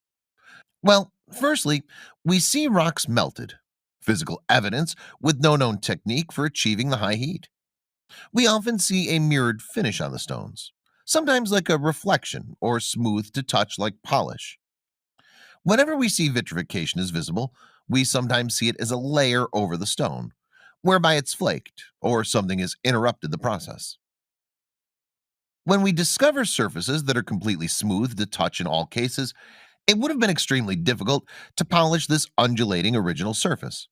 Well, firstly, we see rocks melted, physical evidence with no known technique for achieving the high heat. We often see a mirrored finish on the stones, sometimes like a reflection or smooth to touch like polish. Whenever we see vitrification is visible, we sometimes see it as a layer over the stone, whereby it's flaked or something has interrupted the process. When we discover surfaces that are completely smooth to touch in all cases, it would have been extremely difficult to polish this undulating original surface.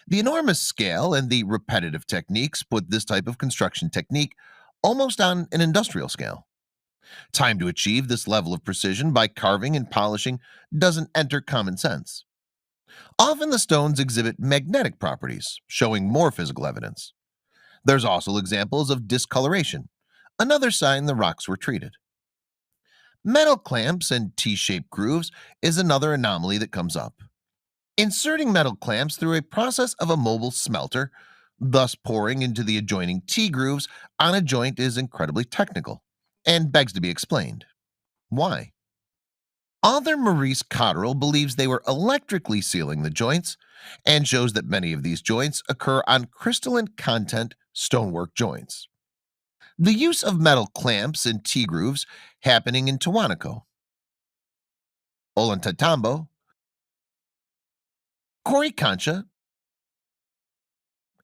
The enormous scale and the repetitive techniques put this type of construction technique almost on an industrial scale. Time to achieve this level of precision by carving and polishing doesn't enter common sense. Often the stones exhibit magnetic properties, showing more physical evidence. There's also examples of discoloration, another sign the rocks were treated. Metal clamps and T-shaped grooves is another anomaly that comes up. Inserting metal clamps through a process of a mobile smelter, thus pouring into the adjoining T-grooves on a joint is incredibly technical and begs to be explained. Why? Author Maurice Cotterill believes they were electrically sealing the joints and shows that many of these joints occur on crystalline content stonework joints. The use of metal clamps and T-grooves happening in Tiwanaku, Ollantaytambo, Coricancha,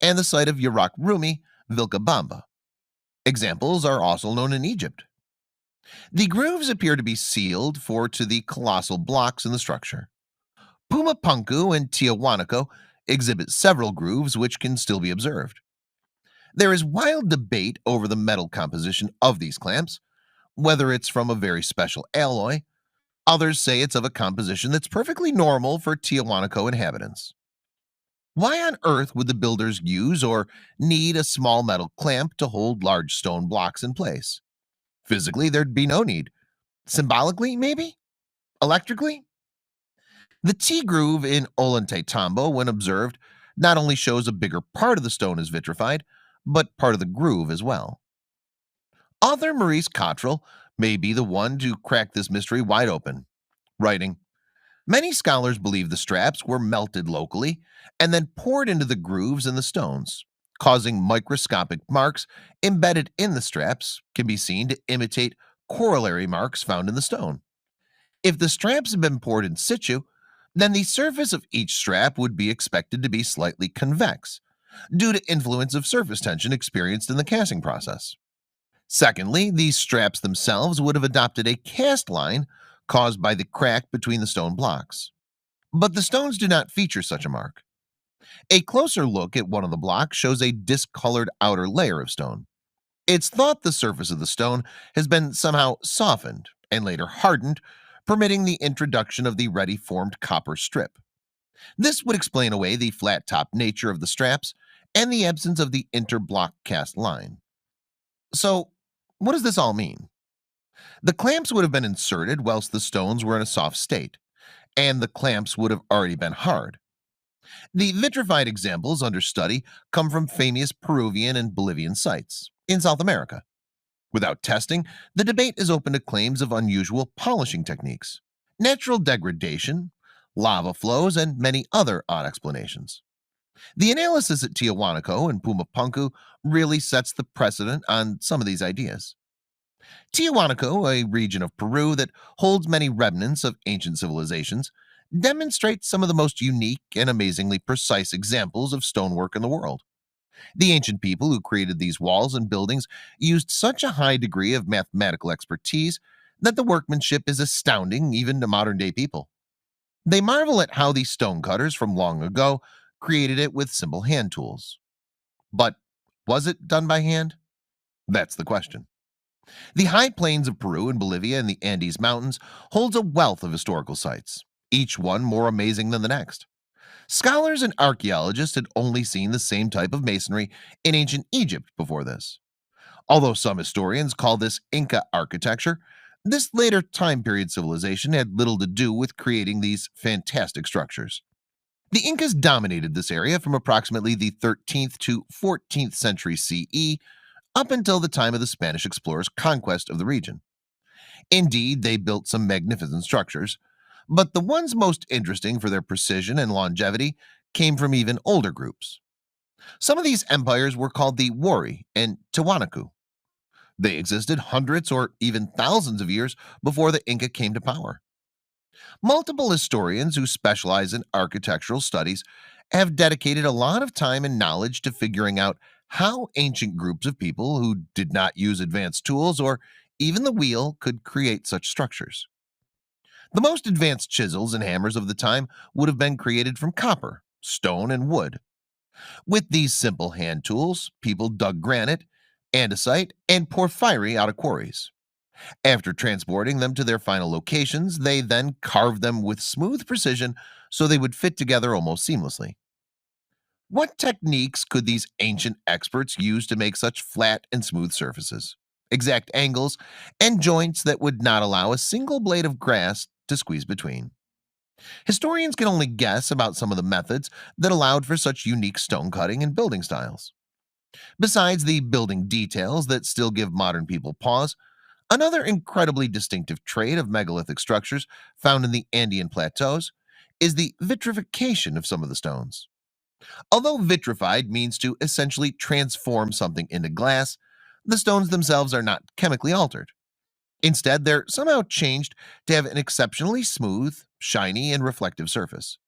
and the site of Yarak Rumi, Vilcabamba. Examples are also known in Egypt. The grooves appear to be sealed for to the colossal blocks in the structure. Pumapunku and Tiahuanaco exhibit several grooves which can still be observed. There is wild debate over the metal composition of these clamps, whether it's from a very special alloy. Others say it's of a composition that's perfectly normal for Tiahuanaco inhabitants. Why on earth would the builders use or need a small metal clamp to hold large stone blocks in place? Physically, there'd be no need. Symbolically, maybe? Electrically? The T groove in Ollantaytambo, when observed, not only shows a bigger part of the stone is vitrified, but part of the groove as well. Author Maurice Cottrell may be the one to crack this mystery wide open, writing, many scholars believe the straps were melted locally and then poured into the grooves in the stones, causing microscopic marks embedded in the straps can be seen to imitate corollary marks found in the stone. If the straps had been poured in situ, then the surface of each strap would be expected to be slightly convex due to influence of surface tension experienced in the casting process. Secondly, these straps themselves would have adopted a cast line caused by the crack between the stone blocks. But the stones do not feature such a mark. A closer look at one of the blocks shows a discolored outer layer of stone. It's thought the surface of the stone has been somehow softened and later hardened, permitting the introduction of the ready formed copper strip. This would explain away the flat top nature of the straps and the absence of the interblock cast line. So, what does this all mean? The clamps would have been inserted whilst the stones were in a soft state, and the clamps would have already been hard. The vitrified examples under study come from famous Peruvian and Bolivian sites in South America. Without testing, the debate is open to claims of unusual polishing techniques, natural degradation, lava flows, and many other odd explanations. The analysis at Tiahuanaco and Pumapunku really sets the precedent on some of these ideas. Tiahuanaco, a region of Peru that holds many remnants of ancient civilizations, demonstrates some of the most unique and amazingly precise examples of stonework in the world. The ancient people who created these walls and buildings used such a high degree of mathematical expertise that the workmanship is astounding even to modern day people. They marvel at how these stonecutters from long ago created it with simple hand tools. But was it done by hand? That's the question. The high plains of Peru and Bolivia and the Andes Mountains holds a wealth of historical sites, each one more amazing than the next. Scholars and archaeologists had only seen the same type of masonry in ancient Egypt before this. Although some historians call this Inca architecture, this later time period civilization had little to do with creating these fantastic structures. The Incas dominated this area from approximately the 13th to 14th century CE up until the time of the Spanish explorers' conquest of the region. Indeed, they built some magnificent structures, But the ones most interesting for their precision and longevity came from even older groups. Some of these empires were called the Wari and Tiwanaku. They existed hundreds or even thousands of years before the Inca came to power. Multiple historians who specialize in architectural studies have dedicated a lot of time and knowledge to figuring out how ancient groups of people who did not use advanced tools or even the wheel could create such structures. The most advanced chisels and hammers of the time would have been created from copper, stone, and wood. With these simple hand tools, people dug granite, andesite, and porphyry out of quarries. After transporting them to their final locations, they then carved them with smooth precision so they would fit together almost seamlessly. What techniques could these ancient experts use to make such flat and smooth surfaces, exact angles, and joints that would not allow a single blade of grass to squeeze between? Historians can only guess about some of the methods that allowed for such unique stone cutting and building styles. Besides the building details that still give modern people pause, another incredibly distinctive trait of megalithic structures found in the Andean plateaus is the vitrification of some of the stones. Although vitrified means to essentially transform something into glass, the stones themselves are not chemically altered. Instead, they're somehow changed to have an exceptionally smooth, shiny, and reflective surface.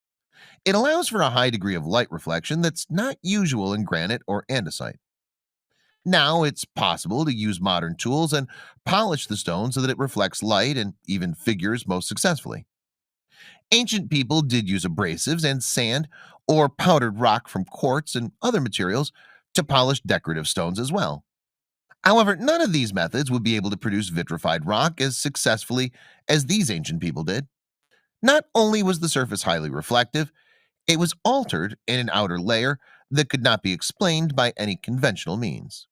It allows for a high degree of light reflection that's not usual in granite or andesite. Now it's possible to use modern tools and polish the stone so that it reflects light and even figures most successfully. Ancient people did use abrasives and sand or powdered rock from quartz and other materials to polish decorative stones as well. However, none of these methods would be able to produce vitrified rock as successfully as these ancient people did. Not only was the surface highly reflective, it was altered in an outer layer that could not be explained by any conventional means.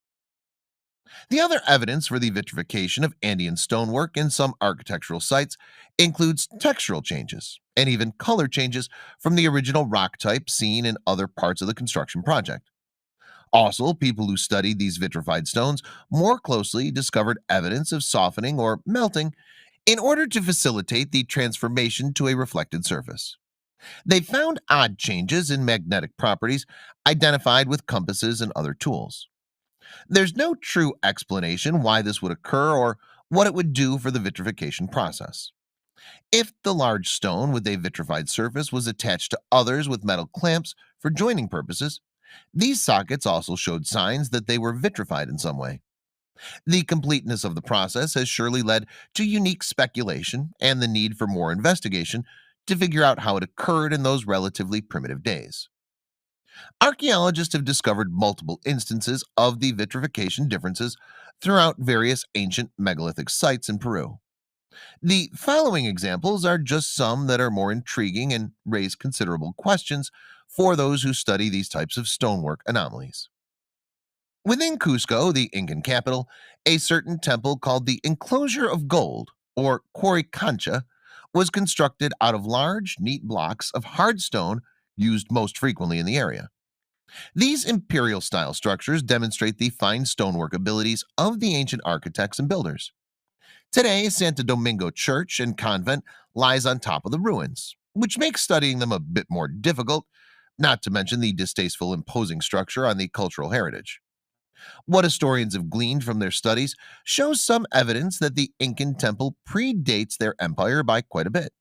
The other evidence for the vitrification of Andean stonework in some architectural sites includes textural changes and even color changes from the original rock type seen in other parts of the construction project. Also, people who studied these vitrified stones more closely discovered evidence of softening or melting in order to facilitate the transformation to a reflected surface. They found odd changes in magnetic properties identified with compasses and other tools. There's no true explanation why this would occur or what it would do for the vitrification process. If the large stone with a vitrified surface was attached to others with metal clamps for joining purposes, these sockets also showed signs that they were vitrified in some way. The completeness of the process has surely led to unique speculation and the need for more investigation to figure out how it occurred in those relatively primitive days. Archaeologists have discovered multiple instances of the vitrification differences throughout various ancient megalithic sites in Peru. The following examples are just some that are more intriguing and raise considerable questions for those who study these types of stonework anomalies. Within Cusco, the Incan capital, a certain temple called the Enclosure of Gold, or Coricancha, was constructed out of large, neat blocks of hard stone used most frequently in the area. These imperial style structures demonstrate the fine stonework abilities of the ancient architects and builders. Today, Santo Domingo Church and Convent lies on top of the ruins, which makes studying them a bit more difficult, not to mention the distasteful imposing structure on the cultural heritage. What historians have gleaned from their studies shows some evidence that the Incan temple predates their empire by quite a bit.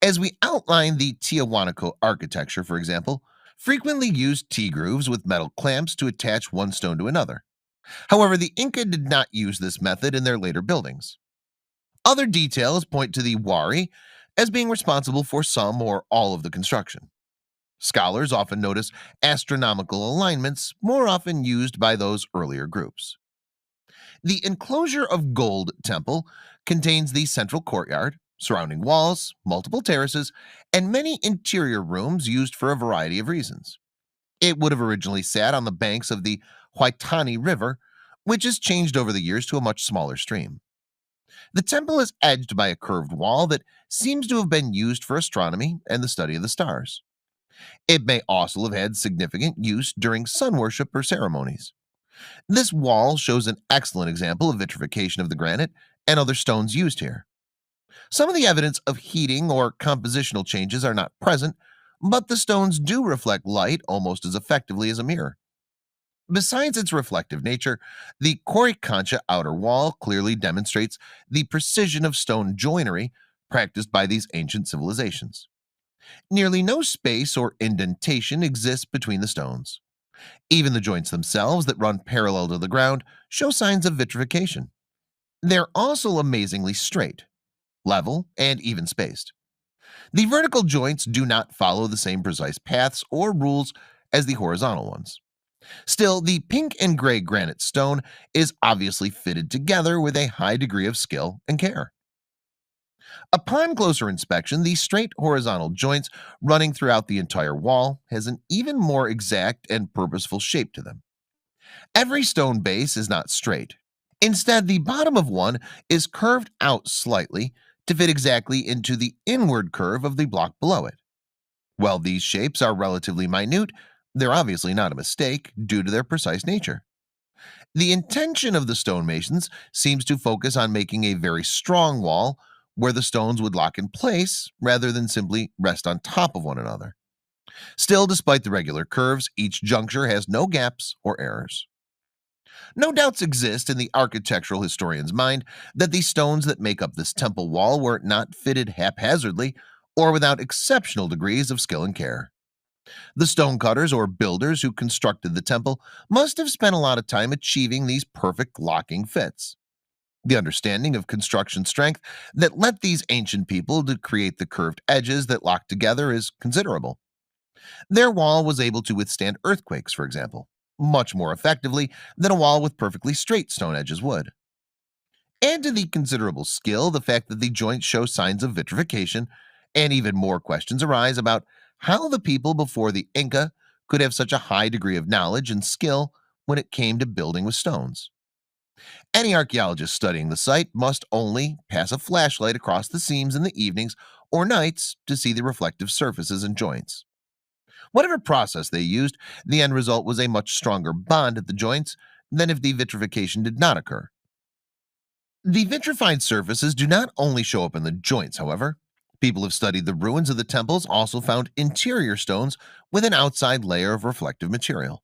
As we outline the Tiahuanaco architecture, for example, frequently used T-grooves with metal clamps to attach one stone to another. However, the Inca did not use this method in their later buildings. Other details point to the Wari as being responsible for some or all of the construction. Scholars often notice astronomical alignments more often used by those earlier groups. The Enclosure of Gold temple contains the central courtyard, surrounding walls, multiple terraces, and many interior rooms used for a variety of reasons. It would have originally sat on the banks of the Huaytani River, which has changed over the years to a much smaller stream. The temple is edged by a curved wall that seems to have been used for astronomy and the study of the stars. It may also have had significant use during sun worship or ceremonies. This wall shows an excellent example of vitrification of the granite and other stones used here. Some of the evidence of heating or compositional changes are not present, but the stones do reflect light almost as effectively as a mirror. Besides its reflective nature, the Coricancha outer wall clearly demonstrates the precision of stone joinery practiced by these ancient civilizations. Nearly no space or indentation exists between the stones. Even the joints themselves that run parallel to the ground show signs of vitrification. They're also amazingly straight, level, and even spaced. The vertical joints do not follow the same precise paths or rules as the horizontal ones. Still, the pink and gray granite stone is obviously fitted together with a high degree of skill and care. Upon closer inspection, the straight horizontal joints running throughout the entire wall has an even more exact and purposeful shape to them. Every stone base is not straight. Instead, the bottom of one is curved out slightly to fit exactly into the inward curve of the block below it. While these shapes are relatively minute, they're obviously not a mistake due to their precise nature. The intention of the stonemasons seems to focus on making a very strong wall where the stones would lock in place rather than simply rest on top of one another. Still, despite the regular curves, each juncture has no gaps or errors. No doubts exist in the architectural historian's mind that the stones that make up this temple wall were not fitted haphazardly or without exceptional degrees of skill and care. The stonecutters or builders who constructed the temple must have spent a lot of time achieving these perfect locking fits. The understanding of construction strength that led these ancient people to create the curved edges that lock together is considerable. Their wall was able to withstand earthquakes, for example, much more effectively than a wall with perfectly straight stone edges would. Add to the considerable skill the fact that the joints show signs of vitrification, and even more questions arise about how the people before the Inca could have such a high degree of knowledge and skill when it came to building with stones. Any archaeologist studying the site must only pass a flashlight across the seams in the evenings or nights to see the reflective surfaces and joints. Whatever process they used, the end result was a much stronger bond at the joints than if the vitrification did not occur. The vitrified surfaces do not only show up in the joints, however. People have studied the ruins of the temples also found interior stones with an outside layer of reflective material.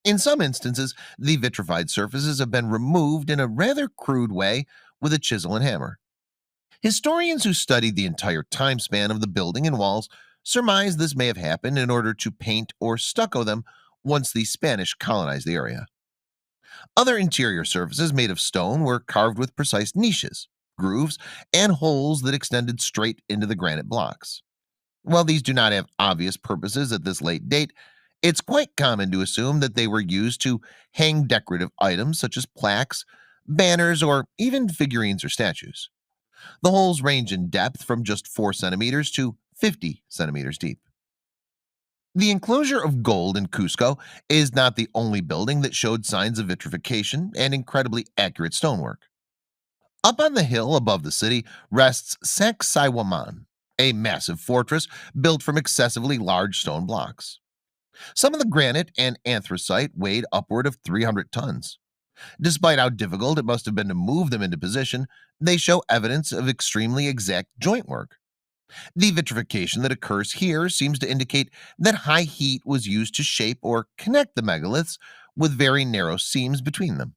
In some instances, the vitrified surfaces have been removed in a rather crude way with a chisel and hammer. Historians who studied the entire time span of the building and walls surmise this may have happened in order to paint or stucco them once the Spanish colonized the area. Other interior surfaces made of stone were carved with precise niches, grooves, and holes that extended straight into the granite blocks. While these do not have obvious purposes at this late date, it's quite common to assume that they were used to hang decorative items such as plaques, banners, or even figurines or statues. The holes range in depth from just 4 centimeters to 50 centimeters deep. The enclosure of gold in Cusco is not the only building that showed signs of vitrification and incredibly accurate stonework. Up on the hill above the city rests Sacsayhuaman, a massive fortress built from excessively large stone blocks. Some of the granite and anthracite weighed upward of 300 tons. Despite how difficult it must have been to move them into position, they show evidence of extremely exact joint work. The vitrification that occurs here seems to indicate that high heat was used to shape or connect the megaliths with very narrow seams between them.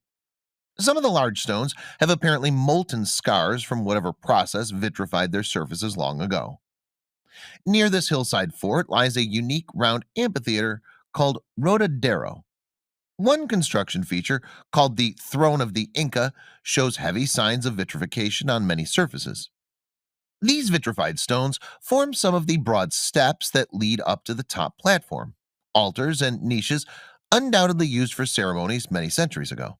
Some of the large stones have apparently molten scars from whatever process vitrified their surfaces long ago. Near this hillside fort lies a unique round amphitheater called Rotadero. One construction feature, called the Throne of the Inca, shows heavy signs of vitrification on many surfaces. These vitrified stones form some of the broad steps that lead up to the top platform, altars and niches undoubtedly used for ceremonies many centuries ago.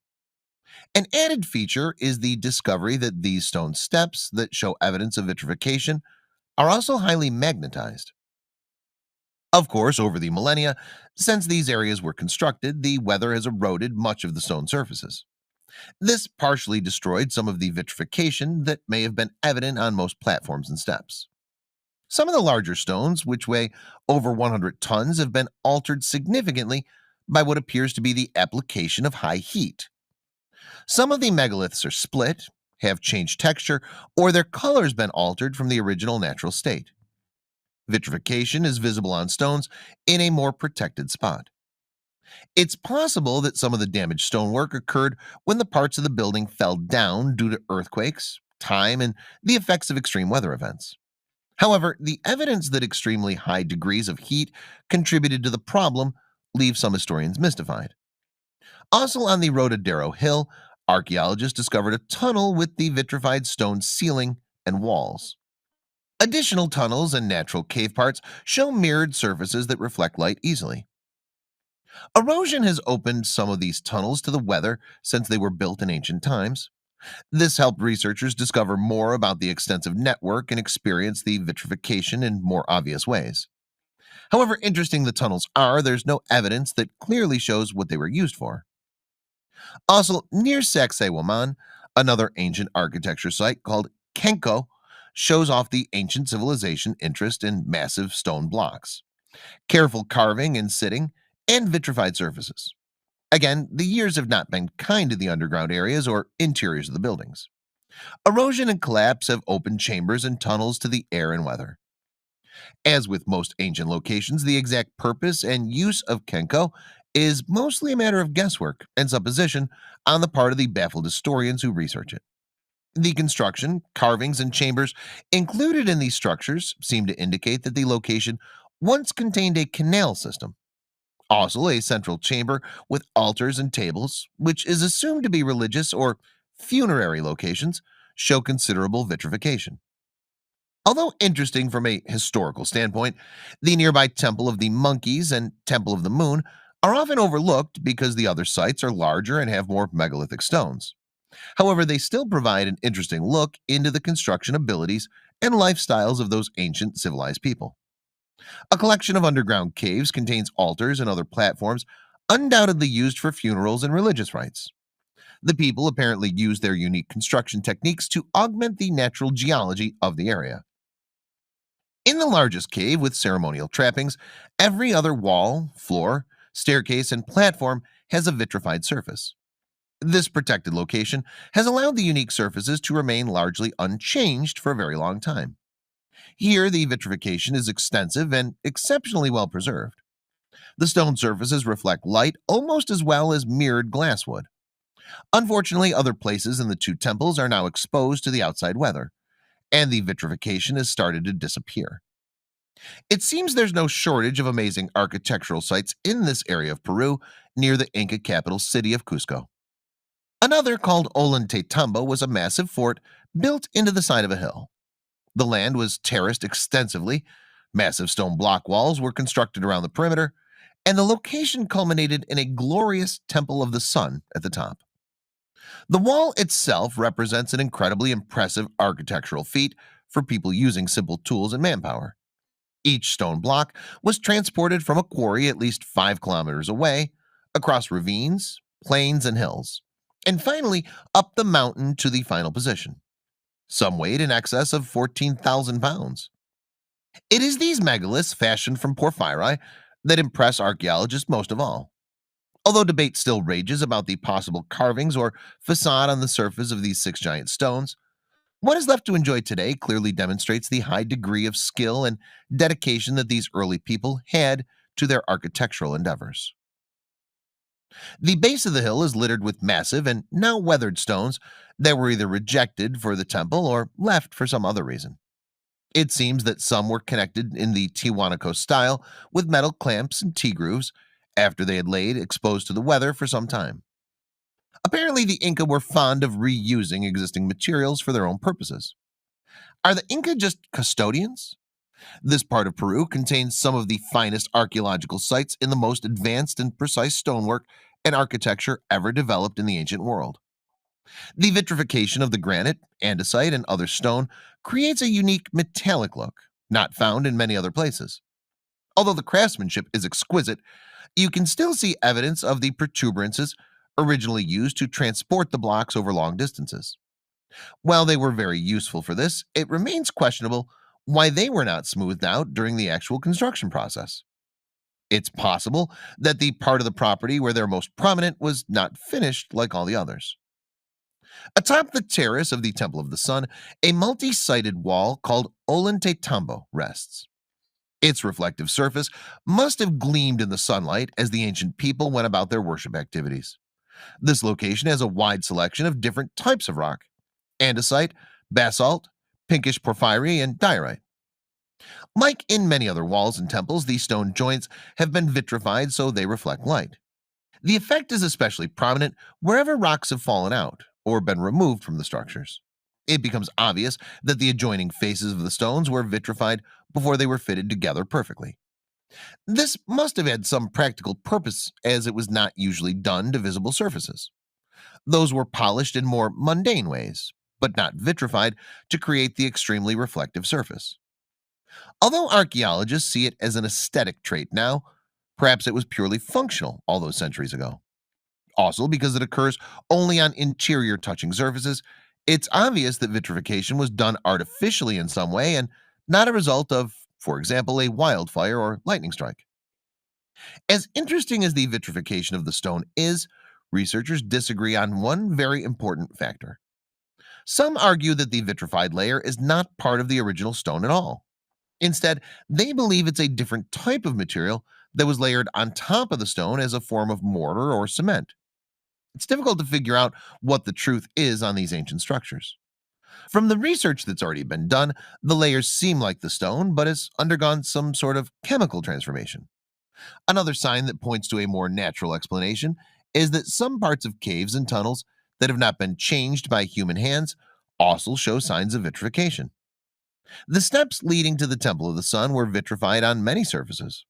An added feature is the discovery that these stone steps that show evidence of vitrification are also highly magnetized. Of course, over the millennia, since these areas were constructed, the weather has eroded much of the stone surfaces. This partially destroyed some of the vitrification that may have been evident on most platforms and steps. Some of the larger stones, which weigh over 100 tons, have been altered significantly by what appears to be the application of high heat. Some of the megaliths are split, have changed texture, or their color's been altered from the original natural state. Vitrification is visible on stones in a more protected spot. It's possible that some of the damaged stonework occurred when the parts of the building fell down due to earthquakes, time, and the effects of extreme weather events. However, the evidence that extremely high degrees of heat contributed to the problem leaves some historians mystified. Also, on the Rotadero Hill, archaeologists discovered a tunnel with the vitrified stone ceiling and walls. Additional tunnels and natural cave parts show mirrored surfaces that reflect light easily. Erosion has opened some of these tunnels to the weather since they were built in ancient times. This helped researchers discover more about the extensive network and experience the vitrification in more obvious ways. However interesting the tunnels are, there's no evidence that clearly shows what they were used for. Also, near Sacsayhuaman, another ancient architecture site called Kenko shows off the ancient civilization interest in massive stone blocks, careful carving and sitting, and vitrified surfaces. Again, the years have not been kind to the underground areas or interiors of the buildings. Erosion and collapse have opened chambers and tunnels to the air and weather. As with most ancient locations, the exact purpose and use of Kenko is mostly a matter of guesswork and supposition on the part of the baffled historians who research it. The construction, carvings, and chambers included in these structures seem to indicate that the location once contained a canal system. Also, a central chamber with altars and tables, which is assumed to be religious or funerary locations, show considerable vitrification. Although interesting from a historical standpoint, the nearby Temple of the Monkeys and Temple of the Moon are often overlooked because the other sites are larger and have more megalithic stones. However, they still provide an interesting look into the construction abilities and lifestyles of those ancient civilized people. A collection of underground caves contains altars and other platforms undoubtedly used for funerals and religious rites. The people apparently used their unique construction techniques to augment the natural geology of the area. In the largest cave with ceremonial trappings, every other wall, floor, staircase, and platform has a vitrified surface. This protected location has allowed the unique surfaces to remain largely unchanged for a very long time. Here, the vitrification is extensive and exceptionally well preserved. The stone surfaces reflect light almost as well as mirrored glass would. Unfortunately, other places in the two temples are now exposed to the outside weather, and the vitrification has started to disappear. It seems there's no shortage of amazing architectural sites in this area of Peru near the Inca capital city of Cusco. Another, called Ollantaytambo, was a massive fort built into the side of a hill. The land was terraced extensively, massive stone block walls were constructed around the perimeter, and the location culminated in a glorious Temple of the Sun at the top. The wall itself represents an incredibly impressive architectural feat for people using simple tools and manpower. Each stone block was transported from a quarry at least 5 kilometers away, across ravines, plains, and hills, and finally up the mountain to the final position. Some weighed in excess of 14,000 pounds. It is these megaliths fashioned from porphyry that impress archaeologists most of all. Although debate still rages about the possible carvings or facade on the surface of these 6 giant stones, what is left to enjoy today clearly demonstrates the high degree of skill and dedication that these early people had to their architectural endeavors. The base of the hill is littered with massive and now weathered stones that were either rejected for the temple or left for some other reason. It seems that some were connected in the Tiwanaku style with metal clamps and T-grooves after they had laid exposed to the weather for some time. Apparently, the Inca were fond of reusing existing materials for their own purposes. Are the Inca just custodians? This part of Peru contains some of the finest archaeological sites in the most advanced and precise stonework and architecture ever developed in the ancient world. The vitrification of the granite, andesite, and other stone creates a unique metallic look, not found in many other places. Although the craftsmanship is exquisite, you can still see evidence of the protuberances originally used to transport the blocks over long distances. While they were very useful for this, it remains questionable why they were not smoothed out during the actual construction process. It's possible that the part of the property where they're most prominent was not finished like all the others. Atop the terrace of the Temple of the Sun, a multi-sided wall called Ollantaytambo rests. Its reflective surface must have gleamed in the sunlight as the ancient people went about their worship activities. This location has a wide selection of different types of rock: andesite, basalt, pinkish porphyry, and diorite. Like in many other walls and temples, these stone joints have been vitrified so they reflect light. The effect is especially prominent wherever rocks have fallen out or been removed from the structures. It becomes obvious that the adjoining faces of the stones were vitrified before they were fitted together perfectly. This must have had some practical purpose, as it was not usually done to visible surfaces. Those were polished in more mundane ways, but not vitrified to create the extremely reflective surface. Although archaeologists see it as an aesthetic trait now, perhaps it was purely functional all those centuries ago. Also, because it occurs only on interior touching surfaces, it's obvious that vitrification was done artificially in some way and not a result of, for example, a wildfire or lightning strike. As interesting as the vitrification of the stone is, researchers disagree on one very important factor. Some argue that the vitrified layer is not part of the original stone at all. Instead, they believe it's a different type of material that was layered on top of the stone as a form of mortar or cement. It's difficult to figure out what the truth is on these ancient structures. From the research that's already been done, the layers seem like the stone, but has undergone some sort of chemical transformation. Another sign that points to a more natural explanation is that some parts of caves and tunnels that have not been changed by human hands also show signs of vitrification. The steps leading to the Temple of the Sun were vitrified on many surfaces.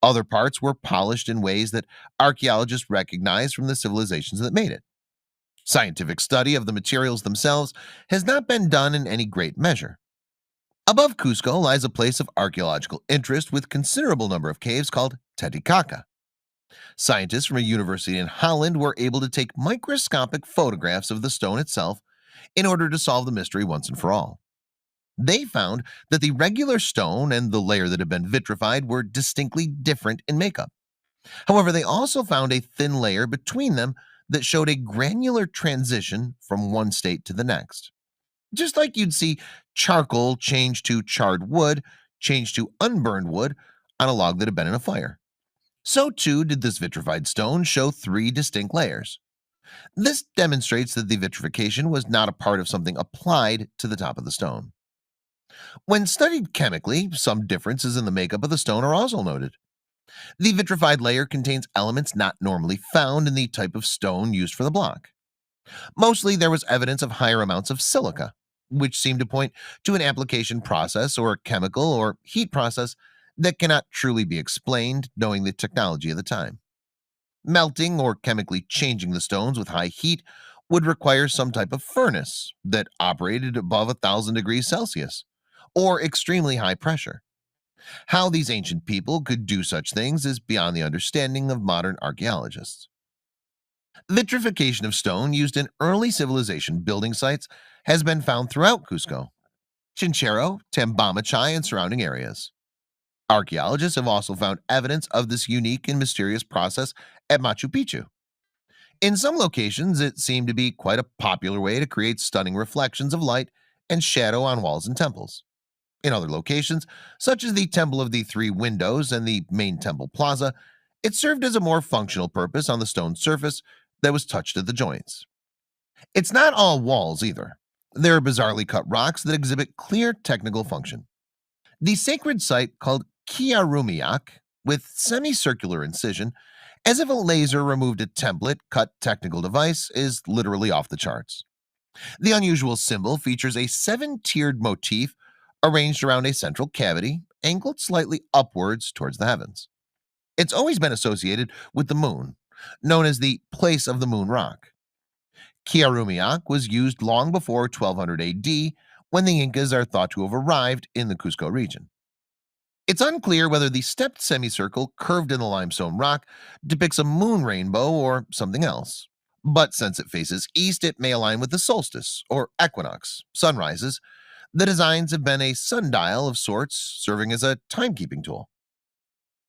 Other parts were polished in ways that archaeologists recognize from the civilizations that made it. Scientific study of the materials themselves has not been done in any great measure. Above Cusco lies a place of archaeological interest with considerable number of caves called Titicaca. Scientists from a university in Holland were able to take microscopic photographs of the stone itself in order to solve the mystery once and for all. They found that the regular stone and the layer that had been vitrified were distinctly different in makeup. However, they also found a thin layer between them that showed a granular transition from one state to the next. Just like you'd see charcoal change to charred wood, change to unburned wood on a log that had been in a fire. So too did this vitrified stone show three distinct layers. This demonstrates that the vitrification was not a part of something applied to the top of the stone. When studied chemically, some differences in the makeup of the stone are also noted. The vitrified layer contains elements not normally found in the type of stone used for the block. Mostly there was evidence of higher amounts of silica, which seemed to point to an application process or chemical or heat process that cannot truly be explained knowing the technology of the time. Melting or chemically changing the stones with high heat would require some type of furnace that operated above 1,000 degrees Celsius or extremely high pressure. How these ancient people could do such things is beyond the understanding of modern archaeologists. Vitrification of stone used in early civilization building sites has been found throughout Cusco, Chinchero, Tambamachai, and surrounding areas. Archaeologists have also found evidence of this unique and mysterious process at Machu Picchu. In some locations, it seemed to be quite a popular way to create stunning reflections of light and shadow on walls and temples. In other locations, such as the Temple of the Three Windows and the main temple plaza, it served as a more functional purpose on the stone surface that was touched at the joints. It's not all walls either. There are bizarrely cut rocks that exhibit clear technical function. The sacred site called Kiarumiak, with semicircular incision, as if a laser removed a template cut technical device, is literally off the charts. The unusual symbol features a seven-tiered motif arranged around a central cavity, angled slightly upwards towards the heavens. It's always been associated with the moon, known as the place of the moon rock. Kiarumiak was used long before 1200 AD, when the Incas are thought to have arrived in the Cusco region. It's unclear whether the stepped semicircle curved in the limestone rock depicts a moon rainbow or something else. But since it faces east, it may align with the solstice or equinox, sunrises. The designs have been a sundial of sorts, serving as a timekeeping tool.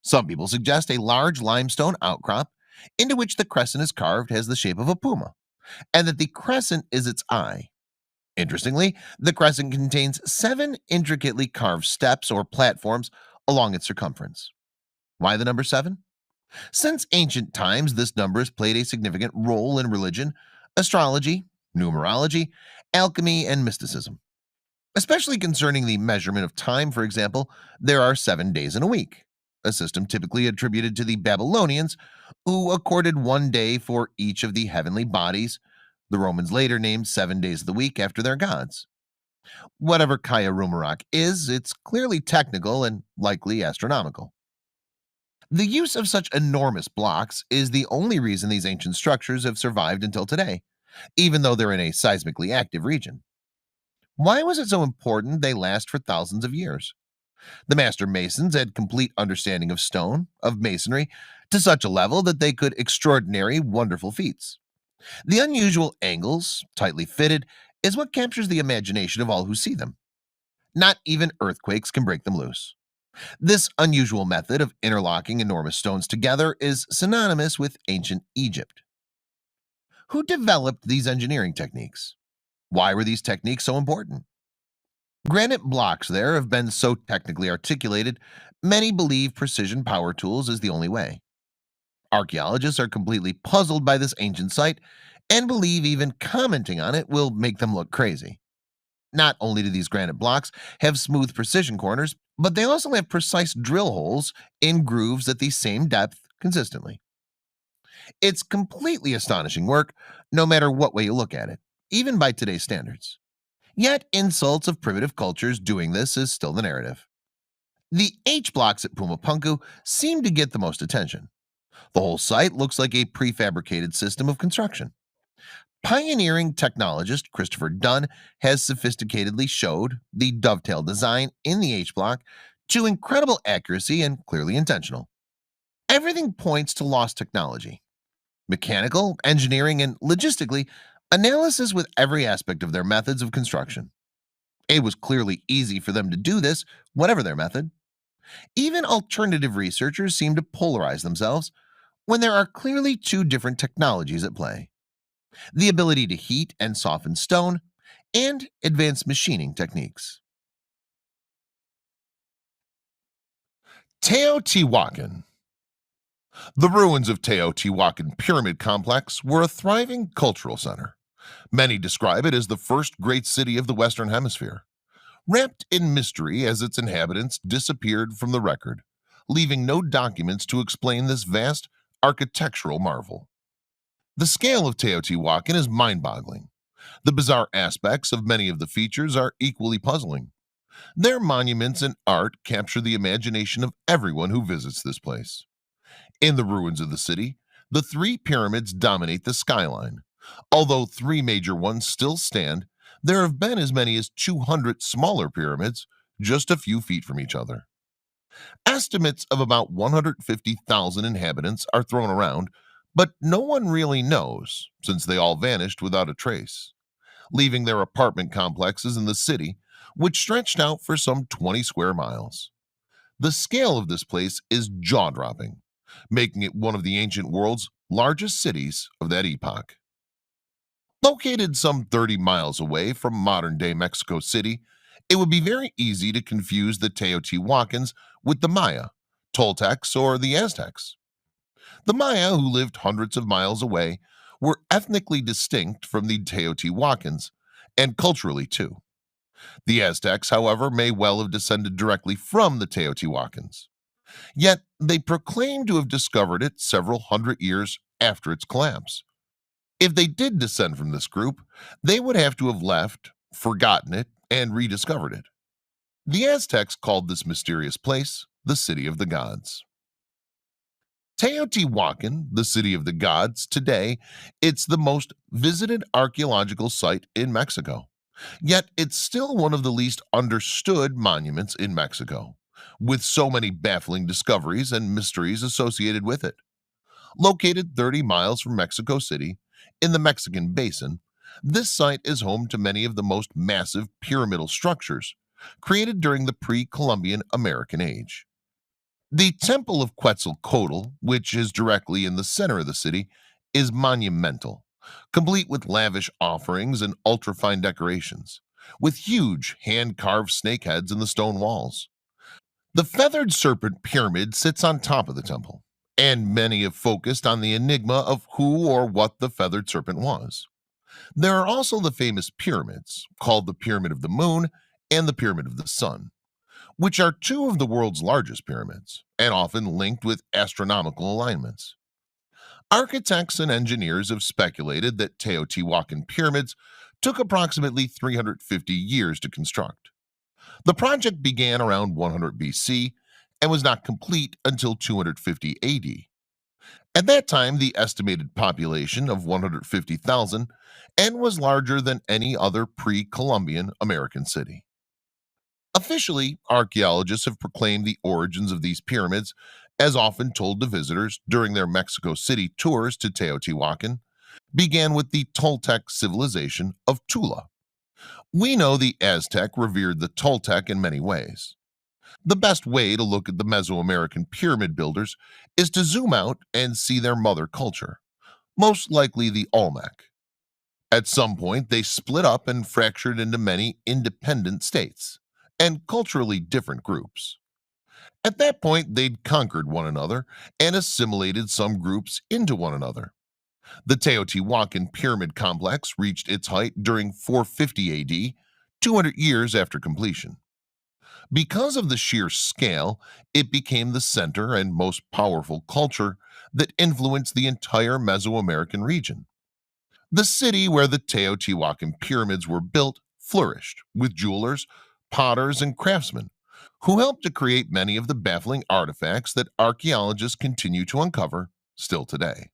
Some people suggest a large limestone outcrop into which the crescent is carved has the shape of a puma, and that the crescent is its eye. Interestingly, the crescent contains 7 intricately carved steps or platforms along its circumference. Why the number 7? Since ancient times, this number has played a significant role in religion, astrology, numerology, alchemy, and mysticism. Especially concerning the measurement of time, for example, there are 7 days in a week, a system typically attributed to the Babylonians, who accorded 1 day for each of the heavenly bodies. The Romans later named 7 days of the week after their gods. Whatever Kaya Rumarak is, it's clearly technical and likely astronomical. The use of such enormous blocks is the only reason these ancient structures have survived until today, even though they're in a seismically active region. Why was it so important they last for thousands of years? The master masons had complete understanding of stone, of masonry, to such a level that they could extraordinary, wonderful feats. The unusual angles, tightly fitted, is what captures the imagination of all who see them. Not even earthquakes can break them loose. This unusual method of interlocking enormous stones together is synonymous with ancient Egypt. Who developed these engineering techniques? Why were these techniques so important? Granite blocks there have been so technically articulated, many believe precision power tools is the only way. Archaeologists are completely puzzled by this ancient site and believe even commenting on it will make them look crazy. Not only do these granite blocks have smooth precision corners, but they also have precise drill holes in grooves at the same depth consistently. It's completely astonishing work, no matter what way you look at it, even by today's standards. Yet, insults of primitive cultures doing this is still the narrative. The H blocks at Pumapunku seem to get the most attention. The whole site looks like a prefabricated system of construction. Pioneering technologist Christopher Dunn has sophisticatedly showed the dovetail design in the H block to incredible accuracy and clearly intentional. Everything points to lost technology. Mechanical, engineering, and logistically, analysis with every aspect of their methods of construction. It was clearly easy for them to do this, whatever their method. Even alternative researchers seem to polarize themselves when there are clearly two different technologies at play: the ability to heat and soften stone, and advanced machining techniques. Teotihuacan. The ruins of Teotihuacan Pyramid Complex were a thriving cultural center. Many describe it as the first great city of the Western Hemisphere, wrapped in mystery as its inhabitants disappeared from the record, leaving no documents to explain this vast architectural marvel. The scale of Teotihuacan is mind-boggling. The bizarre aspects of many of the features are equally puzzling. Their monuments and art capture the imagination of everyone who visits this place. In the ruins of the city, the 3 pyramids dominate the skyline. Although 3 major ones still stand, there have been as many as 200 smaller pyramids just a few feet from each other. Estimates of about 150,000 inhabitants are thrown around, but no one really knows since they all vanished without a trace, leaving their apartment complexes in the city, which stretched out for some 20 square miles. The scale of this place is jaw-dropping, making it one of the ancient world's largest cities of that epoch. Located some 30 miles away from modern-day Mexico City, it would be very easy to confuse the Teotihuacans with the Maya, Toltecs, or the Aztecs. The Maya, who lived hundreds of miles away, were ethnically distinct from the Teotihuacans, and culturally too. The Aztecs, however, may well have descended directly from the Teotihuacans. Yet they proclaim to have discovered it several hundred years after its collapse. If they did descend from this group, they would have to have left, forgotten it, and rediscovered it. The Aztecs called this mysterious place the City of the Gods. Teotihuacan, the City of the Gods, today, it's the most visited archaeological site in Mexico. Yet it's still one of the least understood monuments in Mexico, with so many baffling discoveries and mysteries associated with it. Located 30 miles from Mexico City, in the Mexican basin, this site is home to many of the most massive pyramidal structures created during the pre-Columbian American Age. The Temple of Quetzalcoatl, which is directly in the center of the city, is monumental, complete with lavish offerings and ultra-fine decorations, with huge hand-carved snake heads in the stone walls. The feathered serpent pyramid sits on top of the temple, and many have focused on the enigma of who or what the feathered serpent was. There are also the famous pyramids, called the Pyramid of the Moon and the Pyramid of the Sun, which are two of the world's largest pyramids and often linked with astronomical alignments. Architects and engineers have speculated that Teotihuacan pyramids took approximately 350 years to construct. The project began around 100 BC and was not complete until 250 AD. At that time, the estimated population of 150,000 and was larger than any other pre Columbian American city. Officially, archaeologists have proclaimed the origins of these pyramids, as often told to visitors during their Mexico City tours to Teotihuacan, began with the Toltec civilization of Tula. We know the Aztec revered the Toltec in many ways. The best way to look at the Mesoamerican pyramid builders is to zoom out and see their mother culture, most likely the Olmec. At some point, they split up and fractured into many independent states and culturally different groups. At that point, they'd conquered one another and assimilated some groups into one another. The Teotihuacan pyramid complex reached its height during 450 AD, 200 years after completion. Because of the sheer scale, it became the center and most powerful culture that influenced the entire Mesoamerican region. The city where the Teotihuacan pyramids were built flourished with jewelers, potters, and craftsmen who helped to create many of the baffling artifacts that archaeologists continue to uncover still today.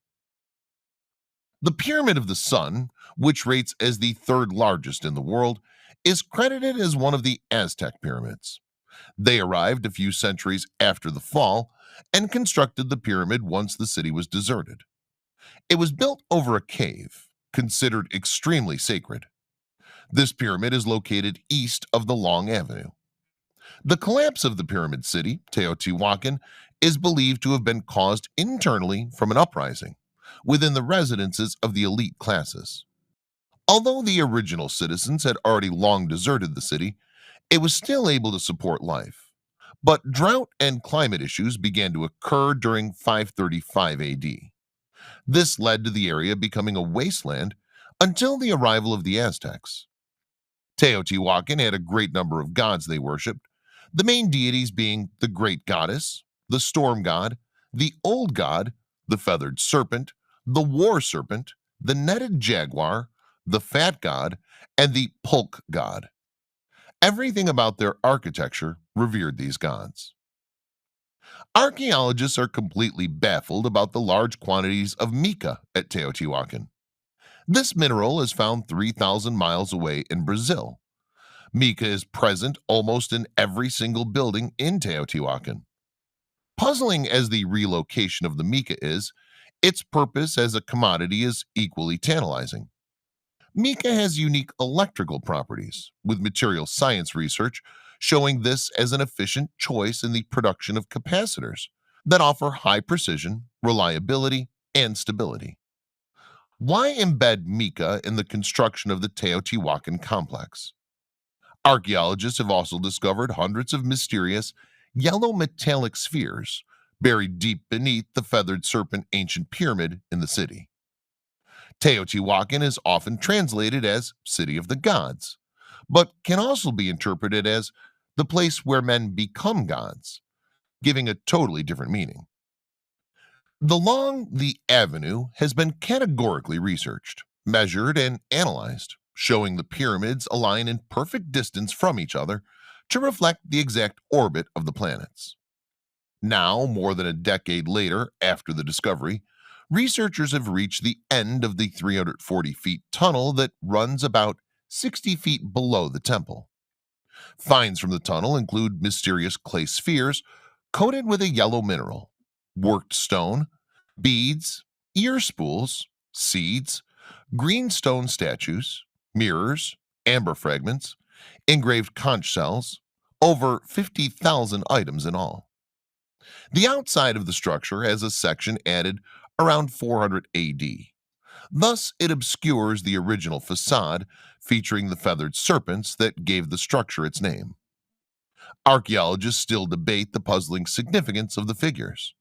The Pyramid of the Sun, which rates as the third largest in the world, is credited as one of the Aztec pyramids. They arrived a few centuries after the fall and constructed the pyramid once the city was deserted. It was built over a cave, considered extremely sacred. This pyramid is located east of the Long Avenue. The collapse of the pyramid city, Teotihuacan, is believed to have been caused internally from an uprising within the residences of the elite classes. Although the original citizens had already long deserted the city, it was still able to support life. But drought and climate issues began to occur during 535 AD. This led to the area becoming a wasteland until the arrival of the Aztecs. Teotihuacan had a great number of gods they worshipped, the main deities being the Great Goddess, the Storm God, the Old God, the Feathered Serpent, the War Serpent, the Netted Jaguar, the Fat God, and the Pulk God. Everything about their architecture revered these gods. Archaeologists are completely baffled about the large quantities of mica at Teotihuacan. This mineral is found 3,000 miles away in Brazil. Mica is present almost in every single building in Teotihuacan. Puzzling as the relocation of the mica is, its purpose as a commodity is equally tantalizing. Mica has unique electrical properties, with material science research showing this as an efficient choice in the production of capacitors that offer high precision, reliability, and stability. Why embed mica in the construction of the Teotihuacan complex? Archaeologists have also discovered hundreds of mysterious yellow metallic spheres buried deep beneath the feathered serpent ancient pyramid in the city. Teotihuacan is often translated as City of the Gods, but can also be interpreted as the place where men become gods, giving a totally different meaning. The Avenue has been categorically researched, measured, and analyzed, showing the pyramids align in perfect distance from each other to reflect the exact orbit of the planets. Now, more than a decade later after the discovery, researchers have reached the end of the 340 feet tunnel that runs about 60 feet below the temple. Finds from the tunnel include mysterious clay spheres coated with a yellow mineral, worked stone, beads, ear spools, seeds, green stone statues, mirrors, amber fragments, engraved conch shells, over 50,000 items in all. The outside of the structure has a section added around 400 AD. Thus, it obscures the original facade featuring the feathered serpents that gave the structure its name. Archaeologists still debate the puzzling significance of the figures.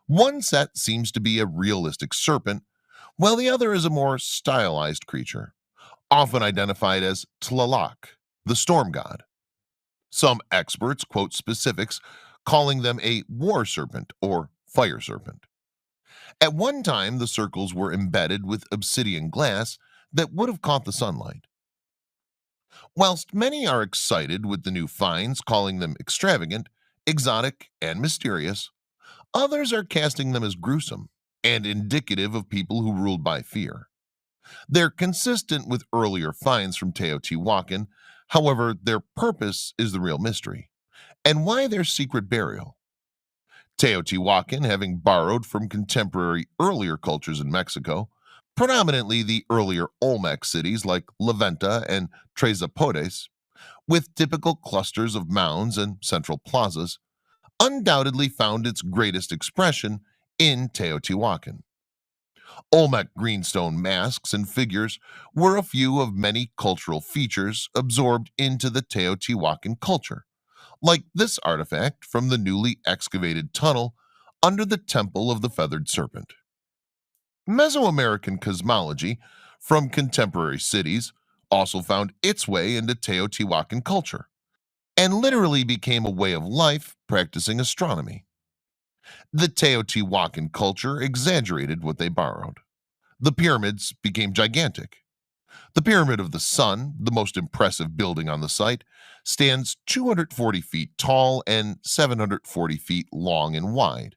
One set seems to be a realistic serpent, while the other is a more stylized creature, often identified as Tlaloc, the storm god. Some experts quote specifics, calling them a war serpent or fire serpent. At one time, the circles were embedded with obsidian glass that would have caught the sunlight. Whilst many are excited with the new finds, calling them extravagant, exotic, and mysterious, others are casting them as gruesome and indicative of people who ruled by fear. They're consistent with earlier finds from Teotihuacan, however, their purpose is the real mystery, and why their secret burial. Teotihuacan, having borrowed from contemporary earlier cultures in Mexico, predominantly the earlier Olmec cities like La Venta and Tres Zapotes, with typical clusters of mounds and central plazas, undoubtedly found its greatest expression in Teotihuacan. Olmec greenstone masks and figures were a few of many cultural features absorbed into the Teotihuacan culture, like this artifact from the newly excavated tunnel under the Temple of the Feathered Serpent. Mesoamerican cosmology from contemporary cities also found its way into Teotihuacan culture and literally became a way of life practicing astronomy. The Teotihuacan culture exaggerated what they borrowed. The pyramids became gigantic. The Pyramid of the Sun, the most impressive building on the site, stands 240 feet tall and 740 feet long and wide,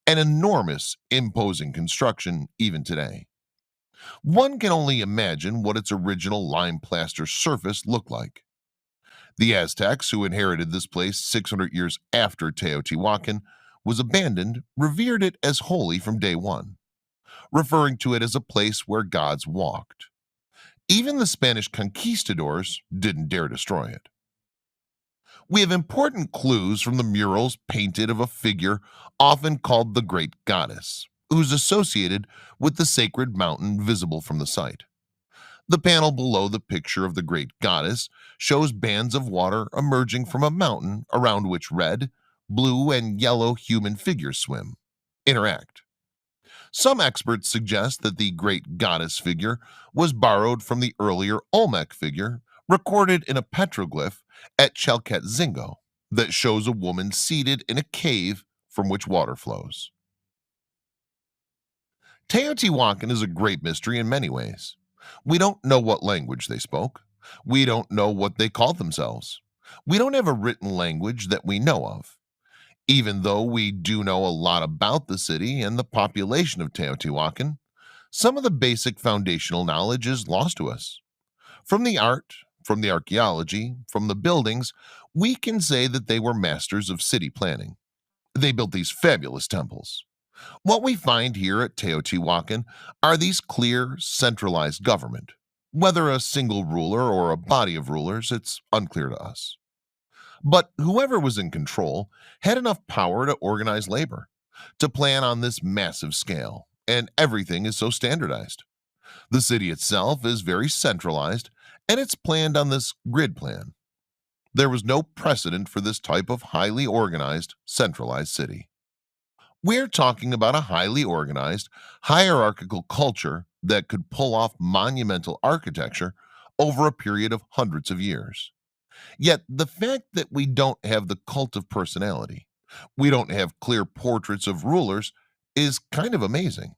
an enormous, imposing construction even today. One can only imagine what its original lime plaster surface looked like. The Aztecs, who inherited this place 600 years after Teotihuacan was abandoned, revered it as holy from day one, referring to it as a place where gods walked. Even the Spanish conquistadors didn't dare destroy it. We have important clues from the murals painted of a figure often called the Great Goddess, who's associated with the sacred mountain visible from the site. The panel below the picture of the Great Goddess shows bands of water emerging from a mountain around which red, blue, and yellow human figures swim, interact. Some experts suggest that the Great Goddess figure was borrowed from the earlier Olmec figure recorded in a petroglyph at Chalcatzingo that shows a woman seated in a cave from which water flows. Teotihuacan is a great mystery in many ways. We don't know what language they spoke. We don't know what they called themselves. We don't have a written language that we know of. Even though we do know a lot about the city and the population of Teotihuacan, some of the basic foundational knowledge is lost to us. From the art, from the archaeology, from the buildings, we can say that they were masters of city planning. They built these fabulous temples. What we find here at Teotihuacan are these clear, centralized government. Whether a single ruler or a body of rulers, it's unclear to us. But whoever was in control had enough power to organize labor, to plan on this massive scale, and everything is so standardized. The city itself is very centralized, and it's planned on this grid plan. There was no precedent for this type of highly organized, centralized city. We're talking about a highly organized, hierarchical culture that could pull off monumental architecture over a period of hundreds of years. Yet the fact that we don't have the cult of personality, we don't have clear portraits of rulers, is kind of amazing.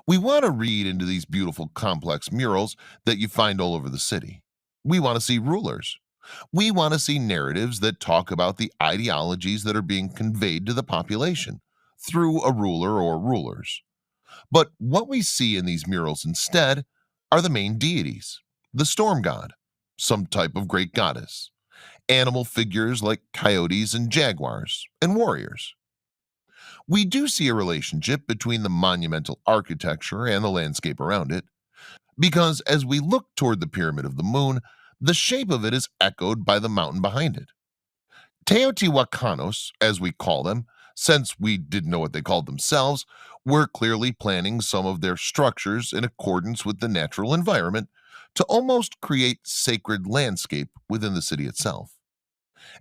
We want to read into these beautiful, complex murals that you find all over the city. We want to see rulers. We want to see narratives that talk about the ideologies that are being conveyed to the population through a ruler or rulers. But what we see in these murals instead are the main deities, the storm god, some type of great goddess, animal figures like coyotes and jaguars, and warriors. We do see a relationship between the monumental architecture and the landscape around it, because as we look toward the Pyramid of the Moon, the shape of it is echoed by the mountain behind it. Teotihuacanos, as we call them, since we didn't know what they called themselves, were clearly planning some of their structures in accordance with the natural environment to almost create sacred landscape within the city itself.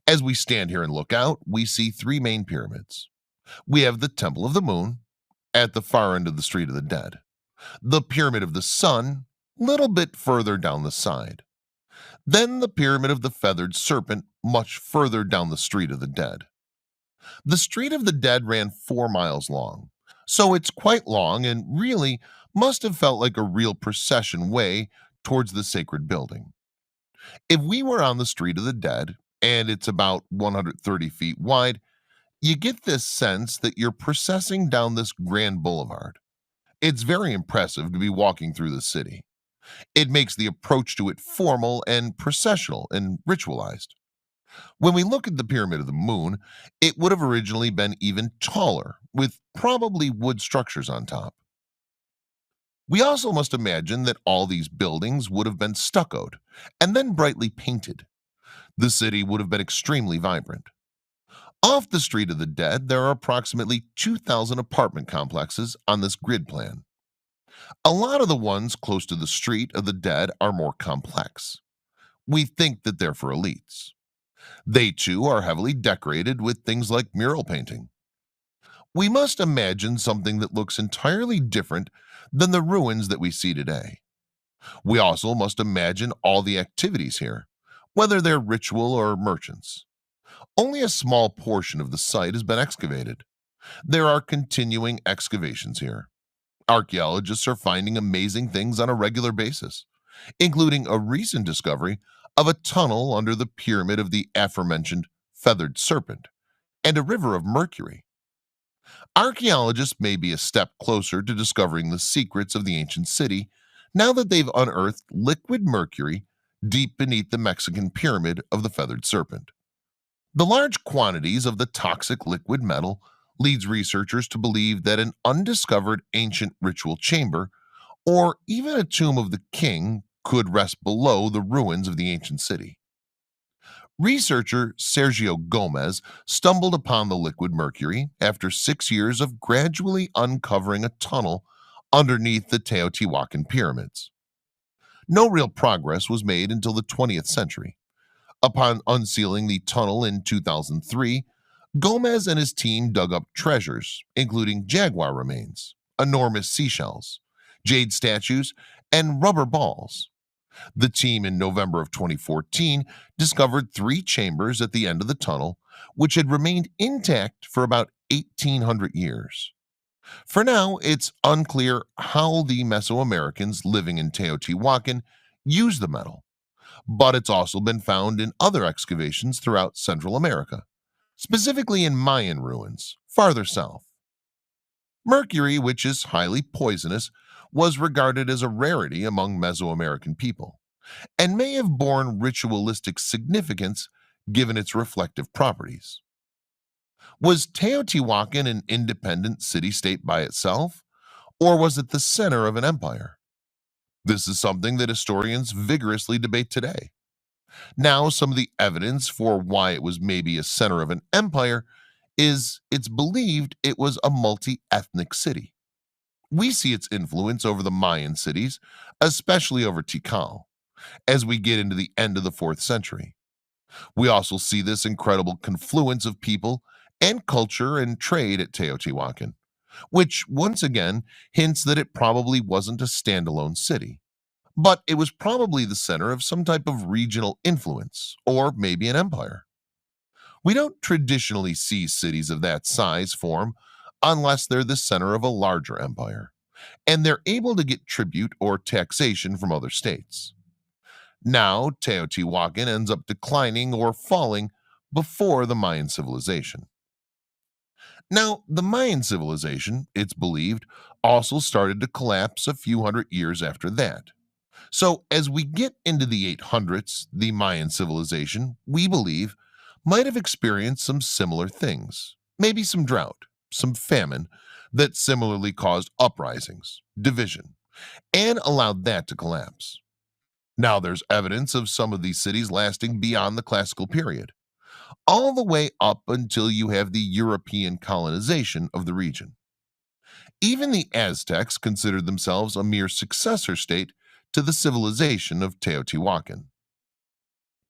As we stand here and look out, we see three main pyramids. We have the Temple of the Moon at the far end of the Street of the Dead, the Pyramid of the Sun, little bit further down the side, then the Pyramid of the Feathered Serpent, much further down the Street of the Dead. The Street of the Dead ran 4 miles long, so it's quite long and really must have felt like a real procession way towards the sacred building. If we were on the Street of the Dead, and it's about 130 feet wide, you get this sense that you're processing down this grand boulevard. It's very impressive to be walking through the city. It makes the approach to it formal and processional and ritualized. When we look at the Pyramid of the Moon, it would have originally been even taller, with probably wood structures on top. We also must imagine that all these buildings would have been stuccoed and then brightly painted. The city would have been extremely vibrant. Off the Street of the Dead, there are approximately 2,000 apartment complexes on this grid plan. A lot of the ones close to the Street of the Dead are more complex. We think that they're for elites. They too are heavily decorated with things like mural painting. We must imagine something that looks entirely different than the ruins that we see today. We also must imagine all the activities here, whether they're ritual or merchants. Only a small portion of the site has been excavated. There are continuing excavations here. Archaeologists are finding amazing things on a regular basis, including a recent discovery of a tunnel under the pyramid of the aforementioned Feathered Serpent and a river of mercury. Archaeologists may be a step closer to discovering the secrets of the ancient city now that they've unearthed liquid mercury deep beneath the Mexican pyramid of the Feathered Serpent. The large quantities of the toxic liquid metal leads researchers to believe that an undiscovered ancient ritual chamber or even a tomb of the king could rest below the ruins of the ancient city. Researcher Sergio Gomez stumbled upon the liquid mercury after 6 years of gradually uncovering a tunnel underneath the Teotihuacan pyramids. No real progress was made until the 20th century. Upon unsealing the tunnel in 2003, Gomez and his team dug up treasures, including jaguar remains, enormous seashells, jade statues, and rubber balls. The team in November of 2014 discovered three chambers at the end of the tunnel, which had remained intact for about 1,800 years. For now, it's unclear how the Mesoamericans living in Teotihuacan used the metal, but it's also been found in other excavations throughout Central America, specifically in Mayan ruins farther south. Mercury, which is highly poisonous, was regarded as a rarity among Mesoamerican people and may have borne ritualistic significance given its reflective properties. Was Teotihuacan an independent city-state by itself, or was it the center of an empire? This is something that historians vigorously debate today. Now, some of the evidence for why it was maybe a center of an empire is it's believed it was a multi-ethnic city. We see its influence over the Mayan cities, especially over Tikal, as we get into the end of the 4th century. We also see this incredible confluence of people and culture and trade at Teotihuacan, which once again hints that it probably wasn't a standalone city, but it was probably the center of some type of regional influence, or maybe an empire. We don't traditionally see cities of that size form unless they're the center of a larger empire, and they're able to get tribute or taxation from other states. Now, Teotihuacan ends up declining or falling before the Mayan civilization. Now, the Mayan civilization, it's believed, also started to collapse a few hundred years after that. So, as we get into the 800s, the Mayan civilization, we believe, might have experienced some similar things, maybe some drought, some famine that similarly caused uprisings, division, and allowed that to collapse. Now, there's evidence of some of these cities lasting beyond the classical period, all the way up until you have the European colonization of the region. Even the Aztecs considered themselves a mere successor state to the civilization of Teotihuacan.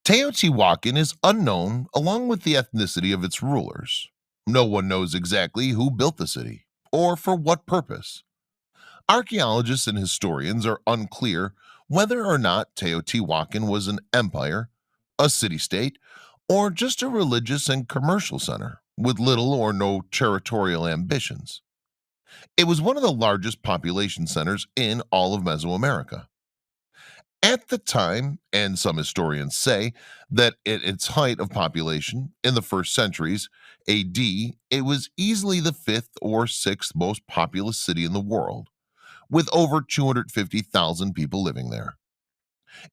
Teotihuacan is unknown along with the ethnicity of its rulers. No one knows exactly who built the city or for what purpose. Archaeologists and historians are unclear whether or not Teotihuacan was an empire, a city state, or just a religious and commercial center with little or no territorial ambitions. It was one of the largest population centers in all of Mesoamerica. At the time, and some historians say that at its height of population in the first centuries AD, it was easily the fifth or sixth most populous city in the world, with over 250,000 people living there.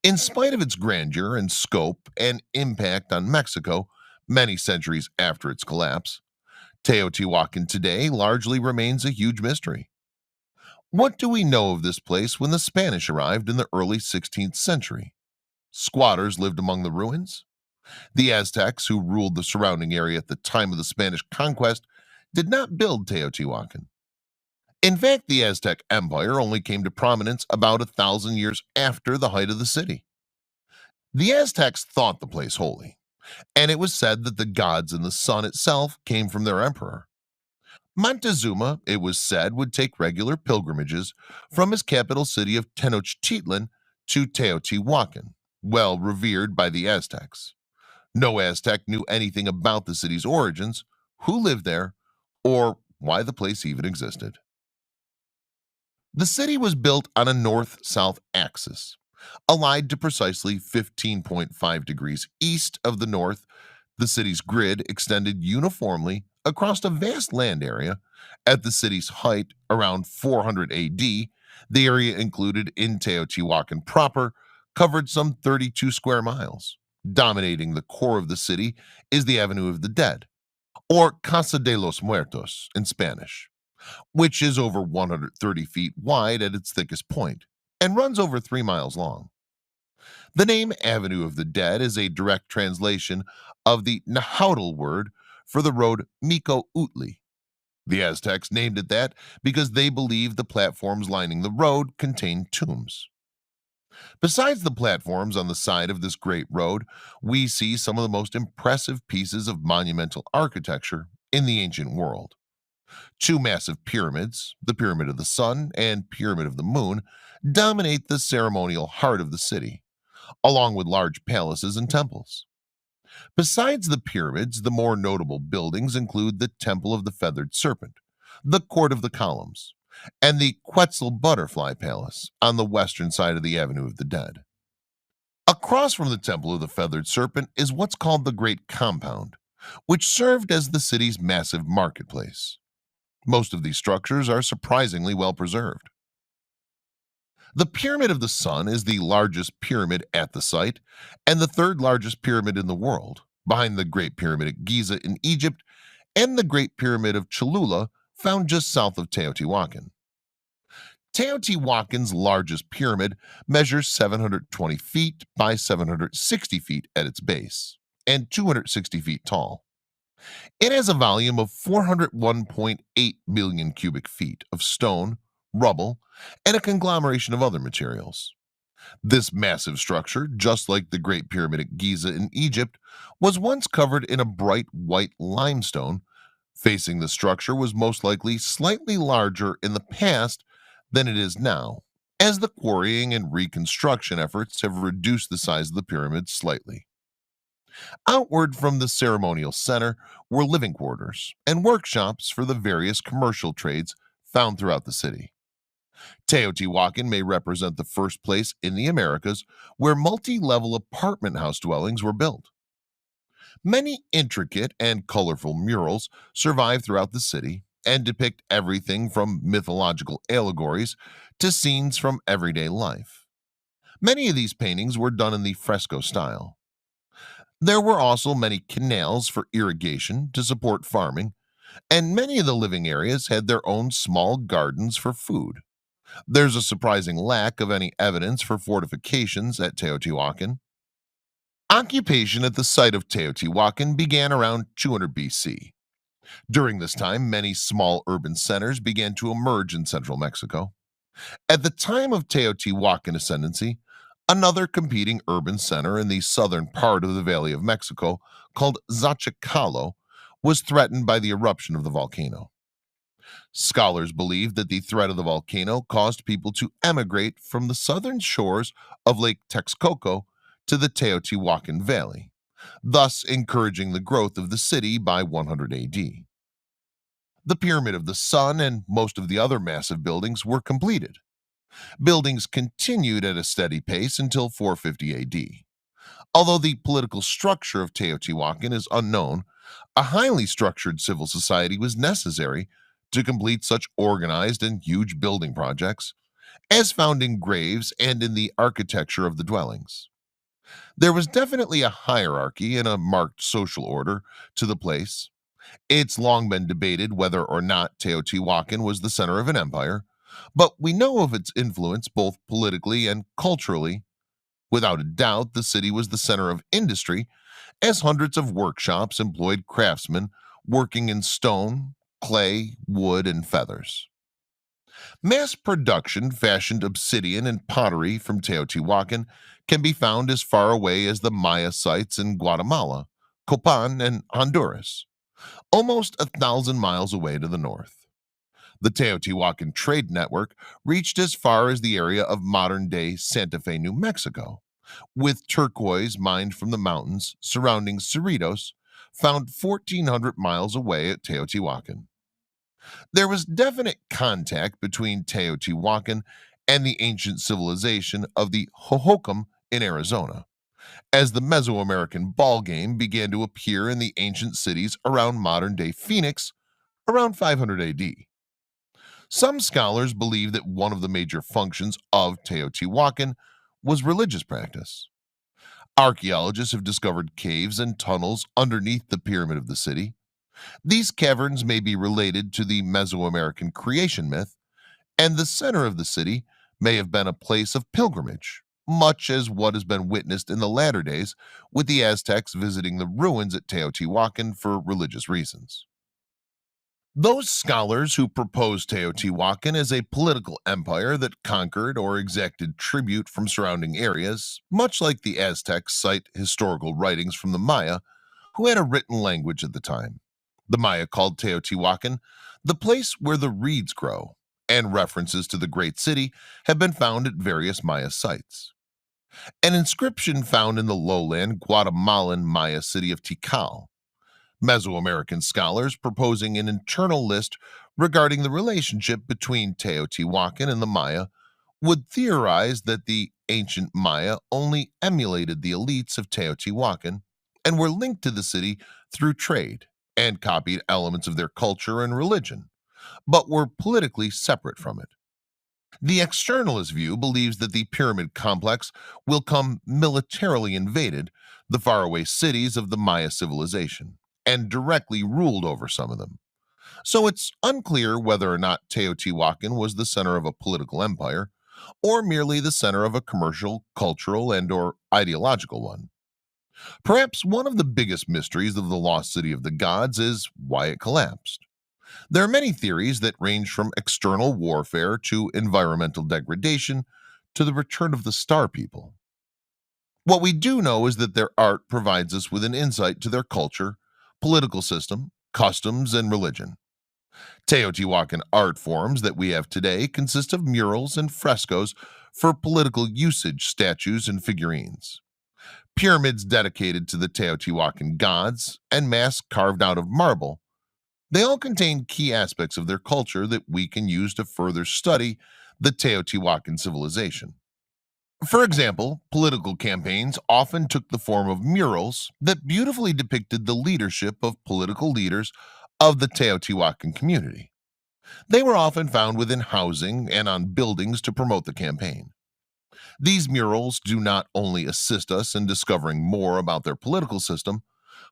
In spite of its grandeur and scope and impact on Mexico many centuries after its collapse, Teotihuacan today largely remains a huge mystery. What do we know of this place when the Spanish arrived in the early 16th century? Squatters lived among the ruins. The Aztecs, who ruled the surrounding area at the time of the Spanish conquest, did not build Teotihuacan. In fact, the Aztec Empire only came to prominence about 1,000 years after the height of the city. The Aztecs thought the place holy, and it was said that the gods and the sun itself came from their emperor. Montezuma, it was said, would take regular pilgrimages from his capital city of Tenochtitlan to Teotihuacan, well revered by the Aztecs. No Aztec knew anything about the city's origins, who lived there, or why the place even existed. The city was built on a north-south axis, allied to precisely 15.5 degrees east of the north. The city's grid extended uniformly across a vast land area. At the city's height, around 400 AD, the area included in Teotihuacan proper covered some 32 square miles. Dominating the core of the city is the Avenue of the Dead, or Casa de los Muertos in Spanish, which is over 130 feet wide at its thickest point and runs over 3 miles long. The name Avenue of the Dead is a direct translation of the Nahuatl word for the road Miko Utli. The Aztecs named it that because they believed the platforms lining the road contained tombs. Besides the platforms on the side of this great road, we see some of the most impressive pieces of monumental architecture in the ancient world. Two massive pyramids, the Pyramid of the Sun and Pyramid of the Moon, dominate the ceremonial heart of the city, along with large palaces and temples. Besides the pyramids, the more notable buildings include the Temple of the Feathered Serpent, the Court of the Columns, and the Quetzal Butterfly Palace on the western side of the Avenue of the Dead. Across from the Temple of the Feathered Serpent is what's called the Great Compound, which served as the city's massive marketplace. Most of these structures are surprisingly well preserved. The Pyramid of the Sun is the largest pyramid at the site and the third largest pyramid in the world, behind the Great Pyramid at Giza in Egypt and the Great Pyramid of Cholula, found just south of Teotihuacan. Teotihuacan's largest pyramid measures 720 feet by 760 feet at its base and 260 feet tall. It has a volume of 401.8 million cubic feet of stone, rubble, and a conglomeration of other materials. This massive structure, just like the Great Pyramid at Giza in Egypt, was once covered in a bright white limestone. Facing the structure was most likely slightly larger in the past than it is now, as the quarrying and reconstruction efforts have reduced the size of the pyramid slightly. Outward from the ceremonial center were living quarters and workshops for the various commercial trades found throughout the city. Teotihuacan may represent the first place in the Americas where multi-level apartment house dwellings were built. Many intricate and colorful murals survive throughout the city and depict everything from mythological allegories to scenes from everyday life. Many of these paintings were done in the fresco style. There were also many canals for irrigation to support farming, and many of the living areas had their own small gardens for food. There's a surprising lack of any evidence for fortifications at Teotihuacan. Occupation at the site of Teotihuacan began around 200 BC. During this time, many small urban centers began to emerge in central Mexico. At the time of Teotihuacan ascendancy, another competing urban center in the southern part of the Valley of Mexico, called Xochicalco, was threatened by the eruption of the volcano. Scholars believe that the threat of the volcano caused people to emigrate from the southern shores of Lake Texcoco to the Teotihuacan Valley, thus encouraging the growth of the city by 100 AD. The Pyramid of the Sun and most of the other massive buildings were completed. Buildings continued at a steady pace until 450 AD. Although the political structure of Teotihuacan is unknown, a highly structured civil society was necessary to complete such organized and huge building projects, as found in graves and in the architecture of the dwellings. There was definitely a hierarchy and a marked social order to the place. It's long been debated whether or not Teotihuacan was the center of an empire, but we know of its influence both politically and culturally. Without a doubt, the city was the center of industry, as hundreds of workshops employed craftsmen working in stone, clay, wood, and feathers. Mass production fashioned obsidian and pottery from Teotihuacan can be found as far away as the Maya sites in Guatemala, Copan, and Honduras, almost 1,000 miles away to the north. The Teotihuacan trade network reached as far as the area of modern-day Santa Fe, New Mexico, with turquoise mined from the mountains surrounding Cerritos, found 1,400 miles away at Teotihuacan. There was definite contact between Teotihuacan and the ancient civilization of the Hohokam in Arizona, as the Mesoamerican ball game began to appear in the ancient cities around modern-day Phoenix around 500 AD. Some scholars believe that one of the major functions of Teotihuacan was religious practice. Archaeologists have discovered caves and tunnels underneath the pyramid of the city. These caverns may be related to the Mesoamerican creation myth, and the center of the city may have been a place of pilgrimage, much as what has been witnessed in the latter days with the Aztecs visiting the ruins at Teotihuacan for religious reasons. Those scholars who propose Teotihuacan as a political empire that conquered or exacted tribute from surrounding areas, much like the Aztecs cite historical writings from the Maya, who had a written language at the time. The Maya called Teotihuacan the place where the reeds grow, and references to the great city have been found at various Maya sites. An inscription found in the lowland Guatemalan Maya city of Tikal. Mesoamerican scholars proposing an internal list regarding the relationship between Teotihuacan and the Maya would theorize that the ancient Maya only emulated the elites of Teotihuacan and were linked to the city through trade and copied elements of their culture and religion, but were politically separate from it. The externalist view believes that the pyramid complex will come militarily invaded the faraway cities of the Maya civilization and directly ruled over some of them. So it's unclear whether or not Teotihuacan was the center of a political empire or merely the center of a commercial, cultural, and or ideological one. Perhaps one of the biggest mysteries of the lost city of the gods is why it collapsed. There are many theories that range from external warfare to environmental degradation to the return of the Star People. What we do know is that their art provides us with an insight to their culture, political system, customs, and religion. Teotihuacan art forms that we have today consist of murals and frescoes for political usage, statues, and figurines. Pyramids dedicated to the Teotihuacan gods, and masks carved out of marble. They all contain key aspects of their culture that we can use to further study the Teotihuacan civilization. For example, political campaigns often took the form of murals that beautifully depicted the leadership of political leaders of the Teotihuacan community. They were often found within housing and on buildings to promote the campaign. These murals do not only assist us in discovering more about their political system,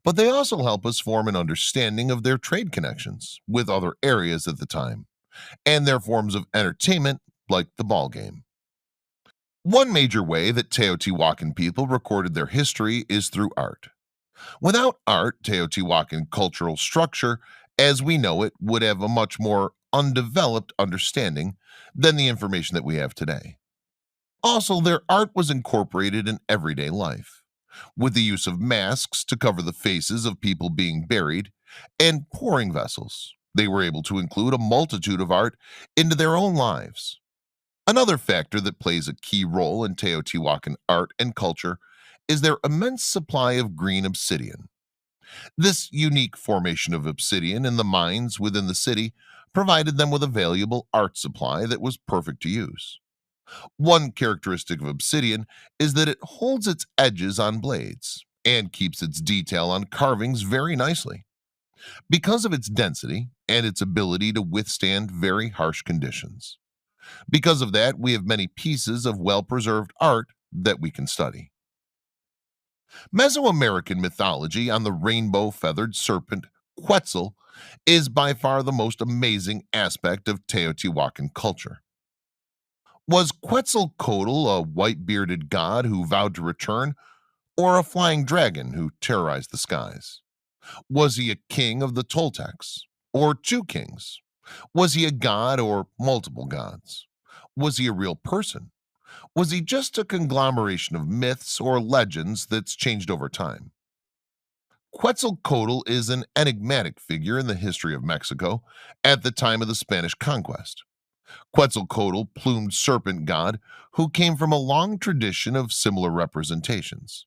but they also help us form an understanding of their trade connections with other areas at the time and their forms of entertainment like the ball game. One major way that Teotihuacan people recorded their history is through art. Without art, Teotihuacan cultural structure as we know it, would have a much more undeveloped understanding than the information that we have today. Also, their art was incorporated in everyday life, with the use of masks to cover the faces of people being buried and pouring vessels. They were able to include a multitude of art into their own lives. Another factor that plays a key role in Teotihuacan art and culture is their immense supply of green obsidian. This unique formation of obsidian in the mines within the city provided them with a valuable art supply that was perfect to use. One characteristic of obsidian is that it holds its edges on blades and keeps its detail on carvings very nicely. Because of its density and its ability to withstand very harsh conditions. Because of that, we have many pieces of well preserved art that we can study. Mesoamerican mythology on the rainbow feathered serpent Quetzal is by far the most amazing aspect of Teotihuacan culture. Was Quetzalcoatl a white bearded god who vowed to return, or a flying dragon who terrorized the skies? Was he a king of the Toltecs, or two kings? Was he a god or multiple gods? Was he a real person? Was he just a conglomeration of myths or legends that's changed over time? Quetzalcoatl is an enigmatic figure in the history of Mexico at the time of the Spanish conquest. Quetzalcoatl, plumed serpent god, who came from a long tradition of similar representations.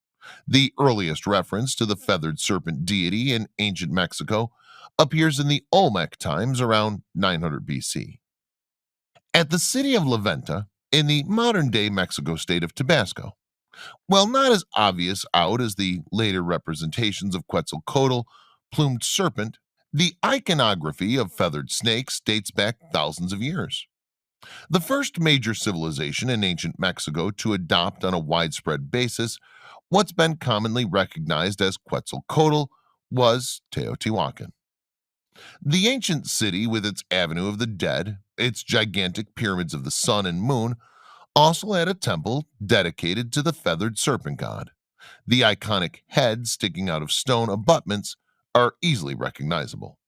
The earliest reference to the feathered serpent deity in ancient Mexico appears in the Olmec times around 900 BC. At the city of La Venta, in the modern day Mexico state of Tabasco. While not as obvious out as the later representations of Quetzalcoatl, plumed serpent, the iconography of feathered snakes dates back thousands of years. The first major civilization in ancient Mexico to adopt on a widespread basis what's been commonly recognized as Quetzalcoatl was Teotihuacan. The ancient city, with its Avenue of the Dead, its gigantic pyramids of the sun and moon, also had a temple dedicated to the feathered serpent god. The iconic head sticking out of stone abutments are easily recognizable.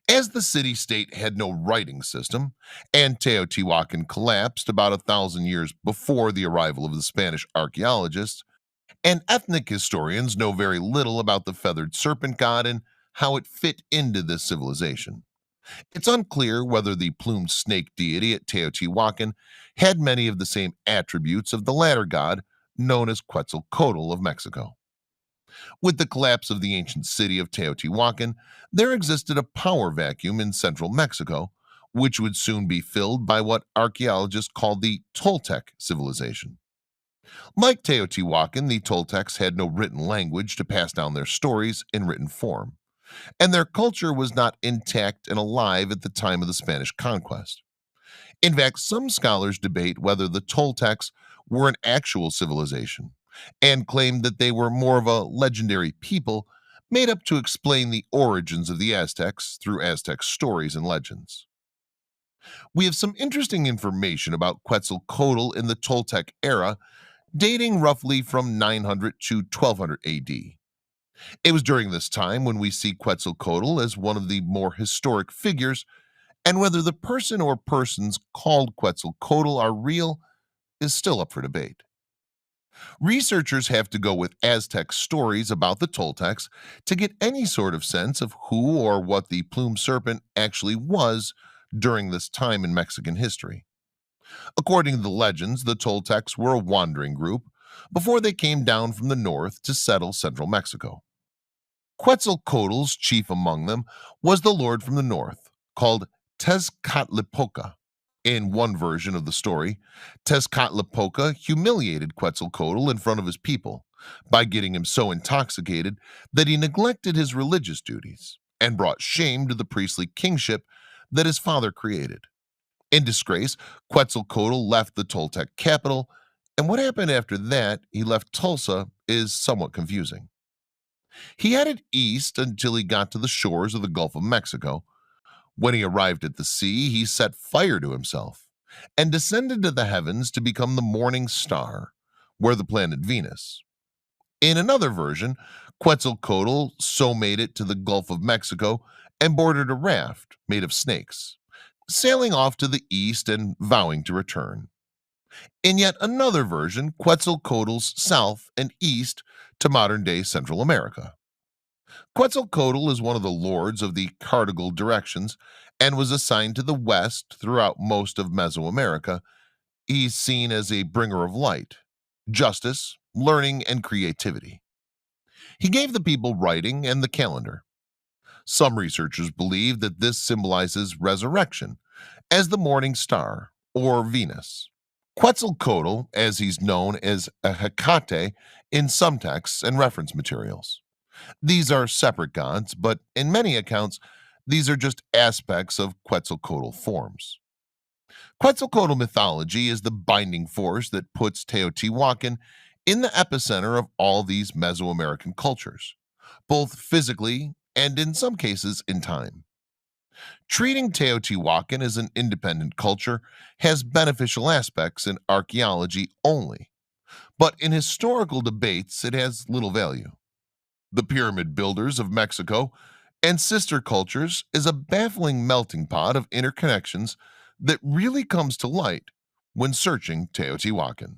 As the city state had no writing system, and Teotihuacan collapsed about 1,000 years before the arrival of the Spanish archaeologists, and ethnic historians know very little about the feathered serpent god and how it fit into this civilization. It's unclear whether the plumed snake deity at Teotihuacan had many of the same attributes of the latter god, known as Quetzalcoatl of Mexico. With the collapse of the ancient city of Teotihuacan, there existed a power vacuum in central Mexico, which would soon be filled by what archaeologists call the Toltec civilization. Like Teotihuacan, the Toltecs had no written language to pass down their stories in written form, and their culture was not intact and alive at the time of the Spanish conquest. In fact, some scholars debate whether the Toltecs were an actual civilization and claim that they were more of a legendary people made up to explain the origins of the Aztecs through Aztec stories and legends. We have some interesting information about Quetzalcoatl in the Toltec era, dating roughly from 900 to 1200 AD. It was during this time when we see Quetzalcoatl as one of the more historic figures, and whether the person or persons called Quetzalcoatl are real is still up for debate. Researchers have to go with Aztec stories about the Toltecs to get any sort of sense of who or what the plumed serpent actually was during this time in Mexican history. According to the legends, the Toltecs were a wandering group before they came down from the north to settle central Mexico. Quetzalcoatl's chief among them was the lord from the north, called Tezcatlipoca. In one version of the story, Tezcatlipoca humiliated Quetzalcoatl in front of his people by getting him so intoxicated that he neglected his religious duties and brought shame to the priestly kingship that his father created. In disgrace, Quetzalcoatl left the Toltec capital, and what happened after that he left Tulsa is somewhat confusing. He headed east until he got to the shores of the Gulf of Mexico. When he arrived at the sea, he set fire to himself and descended to the heavens to become the morning star, where the planet Venus. In another version, Quetzalcoatl so made it to the Gulf of Mexico and boarded a raft made of snakes, sailing off to the east and vowing to return. In yet another version, Quetzalcoatl's south and east to modern day Central America. Quetzalcoatl is one of the lords of the cardinal directions and was assigned to the west throughout most of Mesoamerica. He's seen as a bringer of light, justice, learning, and creativity. He gave the people writing and the calendar. Some researchers believe that this symbolizes resurrection as the morning star or Venus. Quetzalcoatl, as he's known as a Hecate in some texts and reference materials. These are separate gods, but in many accounts, these are just aspects of Quetzalcoatl forms. Quetzalcoatl mythology is the binding force that puts Teotihuacan in the epicenter of all these Mesoamerican cultures, both physically and in some cases in time. Treating Teotihuacan as an independent culture has beneficial aspects in archaeology only, but in historical debates, it has little value. The pyramid builders of Mexico and sister cultures is a baffling melting pot of interconnections that really comes to light when searching Teotihuacan.